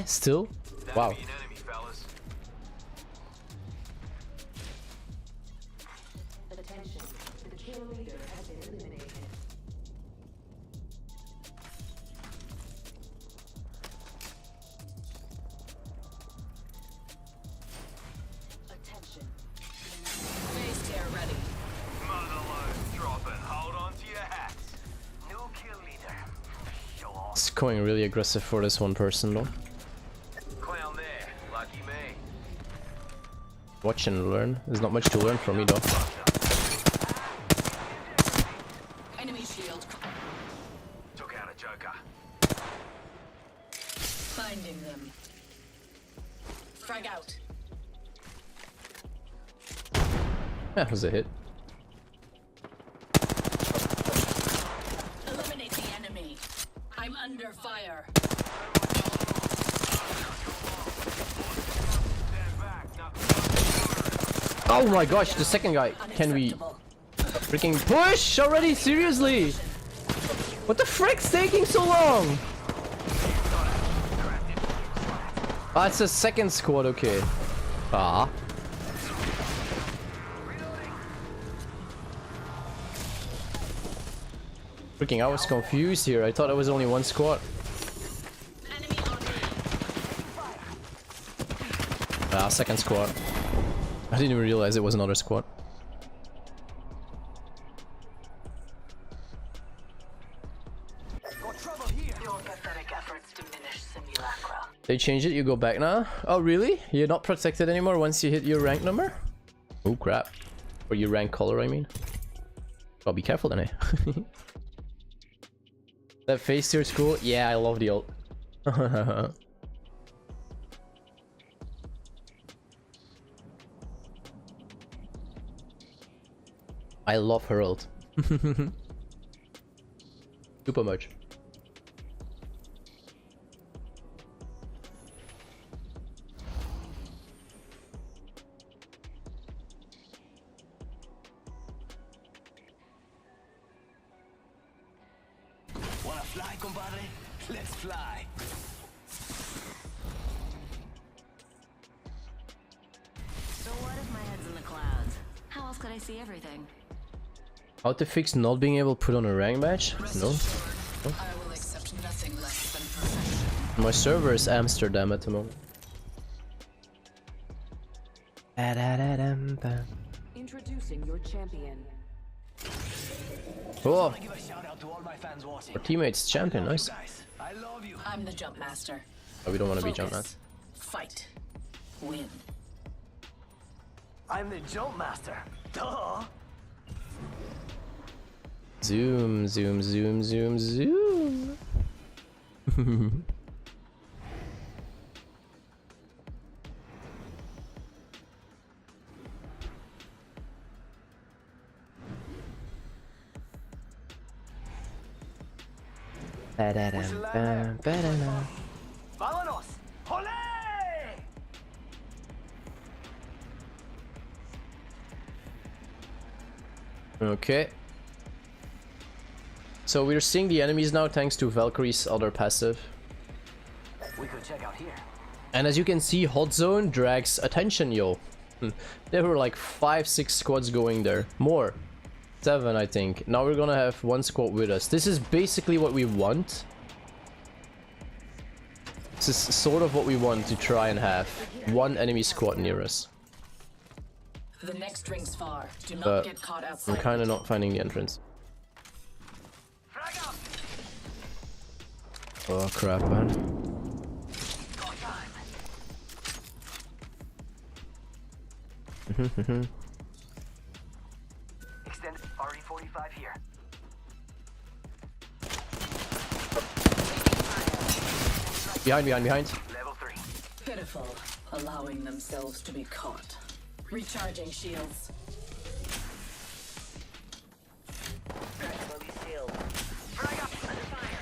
Still? Wow. That'd be an enemy, fellas. Attention. The kill leader has been eliminated. Attention. Base care ready. Motherload. Drop it. Hold on to your hats. New kill leader. Show off. It's going really aggressive for this one person though. Clown there. Lucky me. Watch and learn. There's not much to learn from me though. Enemy shield. Took out a joker. Finding them. Frag out. That was a hit. Eliminate the enemy. I'm under fire. Stand back. Now. Oh my gosh, the second guy. Can we Unacceptable. freaking push already? Seriously? What the frick's taking so long? Ah, it's a second squad, okay. Ah. Freaking, I was confused here. I thought it was only one squad. Enemy on me. Ah, second squad. I didn't even realize it was another squad. Your pathetic efforts diminish simulacra. They changed it, you go back now? Oh really? You're not protected anymore once you hit your rank number? Oh crap. Or your rank color, I mean. Well, be careful then, eh? That face here is cool. Yeah, I love the ult. I love her ult. Super much. Wanna fly, compadre? Let's fly. So what if my I see everything. How to fix not being able to put on a rank match? Rest No. assured, I will accept nothing less than perfection. My server is Amsterdam at the moment. Ba-da-da-dum-bum. Introducing your champion. Oh, Give a shout out to all my fans watching. our teammate's champion, nice. Guys, I love you. I'm the jump master. Oh, we don't want to be Focus. jump man. Fight. Win. I'm the jump master. Duh. Zoom, zoom, zoom, zoom, zoom. Ba-da-dum, ba-da-dum. Vámonos. Olé! Okay. So we're seeing the enemies now thanks to Valkyrie's other passive. We could check out here. And as you can see, Hot Zone drags attention, yo. There were like 5-6 squads going there. More. 7, I think. Now we're gonna have 1 squad with us. This is basically what we want. This is sort of what we want to try and have. 1 enemy squad near us. The next ring's far. Do not But get caught outside. I'm kinda not finding the entrance. Frag up. Oh crap, man. Got time. Extended RE45 here. Behind, behind, behind. Level 3. Pitiful, allowing themselves to be caught. Recharging shields. Frag up. Under fire.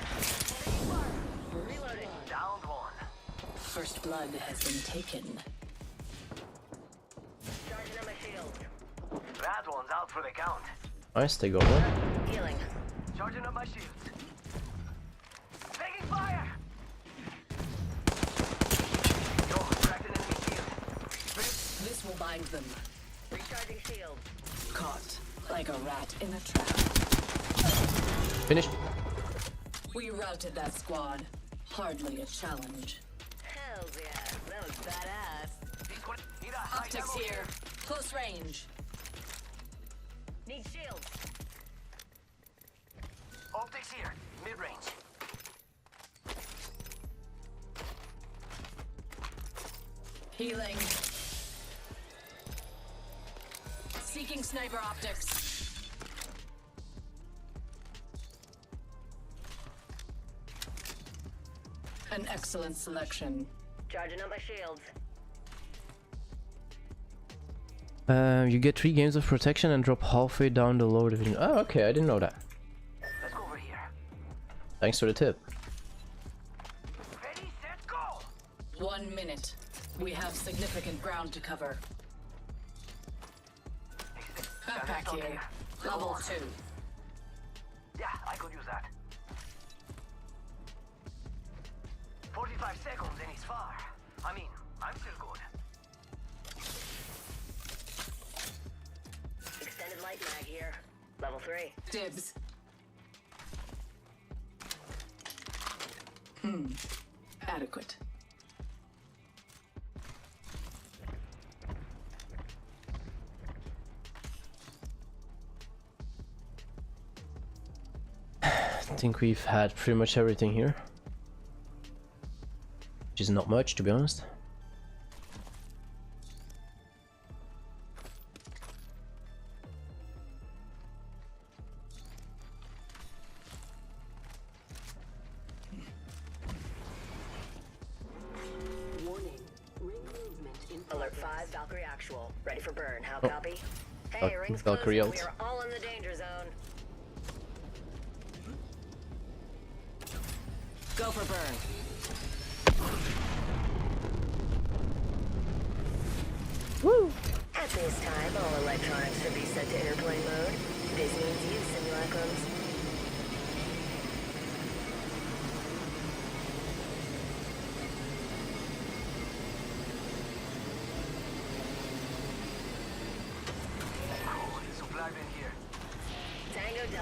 Reloading. Downed 1. First blood has been taken. Charging on my shield. That one's out for the count. Nice, take over. Healing. Charging up my shields. Taking fire. Yo, cracked an enemy shield. This will bind them. Recharging shield. Caught like a rat in a trap. Finish. We routed that squad. Hardly a challenge. Hell yeah, that was badass. Need a high Optics level. here. Close range. Need shields. Optics here. Mid-range. Healing. Seeking sniper optics. An excellent selection. Charging up my shields. You get 3 games of protection and drop halfway down the lower division. Oh, okay, I didn't know that. Let's go over here. Thanks for the tip. Ready, set, go! 1 minute. We have significant ground to cover. Backpack here. Level 2. Yeah, I could use that. 45 seconds and he's far. I mean, I'm still good. Extended light mag here. Level 3. Dibs. Adequate. I think we've had pretty much everything here. Which is not much, to be honest. Warning. Ring movement in Alert progress. 5, Valkyrie actual. Ready for burn. How Oh. copy? Hey, ring's Valkyrie closing. ult. We are all in the danger zone. Go for burn. At this time, all electronics should be set to airplane mode. This means you, simulacrums.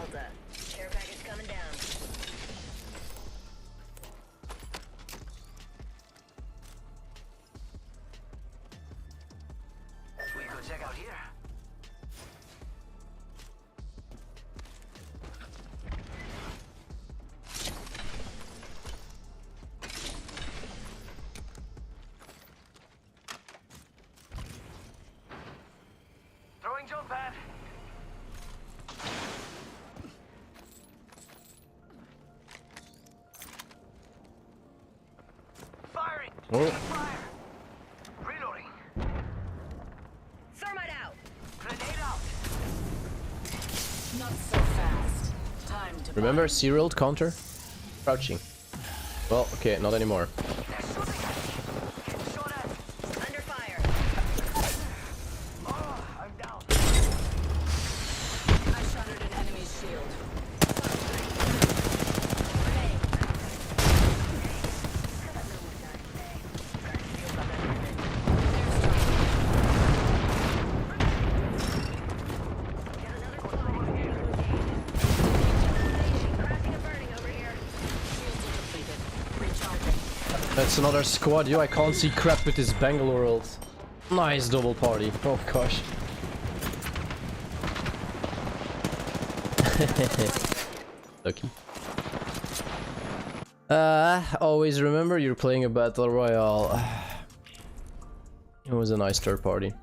Delta. Care package coming down. We go check out here. Throwing jump pad. Firing. Oh. Fire. Reloading. Thermite out. Grenade out. Not so fast. Time to Remember serial counter? Crouching. Well, okay, not anymore. They're shooting. Getting shot at. Under fire. Oh, I'm down. I shattered an enemy's shield. Crafting and burning over here. Shields are depleted. Recharging. That's another squad. Yo, I can't see crap with this Bangalore ult. Nice double party. Oh gosh. Lucky. Always remember you're playing a battle royale. It was a nice third party.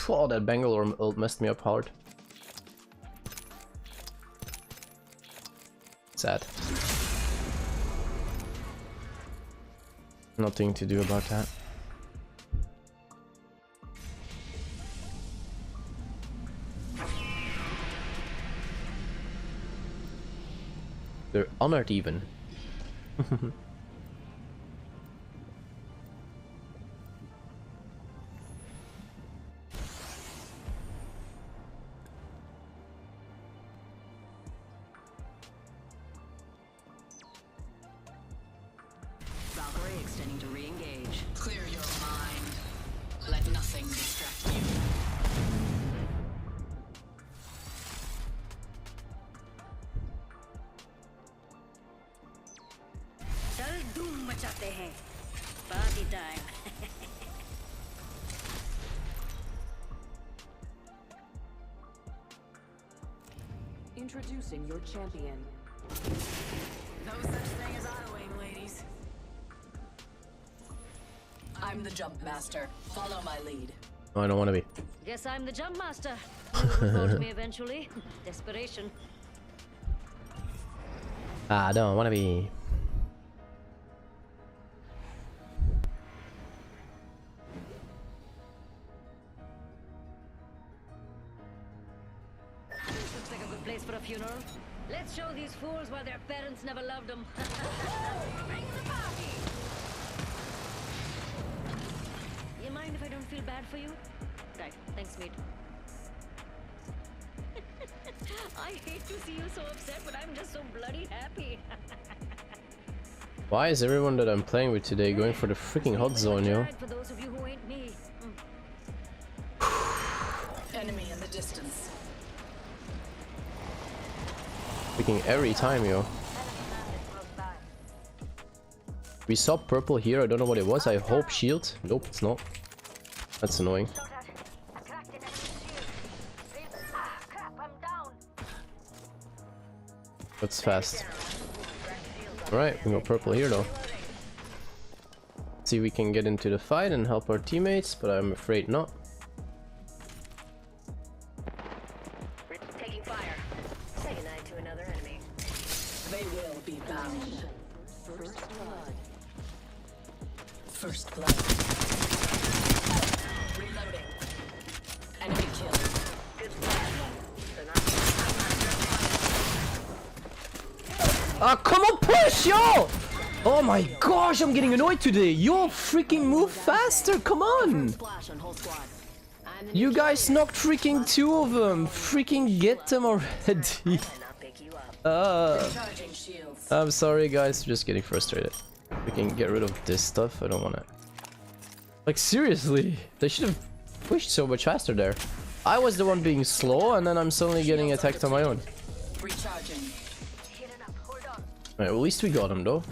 Oh, that Bangalore ult messed me up hard. Sad. Nothing to do about that. They're honored even. Valkyrie extending to re-engage. Clear your mind. Let nothing distract you. चल धूम मचाते हैं. Party time. Introducing your champion. No such thing as idling, ladies. I'm the jump master. Follow my lead. I don't want to be. Guess I'm the jump master. You will vote me eventually. Desperation. I don't want to be. This looks like a good place for a funeral. Let's show these fools why their parents never loved them. Bring the party! You mind if I don't feel bad for you? Right, thanks, mate. I hate to see you so upset, but I'm just so bloody happy. Why is everyone that I'm playing with today going for the freaking hot zone, yo? For those of you who ain't me. Enemy in the distance. Freaking every time, yo. We saw purple here, I don't know what it was. I hope shield. Nope, it's not. That's annoying. That's fast. Alright, we got purple here though. See if we can get into the fight and help our teammates, but I'm afraid not. Taking fire. Say goodnight to another enemy. They will be bound. First blood. First blood. Reloading. Enemy killed. Ah, come on, push, yo! Oh my gosh, I'm getting annoyed today. Yo, freaking move faster, come on! Splash on whole squad. I'm the You guys knocked freaking two of them. Freaking get them already. charging shields. I'm sorry, guys. Just getting frustrated. We can get rid of this stuff. I don't want it. Like, seriously. They should have pushed so much faster there. I was the one being slow, and then I'm suddenly getting attacked on my own. Recharging. Alright, well, at least we got him though.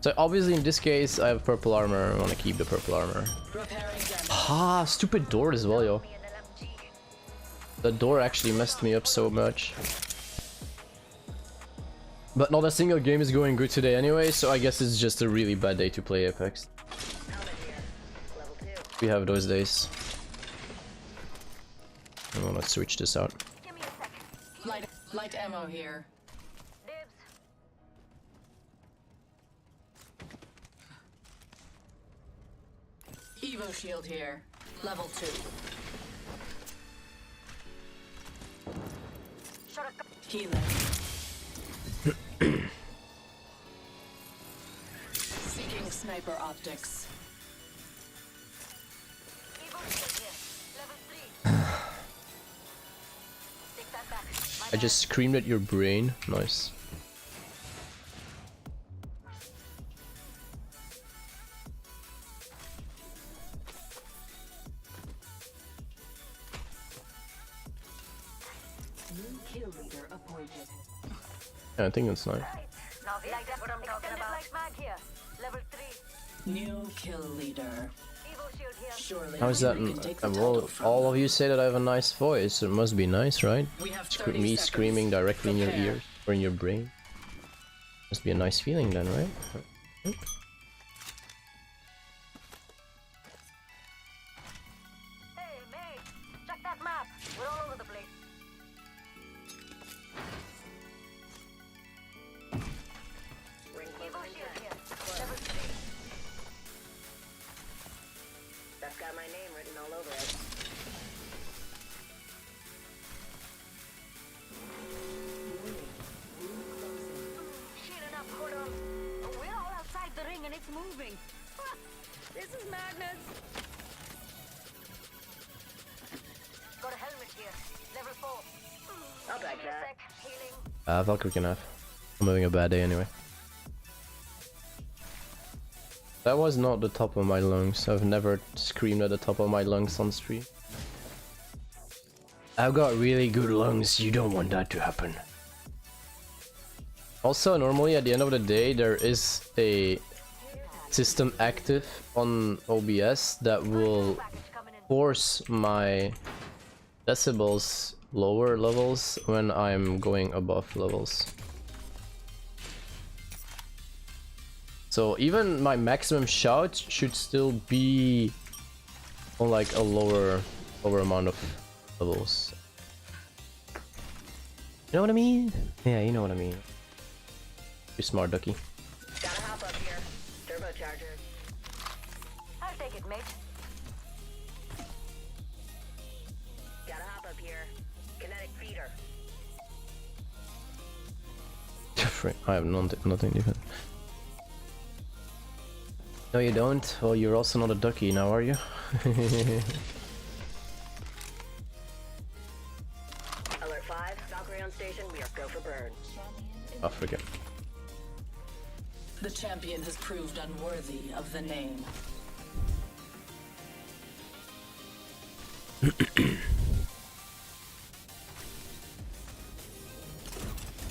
So obviously in this case I have purple armor. I want to keep the purple armor. Repairing damage. Ah, stupid door as well, yo. The door actually messed me up so much. But not a single game is going good today anyway, so I guess it's just a really bad day to play Apex. We have those days. I want to switch this out. Light ammo here. Evo shield here. Level 2. Healing. Seeking sniper optics. I just screamed at your brain. Nice. New kill leader appointed. Yeah, I think that's nice. New kill leader. Surely How is that? we can take the Well, title from all them. of you say that I have a nice voice. It must be nice, right? We have 30 Me seconds. screaming directly in your Prepare. ears or in your brain. Must be a nice feeling then, right? Hey, mate, check that map. We're all over the place. Evo shield here. Level 3. That's got my name written all over it. Shielding up, hold on. We're all outside the ring and it's moving. This is madness. Got a helmet here. Level 4. I'll back Give me a that. sec. Healing. Valkyrie can have. I'm having a bad day anyway. That was not the top of my lungs. I've never screamed at the top of my lungs on stream. I've got really good lungs. You don't want that to happen. Also, normally at the end of the day, there is a system active on OBS that will force my decibels lower levels when I'm going above levels. So even my maximum shout should still be on like a lower amount of levels. You know what I mean? Yeah, you know what I mean. You're smart, ducky. Gotta hop up here. Turbocharger. I'll take it, mate. Gotta hop up here. Kinetic feeder. I have nothing different. No, you don't. Well, you're also not a ducky now, are you? Alert 5. Valkyrie on station. We are go for burn. I forget. The champion has proved unworthy of the name.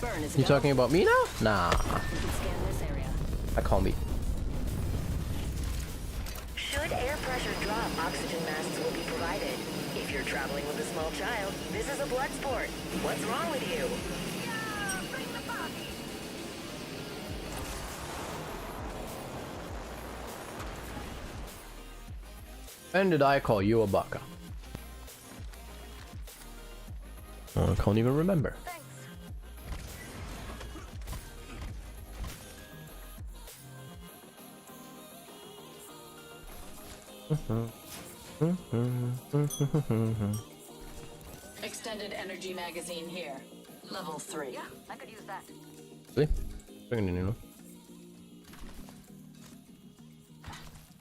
Burn is You down. talking about me now? Nah, We can scan this area. I can't be. Should air pressure drop, oxygen masks will be provided. If you're traveling with a small child, this is a blood sport. What's wrong with you? When did I call you a baka? Oh, I can't even remember. Extended energy magazine here. Level 3. Yeah, I could use that. See?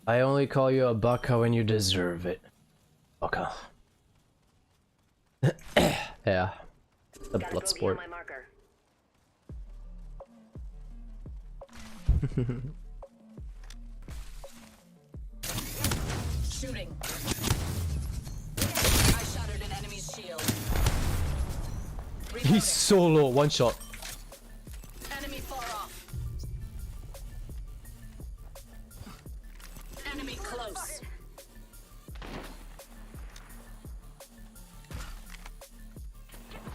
I only call you a baka when you deserve it. Baka. Yeah. A Gotta blood go sport. beyond my marker. Shooting. I shattered an enemy's shield. He's so low. One shot. Enemy far off. Enemy close.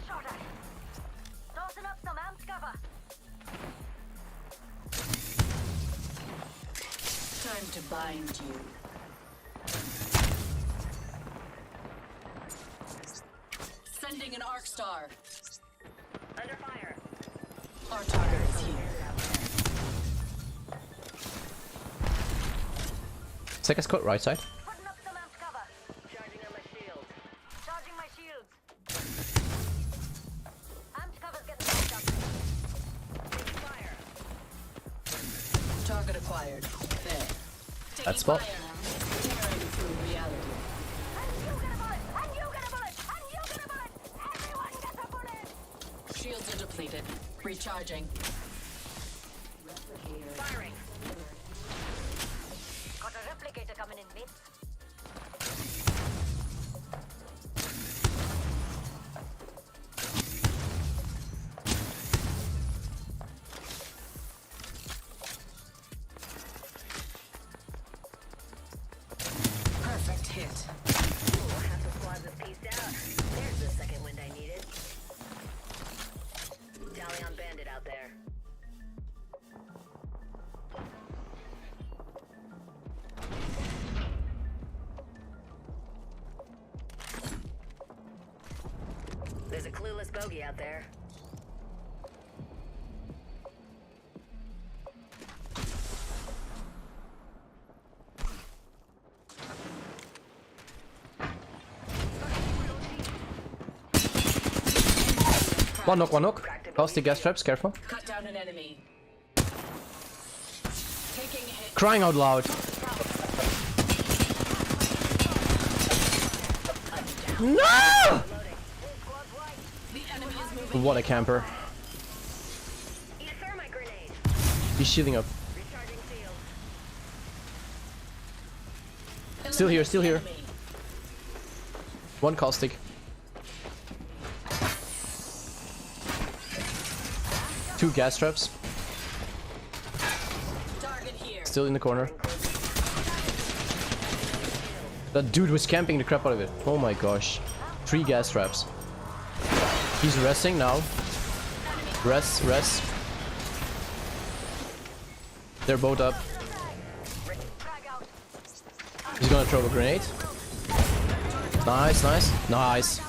Shot at. Tossing up some amps cover. Time to bind you. Sending an arc star. Under fire. Our target is here. Second squad, right side. Putting up some amps cover. Charging on my shield. Charging my shields. Amps cover's getting knocked up. Taking fire. Target acquired. There. Taking That spot. fire. Tearing through reality. And you get a bullet! And you get a bullet! And you get a bullet! Everyone gets a bullet! Shields are depleted. Recharging. Firing. Got a replicator coming in, mate. Perfect hit. Ooh, half the squads have pieced out. There's the second wind I needed. Tally on bandit out there. There's a clueless bogey out there. One knock, one knock. Caustic gas traps, careful. Cut down an enemy. Taking a hit. Crying out loud. No! The enemy is moving. What a camper. Eat a thermite grenade. He's shielding up. Recharging shield. Still here, still here. Enemy. One caustic. Two gas traps. Target here. Still in the corner. That dude was camping the crap out of it. Oh my gosh. 3 gas traps. He's resting now. Rest, rest. They're both up. He's gonna throw a grenade. Nice, nice, nice.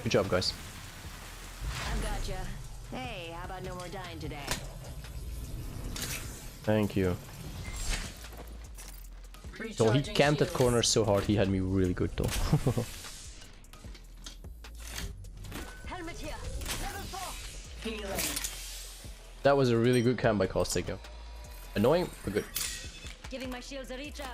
Good job, guys. I've gotcha. Hey, how about no more dying today? Thank you. So he Recharging camped that shields. corner so hard, he had me really good though. Helmet here. Level 4. Healing. That was a really good camp by Caustic. Though. Annoying, but good. Giving my shields a recharge.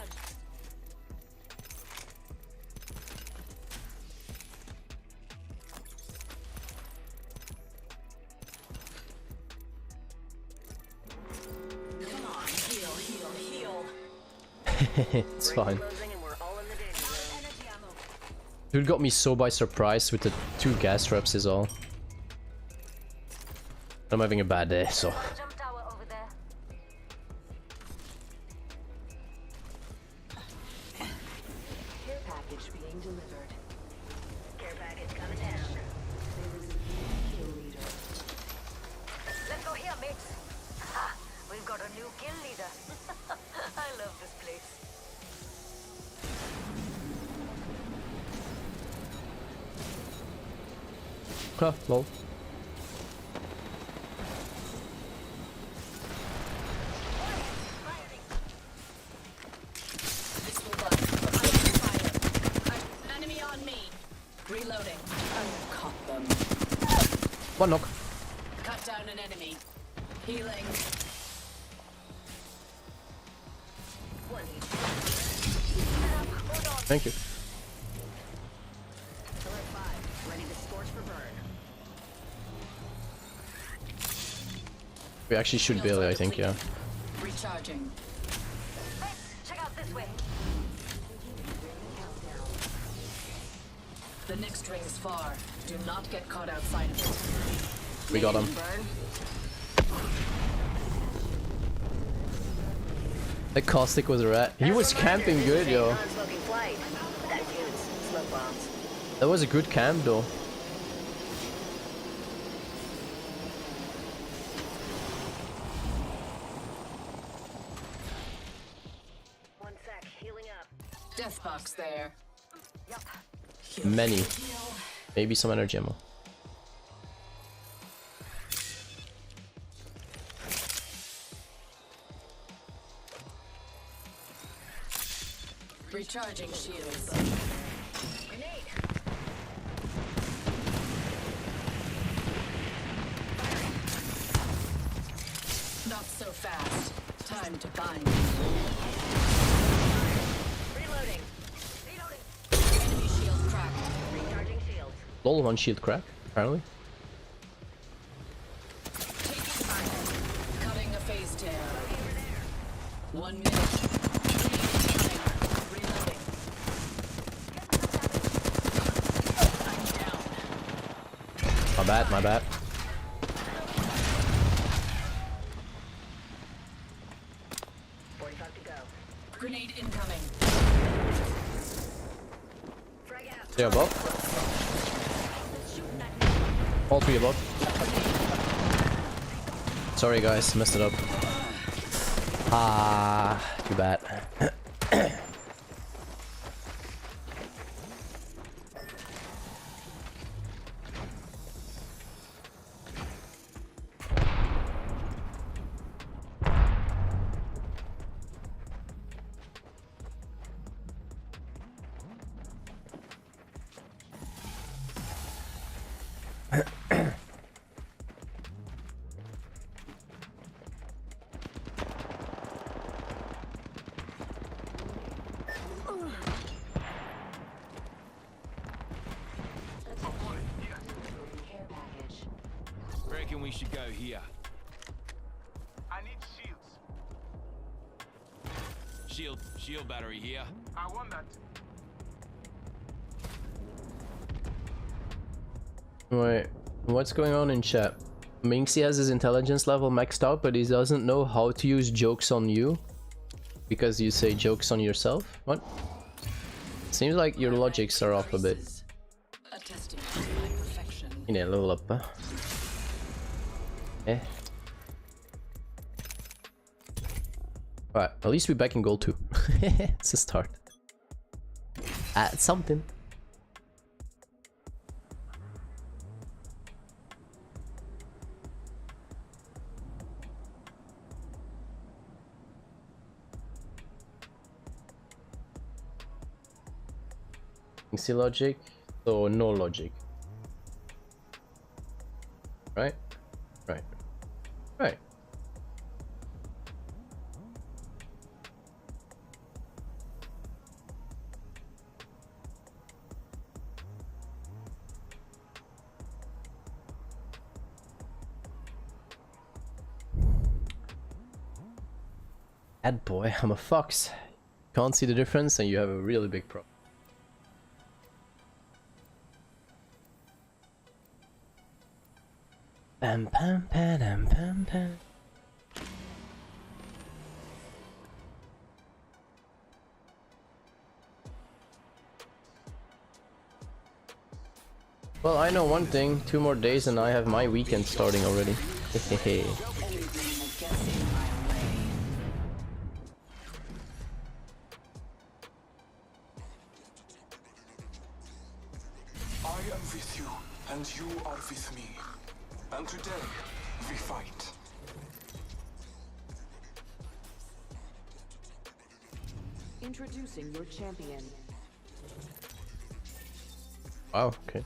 Come on, heal, heal, heal. It's fine. Closing and we're all in the danger zone. Energy ammo. Dude got me so by surprise with the 2 gas traps is all. I'm having a bad day, so. Jump tower over there. Care package being delivered. Care package coming down. Let's go here, mates. Ha! We've got a new kill leader. I love this place. Huh, lol. This will work. I'm fire. Enemy on me. Reloading. Caught them. One knock. Cut down an enemy. Healing. Thank you. Alert 5. Ready to scorch for burn. We actually should Bailey, I think, yeah. Recharging. Mates, check out this way. The next ring is far. Do not get caught outside of it. We got him. Burn. The caustic was a rat. He was camping good, yo. Non-smoking flight. That includes smoke bombs. That was a good camp, though. One sec, healing up. Death box there. Many. Maybe some energy ammo. Recharging shields. Grenade. Not so fast. Time to bind. Reloading. Enemy shield cracked. Recharging shields. Lol, one shield crack, apparently. Taking fire. Cutting a phase tear. 1 minute. Reloading. I'm down. My bad, my bad. Grenade incoming. They're above. All three above. Sorry guys, messed it up. Ah, too bad. Reckon we should go here. I need shields. Shield battery here. I want that. Wait, what's going on in chat? Minxie has his intelligence level maxed out, but he doesn't know how to use jokes on you. Because you say jokes on yourself? What? Seems like your logics are off a bit. Attesting to my perfection. Yine level up, huh? Eh. Alright, at least we're back in gold 2. It's a start. Something. See logic, so no logic. Right? Right. Right. Bad boy, I'm a fox. Can't see the difference and you have a really big problem. Pam pam pam pam pam. Well, I know one thing. 2 more days and I have my weekend starting already. Hehehe. Everything that gets in my way. I am with you, and you are with me. And today, we fight. Introducing your champion. Wow, okay.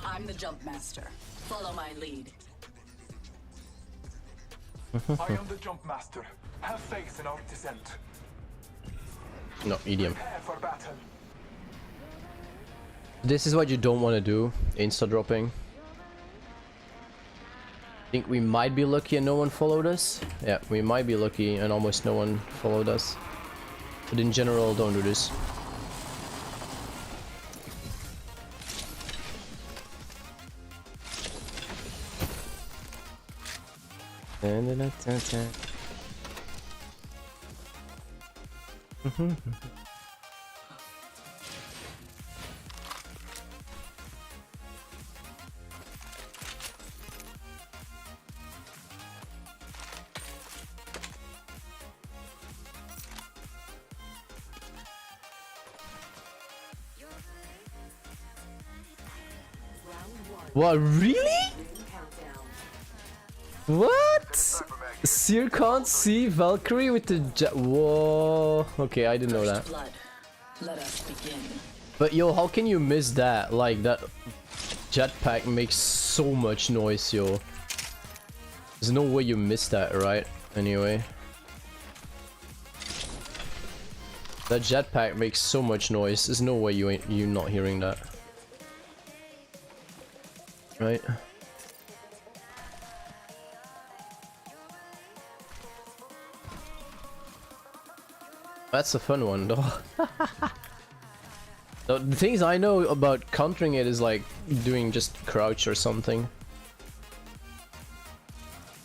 I'm the jump master. Follow my lead. I am the jump master. Have faith in our descent. No, medium. Prepare for battle. This is what you don't want to do, insta dropping. Think we might be lucky and no one followed us? Yeah, we might be lucky and almost no one followed us. But in general, don't do this. What, really? What? Seer can't see Valkyrie with the jet. Whoa. Okay, I didn't know that. Blood. Let us begin. But yo, how can you miss that? Like, that jetpack makes so much noise, yo. There's no way you missed that, right? Anyway. That jetpack makes so much noise. There's no way you're not hearing that. Right? That's a fun one, though. The things I know about countering it is like doing just crouch or something.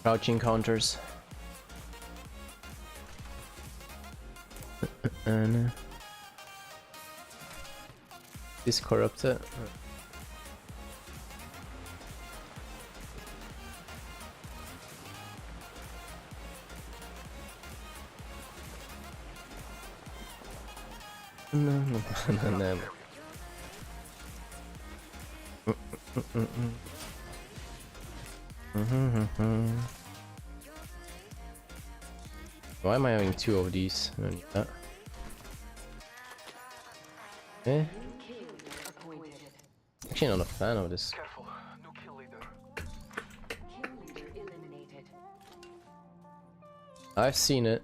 Crouching counters. And is corrupted. No. Why am I having two of these? I don't need that. Eh? Actually, not a fan of this. Careful, new kill leader. Kill leader eliminated. I've seen it.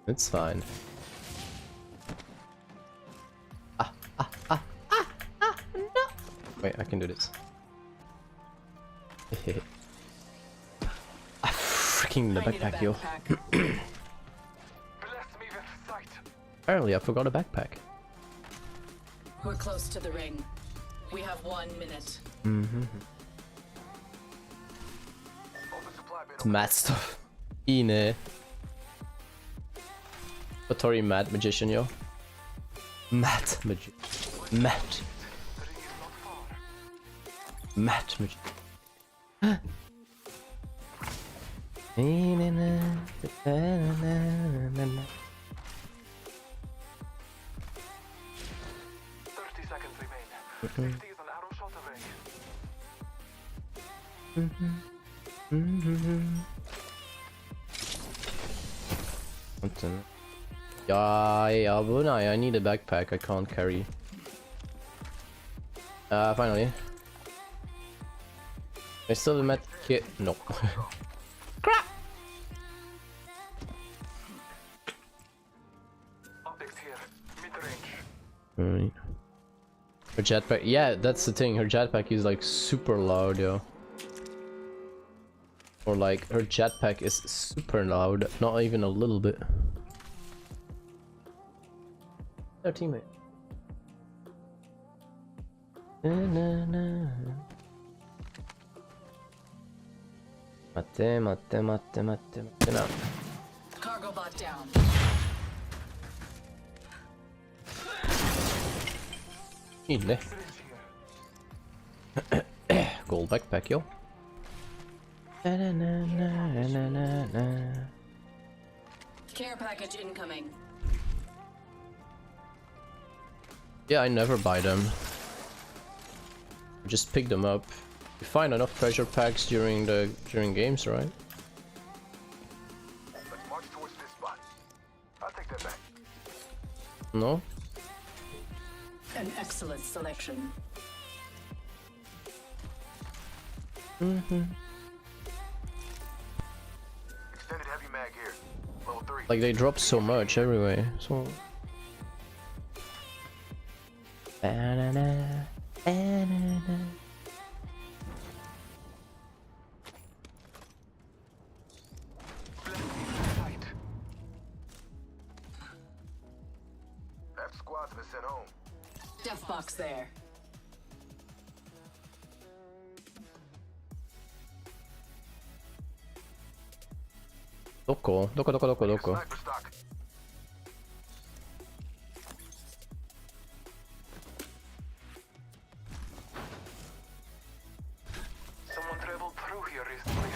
It's fine. No! Wait, I can do this. Freaking the backpack, yo. Bless me with sight. Apparently, I forgot a backpack. We're close to the ring. We have 1 minute. It's mad stuff. Ine. Satori mad magician, yo. Mad magician. Mad. Mad magician. 30 seconds remain. 50 is an arrow shot away. Something. Yeah, but no, I need a backpack. I can't carry. Finally. I still have a med kit. No. Crap! Optics here. Mid-range. Alright. Her jetpack. Yeah, that's the thing. Her jetpack is like super loud, yo. Or like her jetpack is super loud. Not even a little bit. Their teammate. Mate, now. Cargo bot down. Inne. Gold backpack, yo. Care package incoming. Yeah, I never buy them. Just pick them up. You find enough treasure packs during games, right? Let's march towards this spot. I'll take that back. No? An excellent selection. Extended heavy mag here. Level 3. Like they drop so much everywhere. So. That squad's been sent home. Death box there. Doko, doko, doko, doko, doko. Sniper stock. Someone traveled through here recently.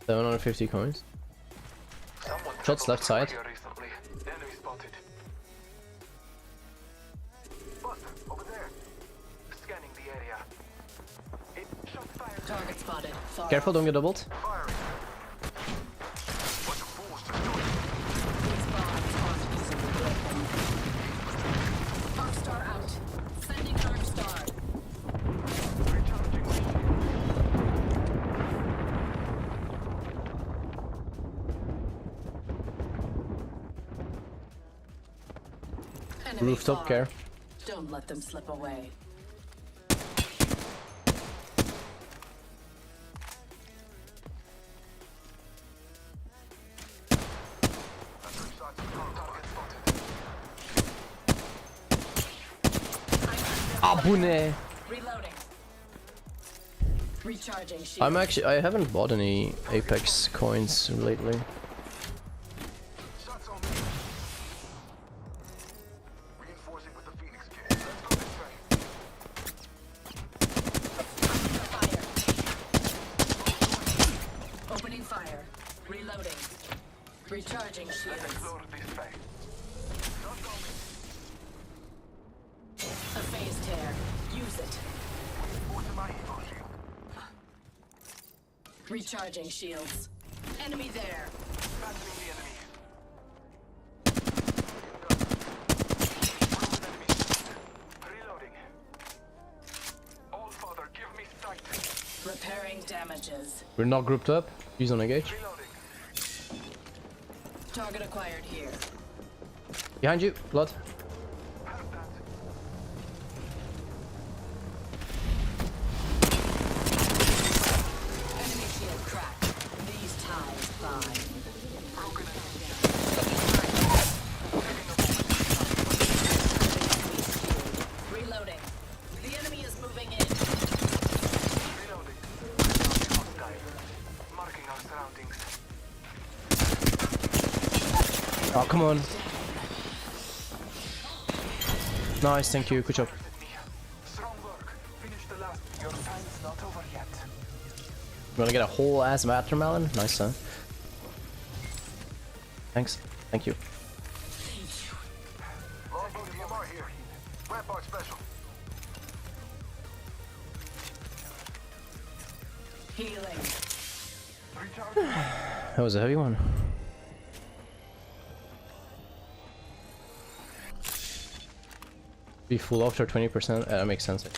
750 coins. Someone Shots traveled left through side. here recently. Enemy spotted. Buster, over there. Scanning the area. It shot fire. Target spotted. Far Careful, don't get doubled. Firing. Bunch of fools just doing it. Arc star out. Sending arc star. Recharging my shield. Enemy Rooftop, far. care. Don't let them slip away. Shots on target spotted. Ah, bu ne? Reloading. Recharging shield. I haven't bought any Apex coins lately. Shots on me. Reinforcing with the Phoenix kit. Let's go this way. Fire. Opening fire. Reloading. Recharging shields. Explore this way. Shots on me. A phase tear. Use it. Reinforcing my evo shield. Recharging shields. Enemy there. Battling the enemy. Reloading. All father, give me sight. Repairing damages. We're not grouped up. He's on engage. Reloading. Target acquired here. Behind you, blood. Have that. Enemy shield cracked. These ties bind. Broken enemy. Reloading. The enemy is moving in. Reloading. Hostile. Marking our surroundings. Oh, come on. Nice, thank you. Good job. Strong work. Finish the last. Your time's not over yet. You wanna get a whole ass watermelon? Nice, son. Thanks. Thank you. Longbow DMR here. Rampart special. Healing. Recharging. That was a heavy one. Be full after 20%. That makes sense. Dead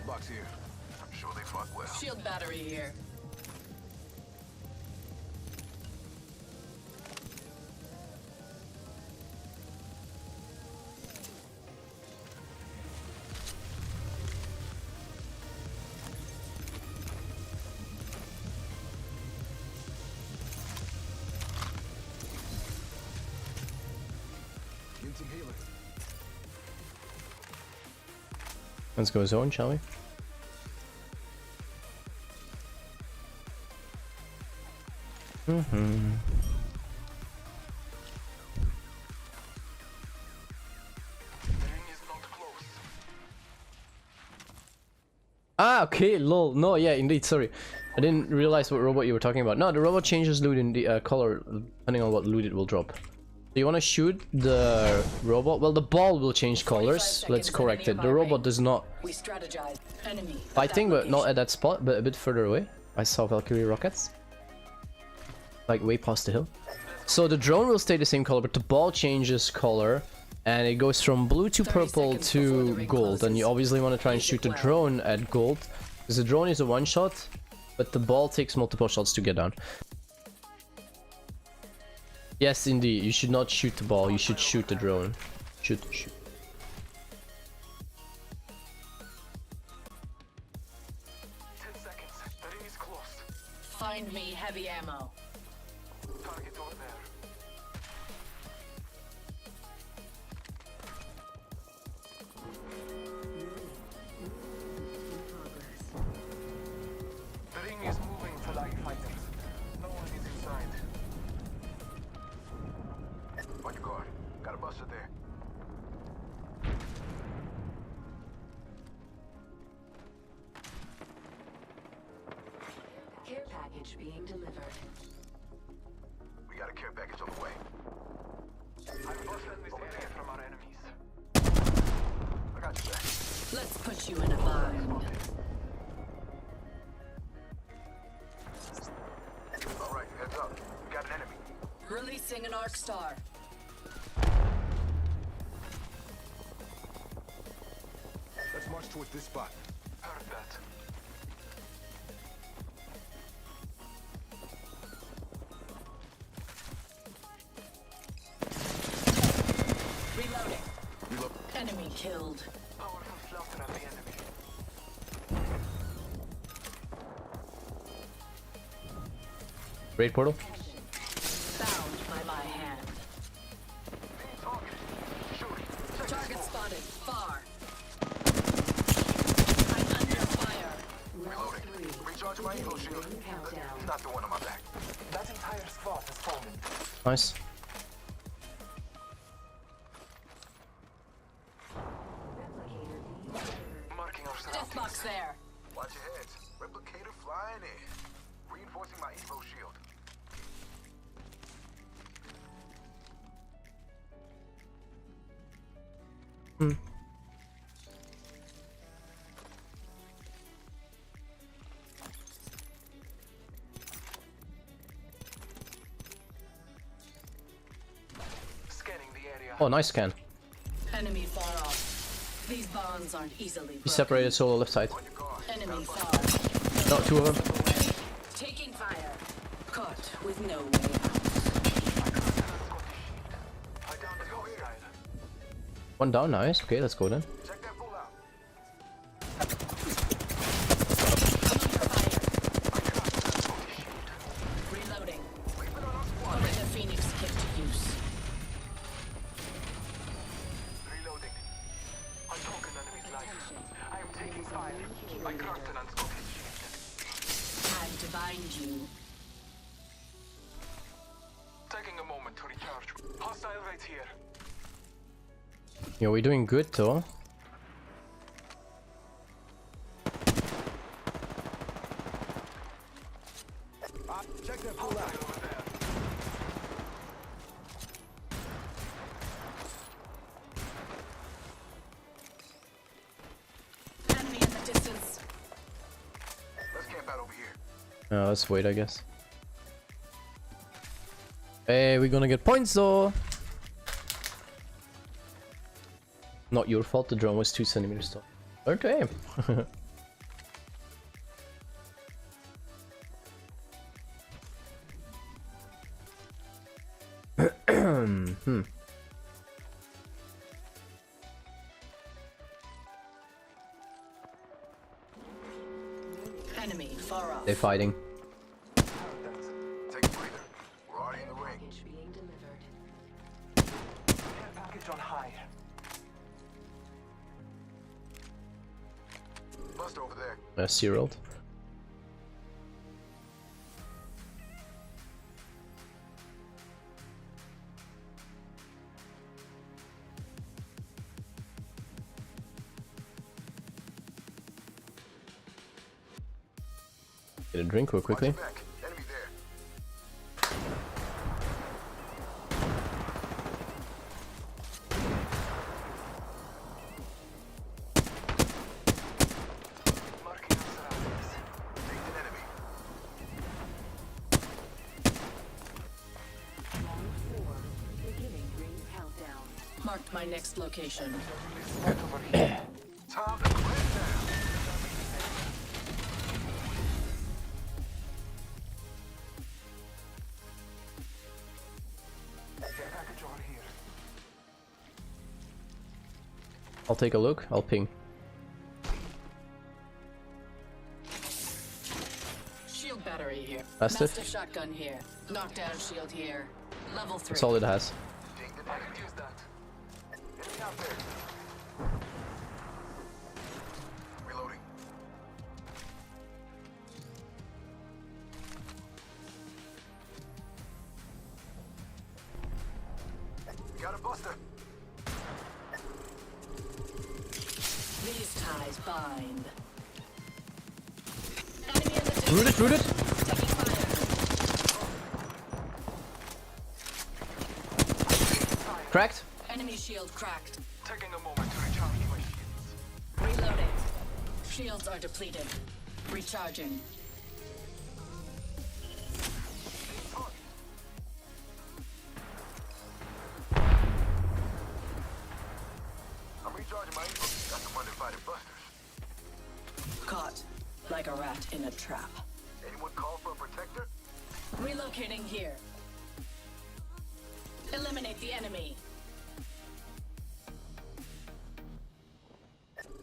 box here. I'm sure they fought well. Shield battery here. Need some healing. Let's go zone, shall we? The ring is not close. Ah, okay, lol. No, yeah, indeed, sorry. I didn't realize what robot you were talking about. No, the robot changes loot in the color depending on what loot it will drop. So you want to shoot the robot? Well, the ball will change colors. Let's correct it. The robot does not. We strategize. Enemy. Fighting, but not at that spot, but a bit further away. I saw Valkyrie rockets. Like way past the hill. So the drone will stay the same color, but the ball changes color. And it goes from blue to 30 purple seconds before the to ring gold. And closes. you obviously want to try and shoot the drone at gold. Because the drone is a one shot, but the ball takes multiple shots to get down. Yes, indeed. You should not shoot the ball. You should shoot the drone. Shoot. 10 seconds. The ring is close. Find me heavy ammo. Target over there. Got a buster there. Care package being delivered. We got a care package on the way. I'm busting this area from our enemies. I got you back. Let's put you in a bind. All right, heads up. We got an enemy. Releasing an arc star. Let's march towards this spot. Heard that. Reloading. Reload. Enemy killed. Powerful slaughter of the enemy. Raid portal. Bound by my hand. Target spotted. Far. I'm under fire. Reloading. Recharge my evo shield. Countdown. Not the one on my back. That entire squad has fallen. Nice. Marking our Death surroundings. box there. Watch your heads. Replicator flying in. Reinforcing my evo shield. Scanning the area. Oh, nice scan. Enemy far off. These bonds aren't easily broken. He separated solo left side. Enemy far. No, two of them. Away. Taking fire. Caught with no way out. I downed the hostile. One down, nice. Okay, let's go then. Check that fool out. Reloading. Putting the Phoenix kit to use. Reloading. I'm talking enemy's life. I am taking fire. I cracked an unspoken shield. Time to bind you. Taking a moment to recharge. Hostile right here. Yeah, we're doing good though. Check that fool out. Over there. Enemy in the distance. Let's camp out over here. Let's wait, I guess. Hey, we're gonna get points though. Not your fault, the drone was 2 centimeters tall. Okay. Enemy far off. They're fighting. Take a breather. We're already in the ring. Package being delivered. Care package on high. Buster over there. Zeroed. Get a drink real quickly. Watch your back. Enemy there. Marking our surroundings. Take an enemy. Round 4. Beginning ring countdown. Marked my next location. Head over here. Time to crack down. Care package over here. I'll take a look. I'll ping. Shield battery here. Mastiff? Mastiff shotgun here. Knockdown shield here. Level 3. That's all it has. Ding the I can use that. Enemy out there. Reloading. Got a buster. These ties bind. Enemy in the distance. Rooted, rooted. Taking fire. Cracked. Enemy shield cracked. Taking a moment to recharge my shields. Reloading. Shields are depleted. Recharging. I'm recharging my evil. Got some uninvited busters. Caught. Like a rat in a trap. Anyone call for a protector? Relocating here. Eliminate the enemy.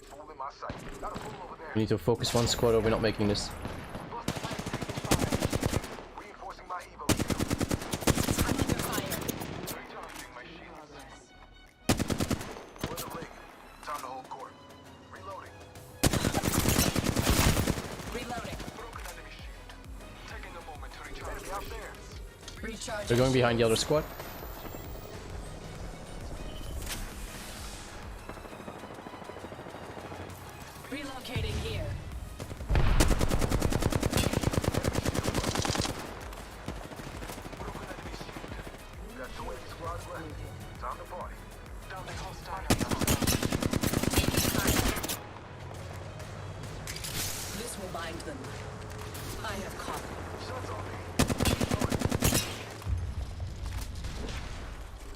Fool in my sight. Got a fool over there. We need to focus one squad or we're not making this. Reinforcing my evil. I'm under fire. Recharging my shields. For the ring. Time to hold court. Reloading. Reloading. Broken enemy shield. Taking a moment to recharge my shields. Recharging. They're going behind the other squad. Relocating here. Broken enemy shield. We got 2 enemy squads left. Time to party. Down the hostile. This will bind them. I have caught them. Shots on me.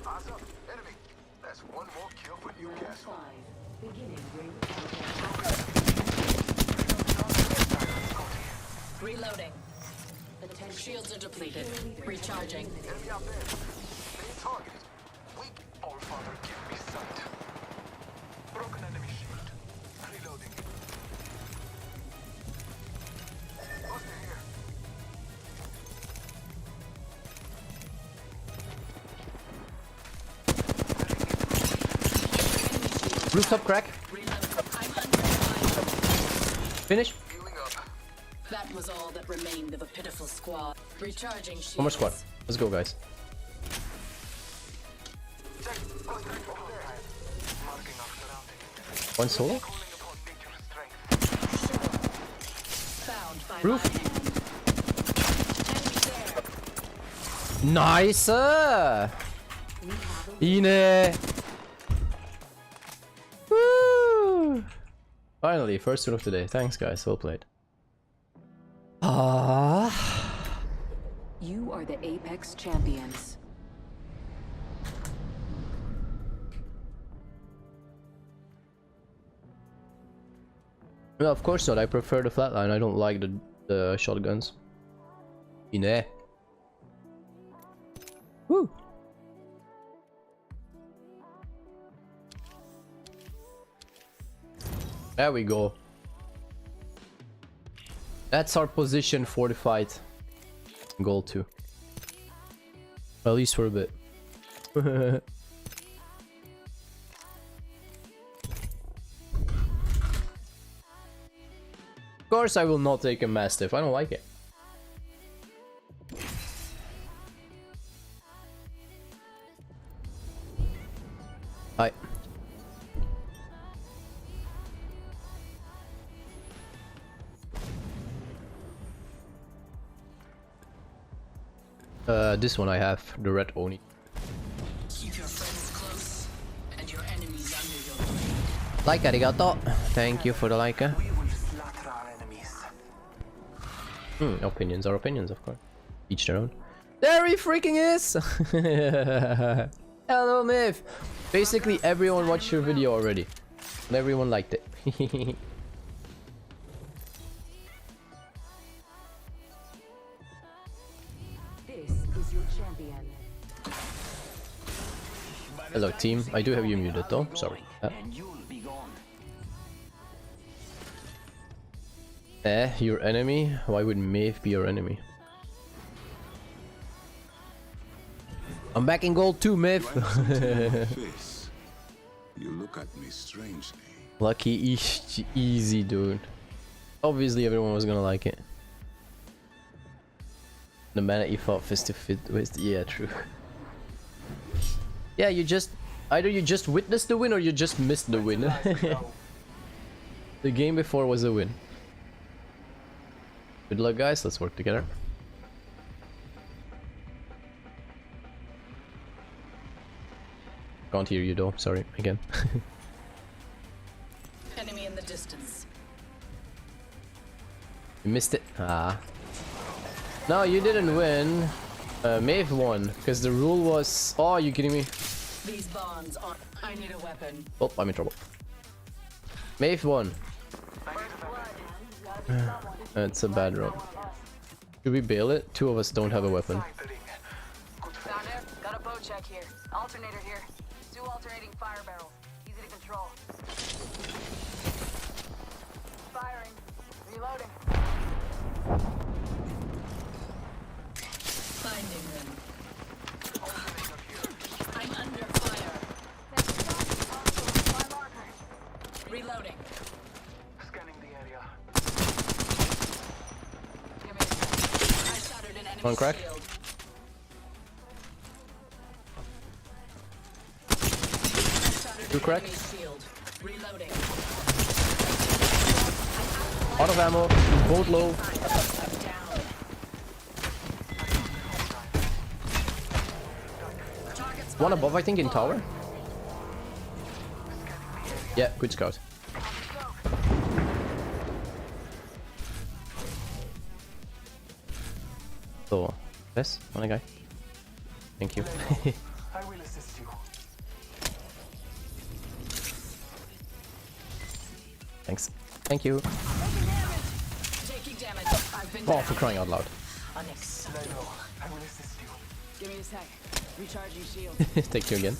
Eyes up. Enemy. That's one more kill for Newcastle. 5. Beginning ring countdown. Reloading. Shields are depleted. Recharging. Enemy out there. Being targeted. Weak. All Father, give me sight. Broken enemy shield. Reloading. Buster here. Rooftop crack. Reload. I'm under fire. Finish. Healing up. That was all that remained of a pitiful squad. Recharging shields. One more squad. Let's go, guys. Check. Buster over there. Marking our surroundings. One solo. Calling upon nature's strength. Found by Roof. my hand. Enemy there. Nice! Ine! Woo! Finally, first win of the day. Thanks, guys. Well played. Ah. You are the Apex champions. No, of course not. I prefer the flatline. I don't like the shotguns. Ine. Woo! There we go. That's our position for the fight. Goal 2. At least for a bit. Of course I will not take a Mastiff. I don't like it. Hi. This one I have, the red Oni. Keep your friends close and your enemies under your blade. Like arigato. Thank you for the like. We will slaughter our enemies. Opinions are opinions, of course. Each their own. There he freaking is! Hello, Myth! Basically, everyone watched your video already. And everyone liked it. This is your champion. Hello, team. I do have you muted, though. Sorry. And you'll be gone. Your enemy? Why would Myth be your enemy? I'm back in gold too, Myth! Face. You look at me strangely. Lucky easy, dude. Obviously, everyone was gonna like it. The man that you fought fist to fit with, yeah, true. Yeah, you just either you just witnessed the win or you just missed the win. The game before was a win. Good luck, guys. Let's work together. Can't hear you though. Sorry again. Enemy in the distance. You missed it. Ah. No, you didn't win. Maeve won because the rule was. Oh, are you kidding me? These bonds are. I need a weapon. Oh, I'm in trouble. Maeve won. It's a bad roll. Should we bail it? Two of us don't have a weapon. Found it. Got a bow check here. Alternator here. 2 alternating fire barrels. Easy to control. Firing. Reloading. Finding them. I'm under fire. My marker. Reloading. Scanning the area. Give me a sec. I shattered an enemy One crack. shield. Two crack. Enemy shield. Reloading. Out of ammo. Both low. I'm down. Targets One above, I think, in tower. Yeah, good scout. So, yes, one guy. Thank you. I will assist you. Thanks. Thank you. taking damage. I've been Oh, down. for crying out loud. Unacceptable. I will assist you. Give me a sec. Recharging shield. Take two again.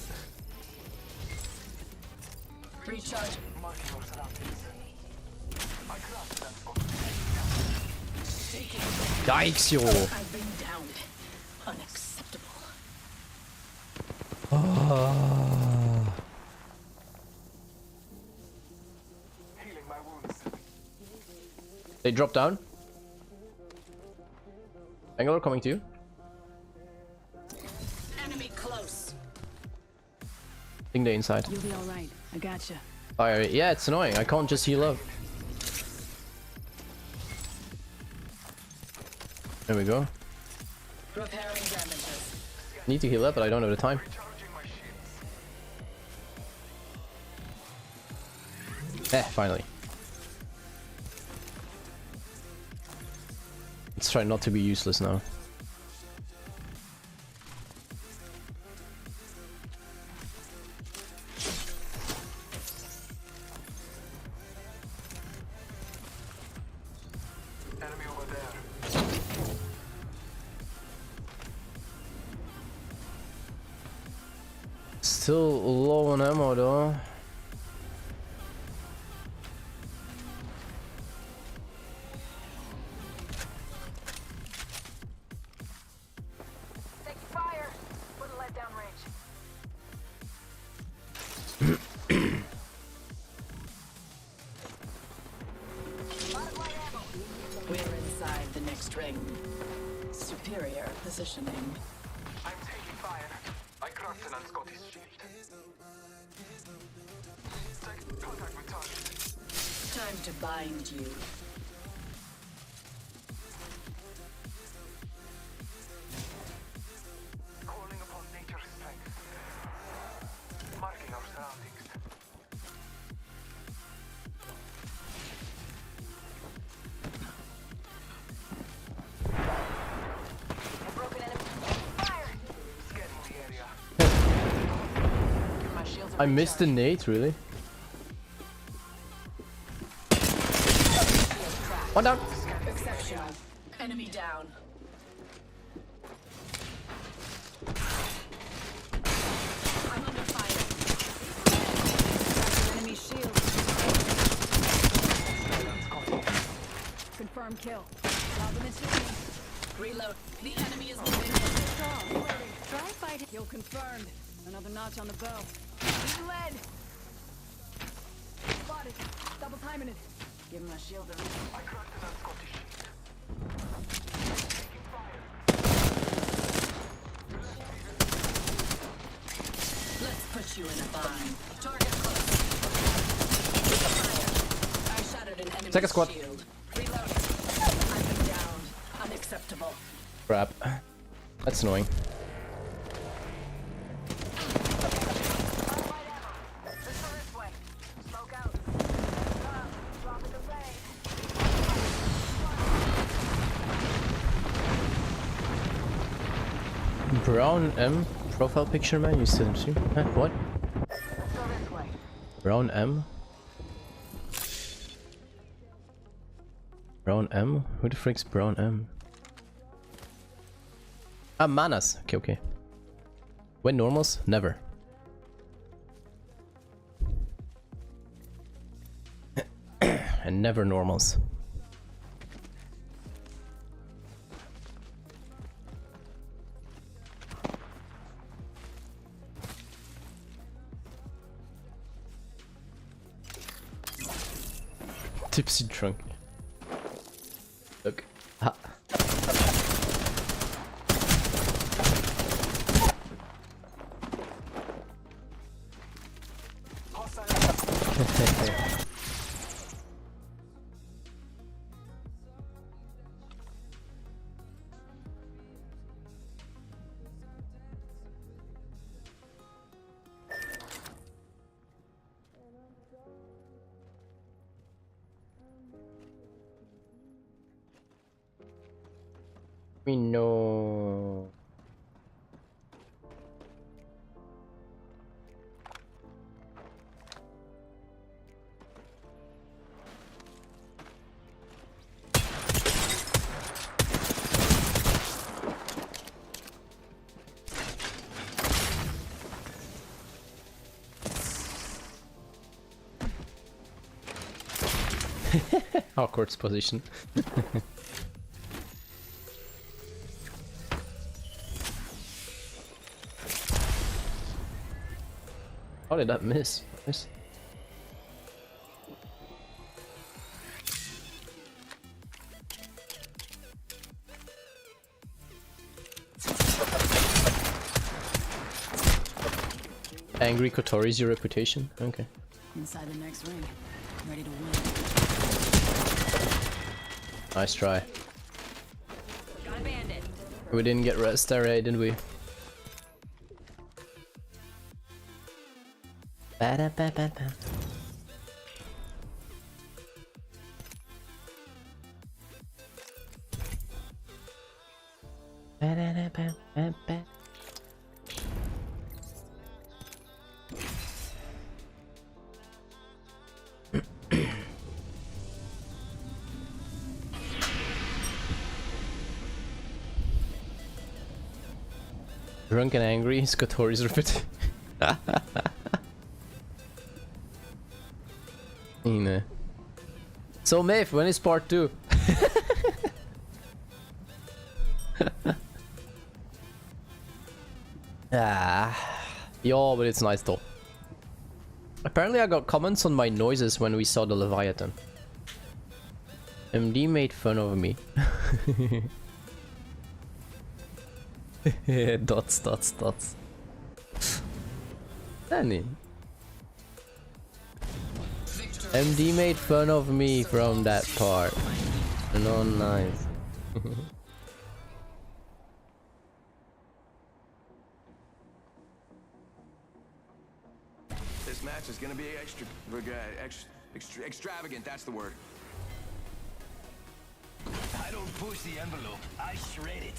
Recharge. Marking your surroundings. I craft that spot. Taking. Yikes, yo! I've been downed. Unacceptable. Healing my wounds. They drop down. Bangalore coming to you. Enemy close. I think they're inside. You'll be alright. I gotcha. Fire. Yeah, it's annoying. I can't just heal up. There we go. Repairing damages. Need to heal up, but I don't have the time. Charging my shields. Finally. Let's try not to be useless now. Enemy over there. Still low on ammo though. Taking fire. Wouldn't let down range. We're inside the next ring. Superior positioning. I'm taking fire. I cracked an unscottish shield. Take contact with target. Time to bind you. Calling upon nature's strength. Marking our surroundings. Broken enemy. Fire. Scanning the area. Give my shields a I missed the nade, really. One down. exceptional. Enemy down. I'm under fire. Enemy shield. Confirm kill. Reload. The enemy is moving. Try fighting. Kill confirmed. Another notch on the belt. Lead. Spotted. Double timing it. Give my shield a I cracked an unscottish shield. Taking fire. you in a bind. Target close. Fire. I shattered an enemy Second squad. shield. Reloading. I've been down. Unacceptable. Crap. That's annoying. Brown M profile picture, man. You still see? Huh? What? Brown M. Brown M? Who the frick's Brown M? Ah, manas. Okay, okay. When normals? Never. And never normals. Tipsy drunk. Look. Ha. We know. Awkward position. How did that miss? Angry Kotori is your reputation? Okay. Inside the next ring. Ready to win. Nice try. Got a bandit. We didn't get rest there, didn't we? Ba-da-ba-ba-ba. Ba-da-da-ba-ba-ba. Drunk and angry, Skotori's repeat. So Maeve, when is part 2? Yeah, but it's nice though. Apparently I got comments on my noises when we saw the Leviathan. MD made fun of me. Dots. Danny. MD made fun of me from that part. No, nice. This match is gonna be extravagant, that's the word. I don't push the envelope, I shred it.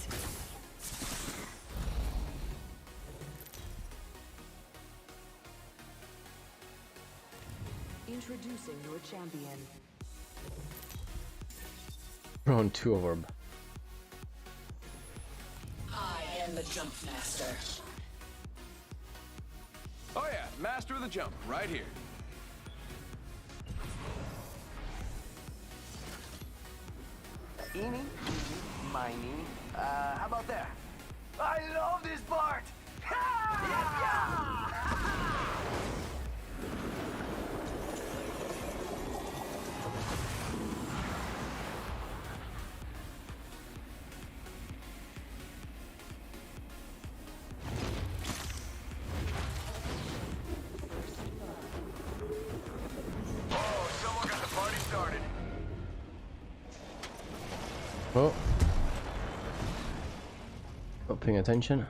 Introducing your champion. Round 2 of orb. I am the jump master. Oh yeah, master of the jump, right here. Eeny, miny, how about that? I love this part! Oh. Not paying attention.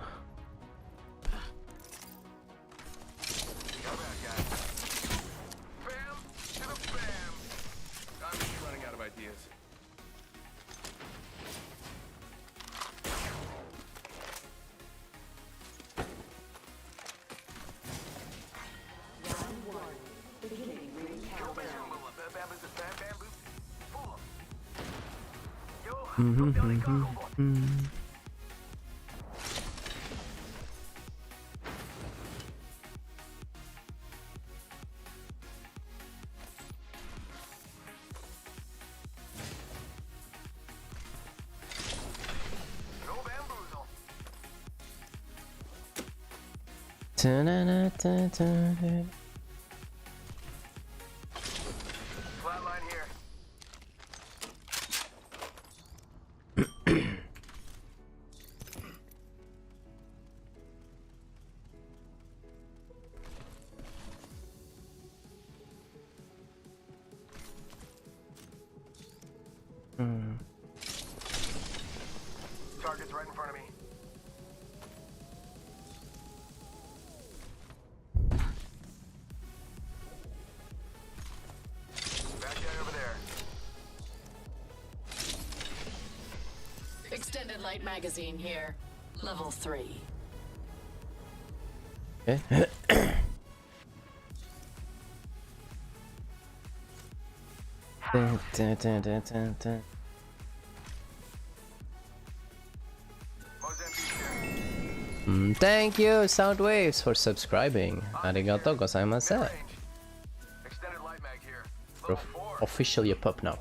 Flatline here. Target's right in front of me. Bad guy over there. Extended light magazine here. Level 3. Okay. Thank you, Soundwaves, for subscribing. Arigato gozaimasu. Extended light mag here. We're Level 4. officially a pup now.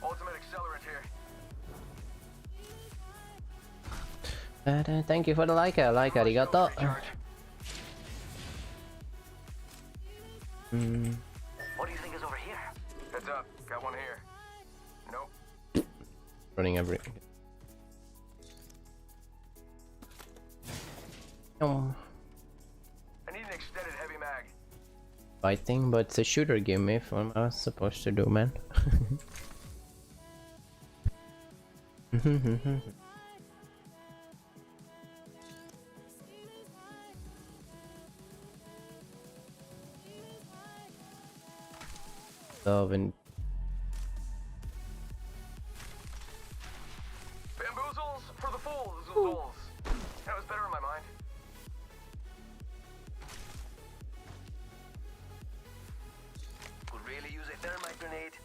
Ultimate accelerant here. Thank you for the like, arigato. What do you think is over here? Heads up, got one here. Nope. Running every. Oh. I need an extended heavy mag. Fighting, but it's a shooter game, if what am I supposed to do, man? Love and Bamboozles for the fools. That was better in my mind. Could really use a thermite grenade.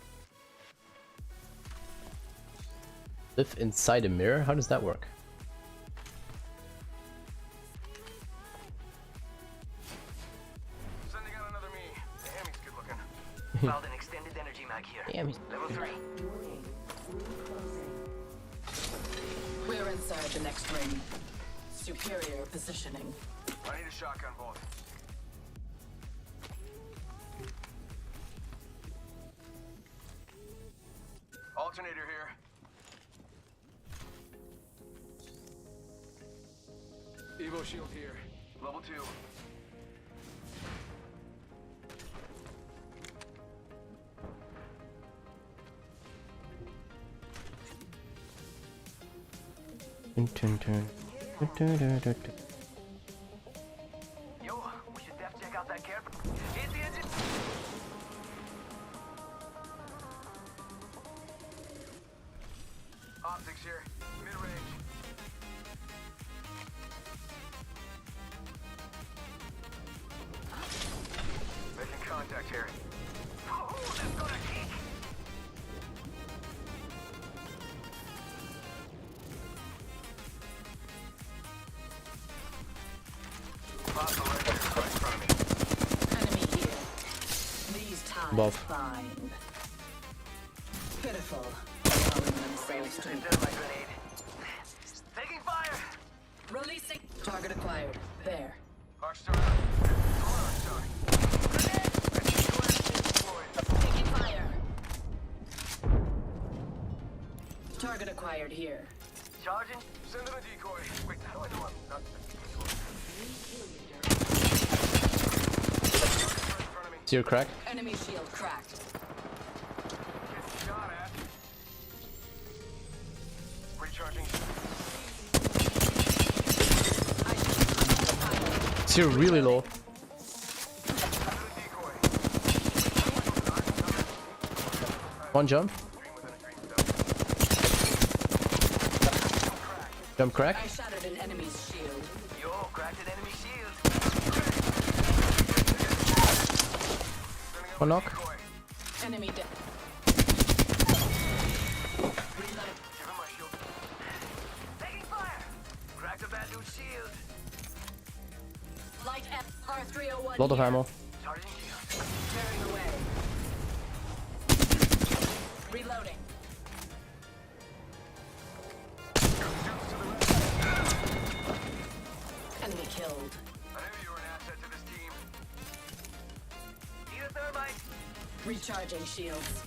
live inside a mirror? How does that work? Sending out another me. Damn, he's good looking. Found an extended energy mag here. Damn, he's Level 3. We're inside the next ring. Superior positioning. I need a shotgun bolt. Alternator here. Evo shield here. Level 2. Yo, we should def check out that care. Hit the engine. Optics here. Mid-range. Making contact here. Oh, that's gonna kick. Enemy here. These ties Above. bind. Pitiful. Allowing themselves to Taking fire. releasing. Target acquired. There. Arc star. Taking fire. Target acquired here. Charging. Send in a decoy. Wait, how do I know I'm not the decoy? Seer crack. Enemy shield cracked. Shot at. Recharging. Seer really low. One jump. Jump crack. I shattered an enemy's shield. Yo, cracked an enemy shield. One knock. Enemy dead. Reload. Give him my shield. Taking fire. Cracked a bad dude's shield. Light F R301. Lot of ammo. Charging shield. Tearing away. Reloading. Enemy killed. I knew you were an asset to this team. Need a thermite. Recharging shields.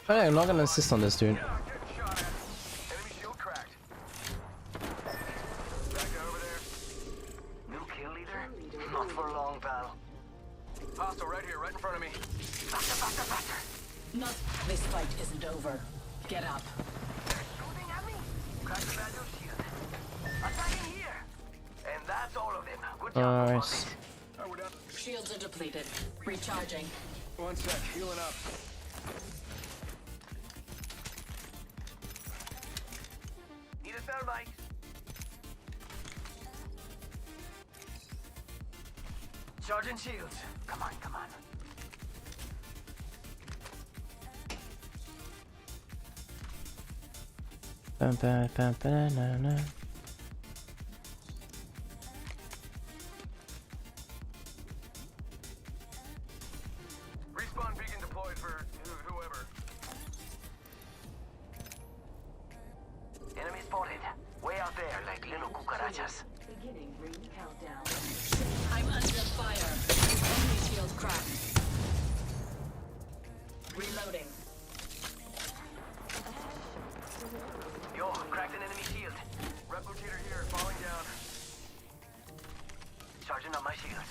Alright, I'm not gonna insist on this, dude. Getting shot at. Enemy shield cracked. Back guy over there. New kill leader? Not for long, pal. Hostile right here, right in front of me. Faster, faster, faster. Not. This fight isn't over. Get up. Shooting at me. Cracked the bad dude's shield. Attacking here. And that's all of them. Good job. Nice. Alright, we're done. Shields are depleted. Recharging. One sec, healing up. Need a thermite. Charging shields. Come on, come on. Bam, bam, bam, banana. Respawn beacon deployed for whoever. Enemy spotted. Way out there, like little cucarachas. Beginning ring countdown. I'm under fire. Enemy shield cracked. Reloading. Yo, cracked an enemy shield. Replicator here, falling down. Charging on my shields.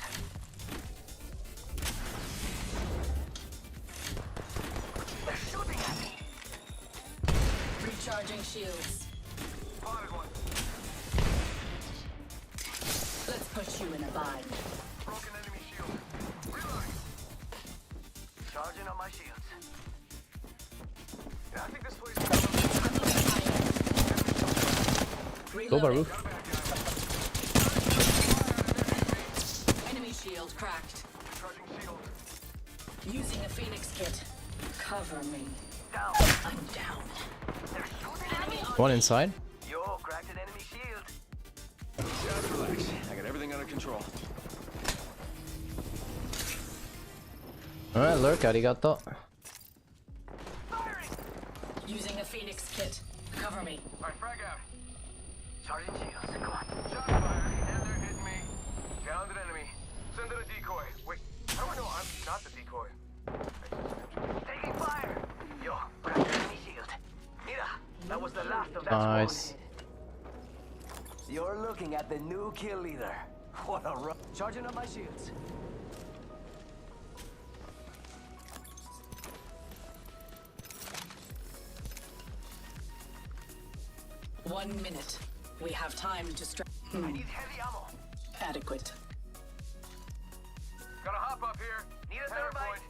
They're shooting at me. Recharging shields. Spotted one. Let's put you in a bind. Broken enemy shield. Reloading. Charging on my shields. Yeah, I think this place is Go, Reloading. Baruch. Enemy shield cracked. charging shield. Using a Phoenix kit. Cover me. Down. I'm down. They're shooting at me. One inside. Yo, cracked an enemy shield. Just relax. I got everything under control. Alright, lurk, arigato. Firing. Using a Phoenix kit. Cover me. Alright, frag out. Charging shields. Come on. Shot fire. And they're hitting me. Downed an enemy. Send it a decoy. Wait, how do I know I'm not the decoy? Taking fire. Yo, cracked an enemy shield. Mira, that was the last of that Nice. squad. You're looking at the new kill leader. What a run. Charging up my shields. 1 minute. We have time to I need heavy ammo. Adequate. Gotta hop up here. Need a thermite.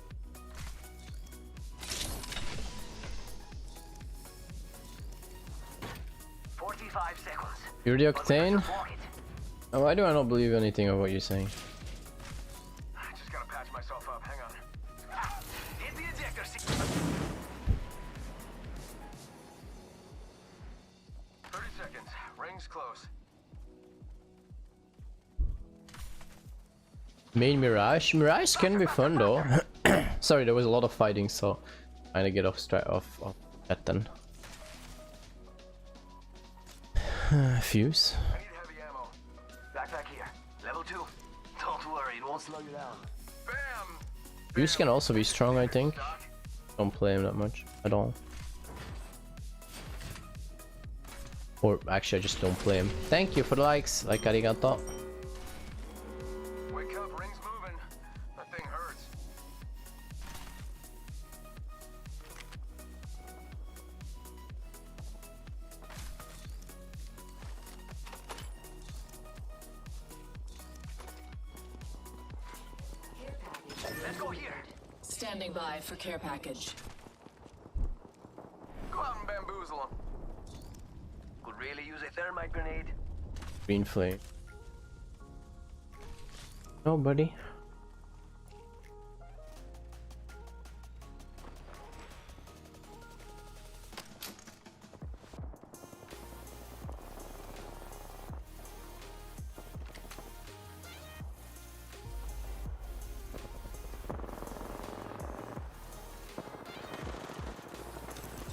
"45 seconds. You're the octane? Walk it. Why do I not believe anything of what you're saying? I just gotta patch myself up. Hang on. Hit the ejector seat. 30 seconds. Ring's close. Main Mirage? Mirage can be fun though. Sorry, there was a lot of fighting, so trying to get off that then. Fuse. I need heavy ammo. Backpack here. Level 2. Don't worry, it won't slow you down. Bam! Fuse can also be strong, I think. Don't play him that much at all. Or actually, I just don't play him. Thank you for the likes. Like arigato. Wake up, ring's moving. That thing hurts. Let's go here. Standing by for care package. Go out and bamboozle him. Could really use a thermite grenade. Green flame. Nobody.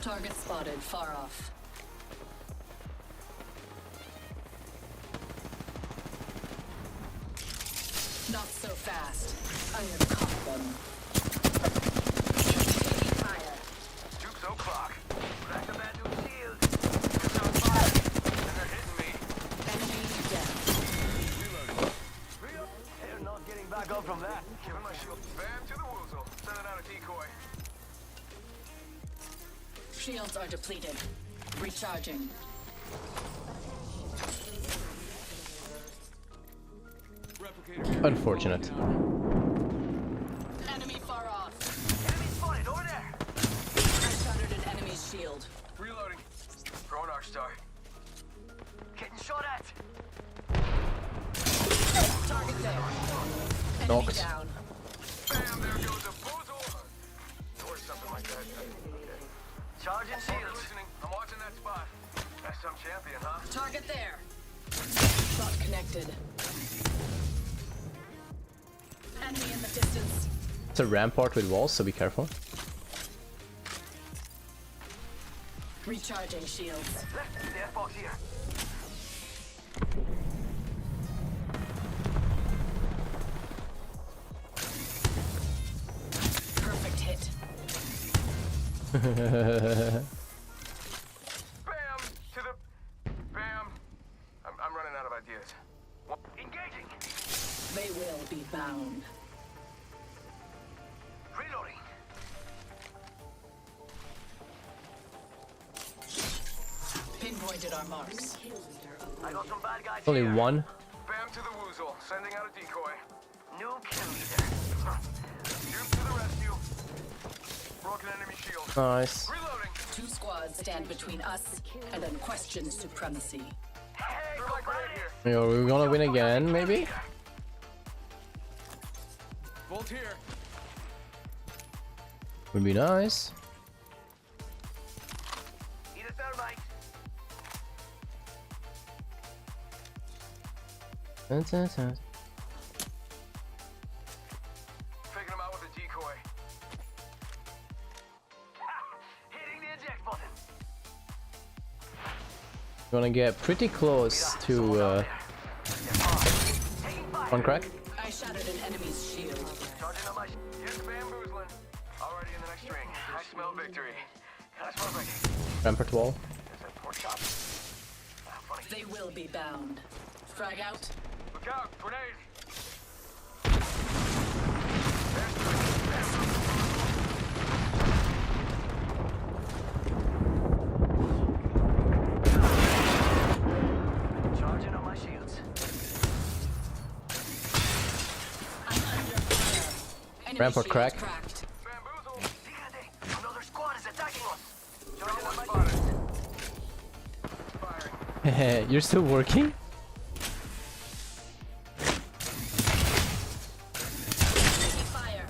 Target spotted far off. Not so fast. I'm gonna cop them. Taking fire. Juke's o'clock. Back to that new shield. It's on fire. And they're hitting me. Enemy down. Reload. They're not getting back up from that. Giving my shield. Bam to the woozle. Sending out a decoy. Shields are depleted. Recharging. Unfortunate. Enemy far off. Enemy spotted over there. I shattered an enemy's shield. Reloading. Throwing arc star. Getting shot at. Target there. Enemy Knocked. down. Bam, there goes a boozle. Or something like that. Okay. Charging shields. Listening. I'm watching that spot. That's some champion, huh? Target there. Shot connected. Enemy in the distance. It's a rampart with walls, so be careful. Recharging shields. Left. The F-box here. Perfect hit. Bam to the... Bam. I'm running out of ideas. Engaging. They will be bound. Reloading. Pinpointed our marks. I got some bad guys Only here. one. Bam to the woozle. Sending out a decoy. New kill leader. Juke to the rescue. Broken enemy shield. Nice. Reloading. 2 squads stand between us and unquestioned supremacy. Hey, go right here. Yo, we're gonna win again, maybe? Bolt here. Would be nice. Eat a thermite. Picking him out with a decoy. Hitting the eject button. Gonna get pretty close to one crack. I shattered an enemy's shield. Charging on my just bamboozling. Already in the next ring. I smell victory. That smells like Rampart wall. that's a pork chop. Funny. They will be bound. Frag out. Look out, grenade. Charging on my shields. I'm under fire. Enemy Rampart shield crack. cracked. Bamboozle. Fíjate, another squad is attacking us. Charging on my shields. Firing. You're still working? Taking fire.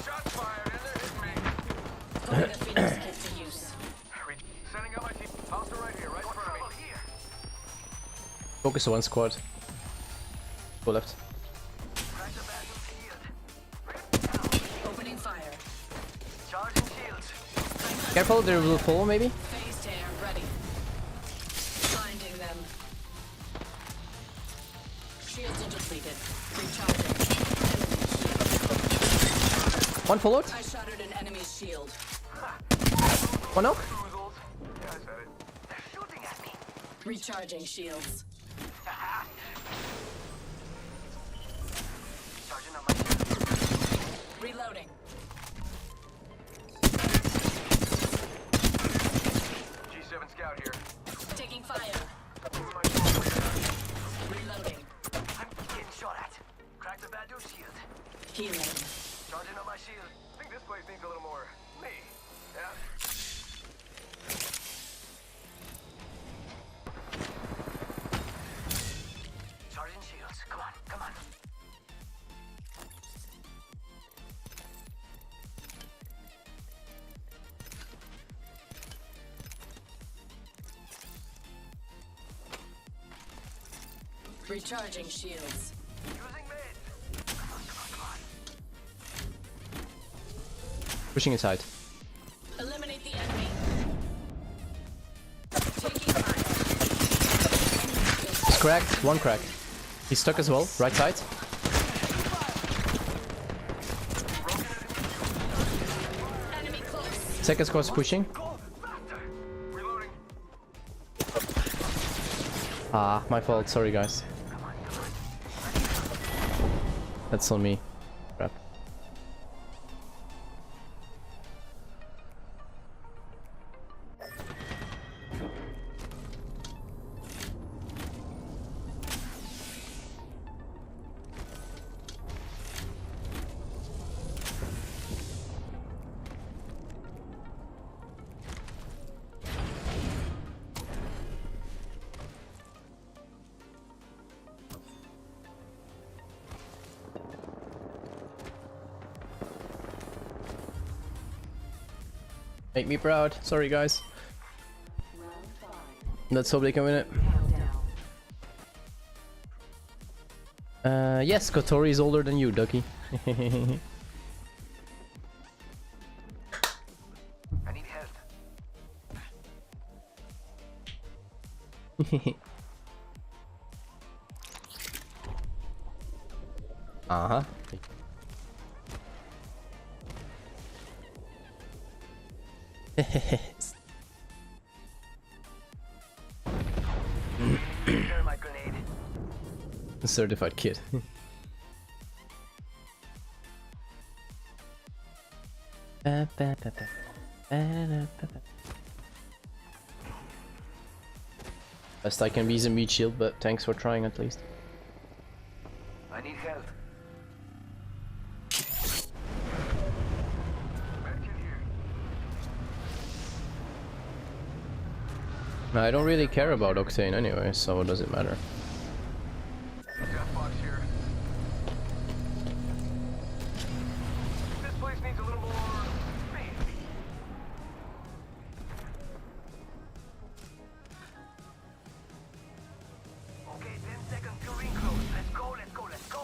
Shots fired and they're hitting me. Putting the Phoenix kit to use. Sending out my team. Hostile right here, right in front of me. Here. Focus on one squad. Go left. Crack the bad new shield. Opening fire. Charging shields. Careful, they will follow maybe. Phase tear ready. Blinding them. Shields are depleted. Recharging. Enemy One followed. shield. I shattered an enemy's shield. One knock. Boozles. Yeah, I said it. They're Recharging shields. Charging up my shield. Reloading. G7 scout here. Taking fire. Reloading. I'm getting shot at. Crack the bad dude shield. Healing. Charging up my shield. I think this place needs a little more me. Yeah. Charging shields. Come on, come on. Recharging shields. Using mid. Come on, come on, come on. Pushing inside. Eliminate the enemy. Taking fire. He's cracked. One crack. He's stuck as well. Right side. Enemy close. Second squad's pushing. Reloading. Ah, my fault. Sorry, guys. That's on me. Crap. Make me proud. Sorry, guys. Round 5. Let's hope they can win it. Countdown. Yes, Kotori is older than you, Ducky. I need help. Uh-huh. Thermite grenade. Certified kid. Best I can be is a meat shield, but thanks for trying at least. I need help. I don't really care about Octane anyway, so what does it matter? Death box here. This place needs a little more space. Okay, 10 seconds till ring close. Let's go, let's go, let's go.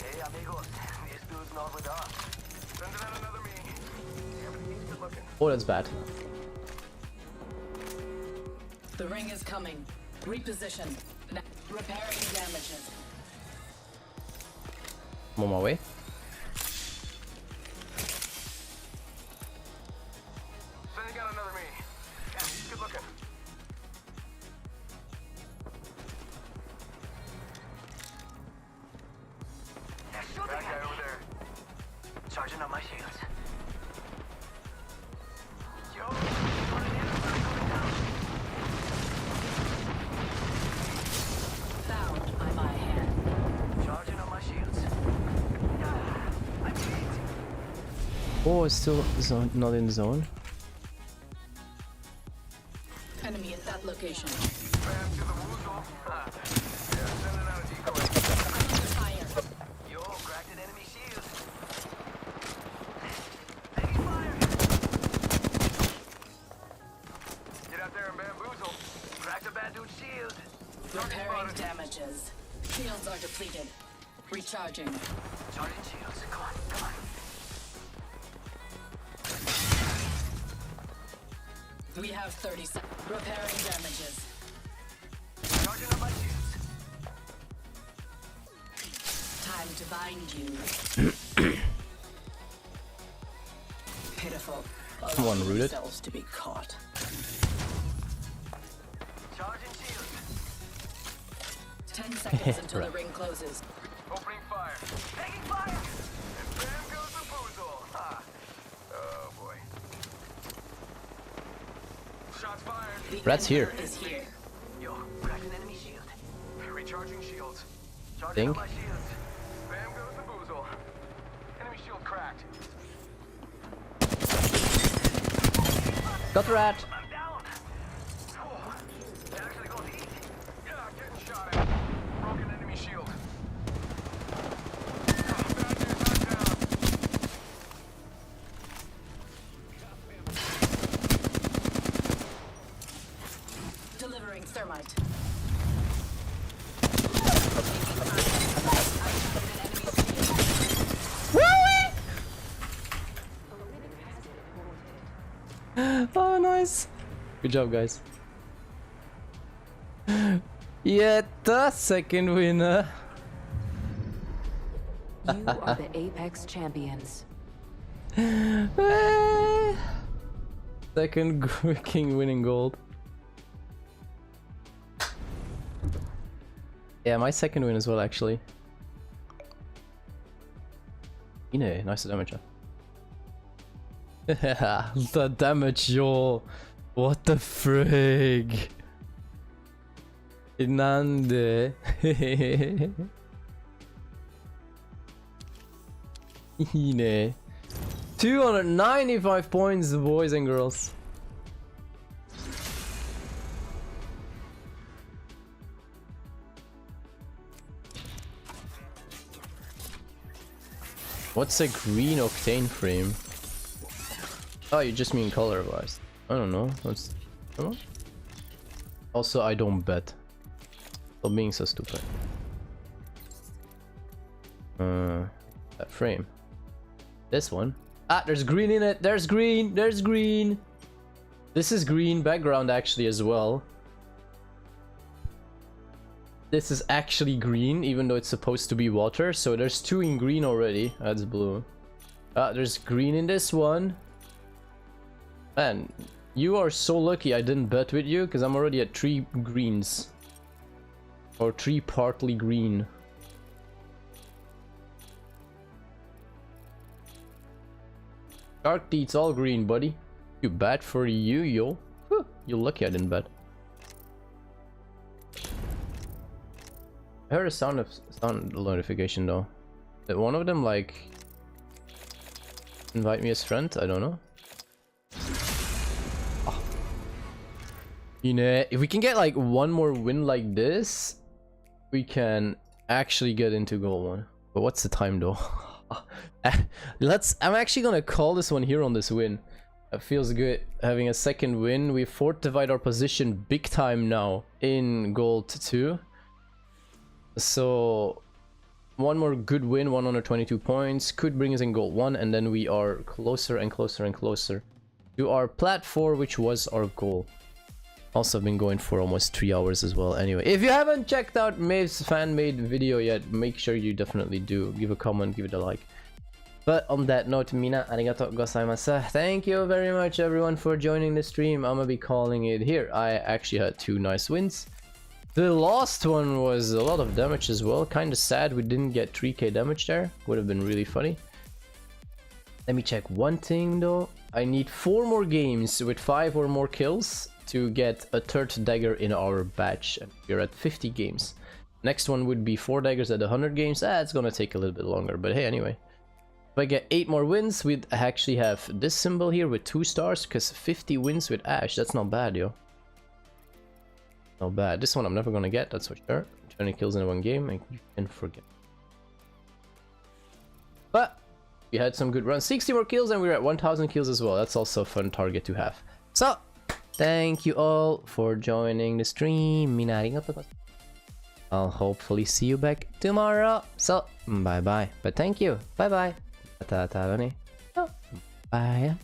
Hey, amigos. This dude's not with us. Sending out another me. Everything's good looking. Oh, that's bad. The ring is coming. Reposition. Repairing damages. I'm on my way. Sending out another me. Yeah, he's good looking. That guy over there. Charging up my shields. Yo, Found by my hand. charging up my shields. I'm hit. Oh, it's still zone, not in zone. Enemy at that location. Bam to the woozle. Yeah, sending out a decoy. Under fire. Yo, cracked an enemy shield. Taking fire. Get out there and bamboozle. Cracked a bad dude's shield. Repairing damages. Shields are depleted. Recharging. Charging shields. Come on, come on. We have 30 seconds. Repairing damages. Charging up my shields. Time to bind you. Pitiful. Someone rooted. To be caught. Charging shield. 10 seconds until the ring closes. Opening fire. Taking fire. And bam goes the boozle. Ha. Oh boy. Shots fired. The Rat's here. Emperor is here. Yo, cracked an enemy shield. Recharging shields. Charging Think. up my shields. Bam goes the boozle. Enemy shield cracked. Got the rat. I'm down. Oh, that actually goes easy. Yeah, getting shot at. Broken enemy shield. Oh, bad news, I'm down. Delivering thermite. Oh, nice. Good job, guys. Yeah, the second winner. You are the Apex champions. Second king winning gold. Yeah, my second win as well, actually. You know, nice damage. The damage, yo. What the frig? Nande. Ine. 295 points, boys and girls. What's a green octane frame? Oh, you just mean color wise. I don't know. What's... Oh. Also, I don't bet. Stop being so stupid. That frame. This one. Ah, there's green in it. There's green. There's green. This is green background actually as well. This is actually green, even though it's supposed to be water. So there's two in green already. That's blue. Ah, there's green in this one. Man, you are so lucky I didn't bet with you, because I'm already at 3 greens. Or 3 partly green. Shark teeth's all green, buddy. Too bad for you, yo. Whew, you're lucky I didn't bet. I heard a sound notification though. Did one of them like invite me as friend? I don't know. Oh. You know, if we can get like one more win like this, we can actually get into goal 1. But what's the time though? I'm actually gonna call this one here on this win. It feels good having a second win. We fortified our position big time now in gold 2. So one more good win, 122 points, could bring us in gold 1, and then we are closer and closer and closer to our plat 4, which was our goal. Also been going for almost 3 hours as well. Anyway, if you haven't checked out Maeve's fan-made video yet, make sure you definitely do. Give a comment, give it a like. But on that note, minna arigatou gozaimasu. Thank you very much everyone for joining the stream. I'm gonna be calling it here. I actually had 2 nice wins. The last one was a lot of damage as well. Kind of sad we didn't get 3k damage there. Would have been really funny. Let me check one thing though. I need 4 more games with 5 or more kills to get a 3rd dagger in our batch. And we're at 50 games. Next one would be 4 daggers at 100 games. It's gonna take a little bit longer, but hey, anyway. If I get 8 more wins, we'd actually have this symbol here with 2 stars, because 50 wins with Ash, that's not bad, yo. Not bad. This one I'm never gonna get, that's for sure. 20 kills in 1 game, and you can forget. But we had some good runs. 60 more kills and we're at 1000 kills as well. That's also a fun target to have. So, thank you all for joining the stream. I'll hopefully see you back tomorrow. So, bye bye. But thank you. Bye bye. Bye. Bye.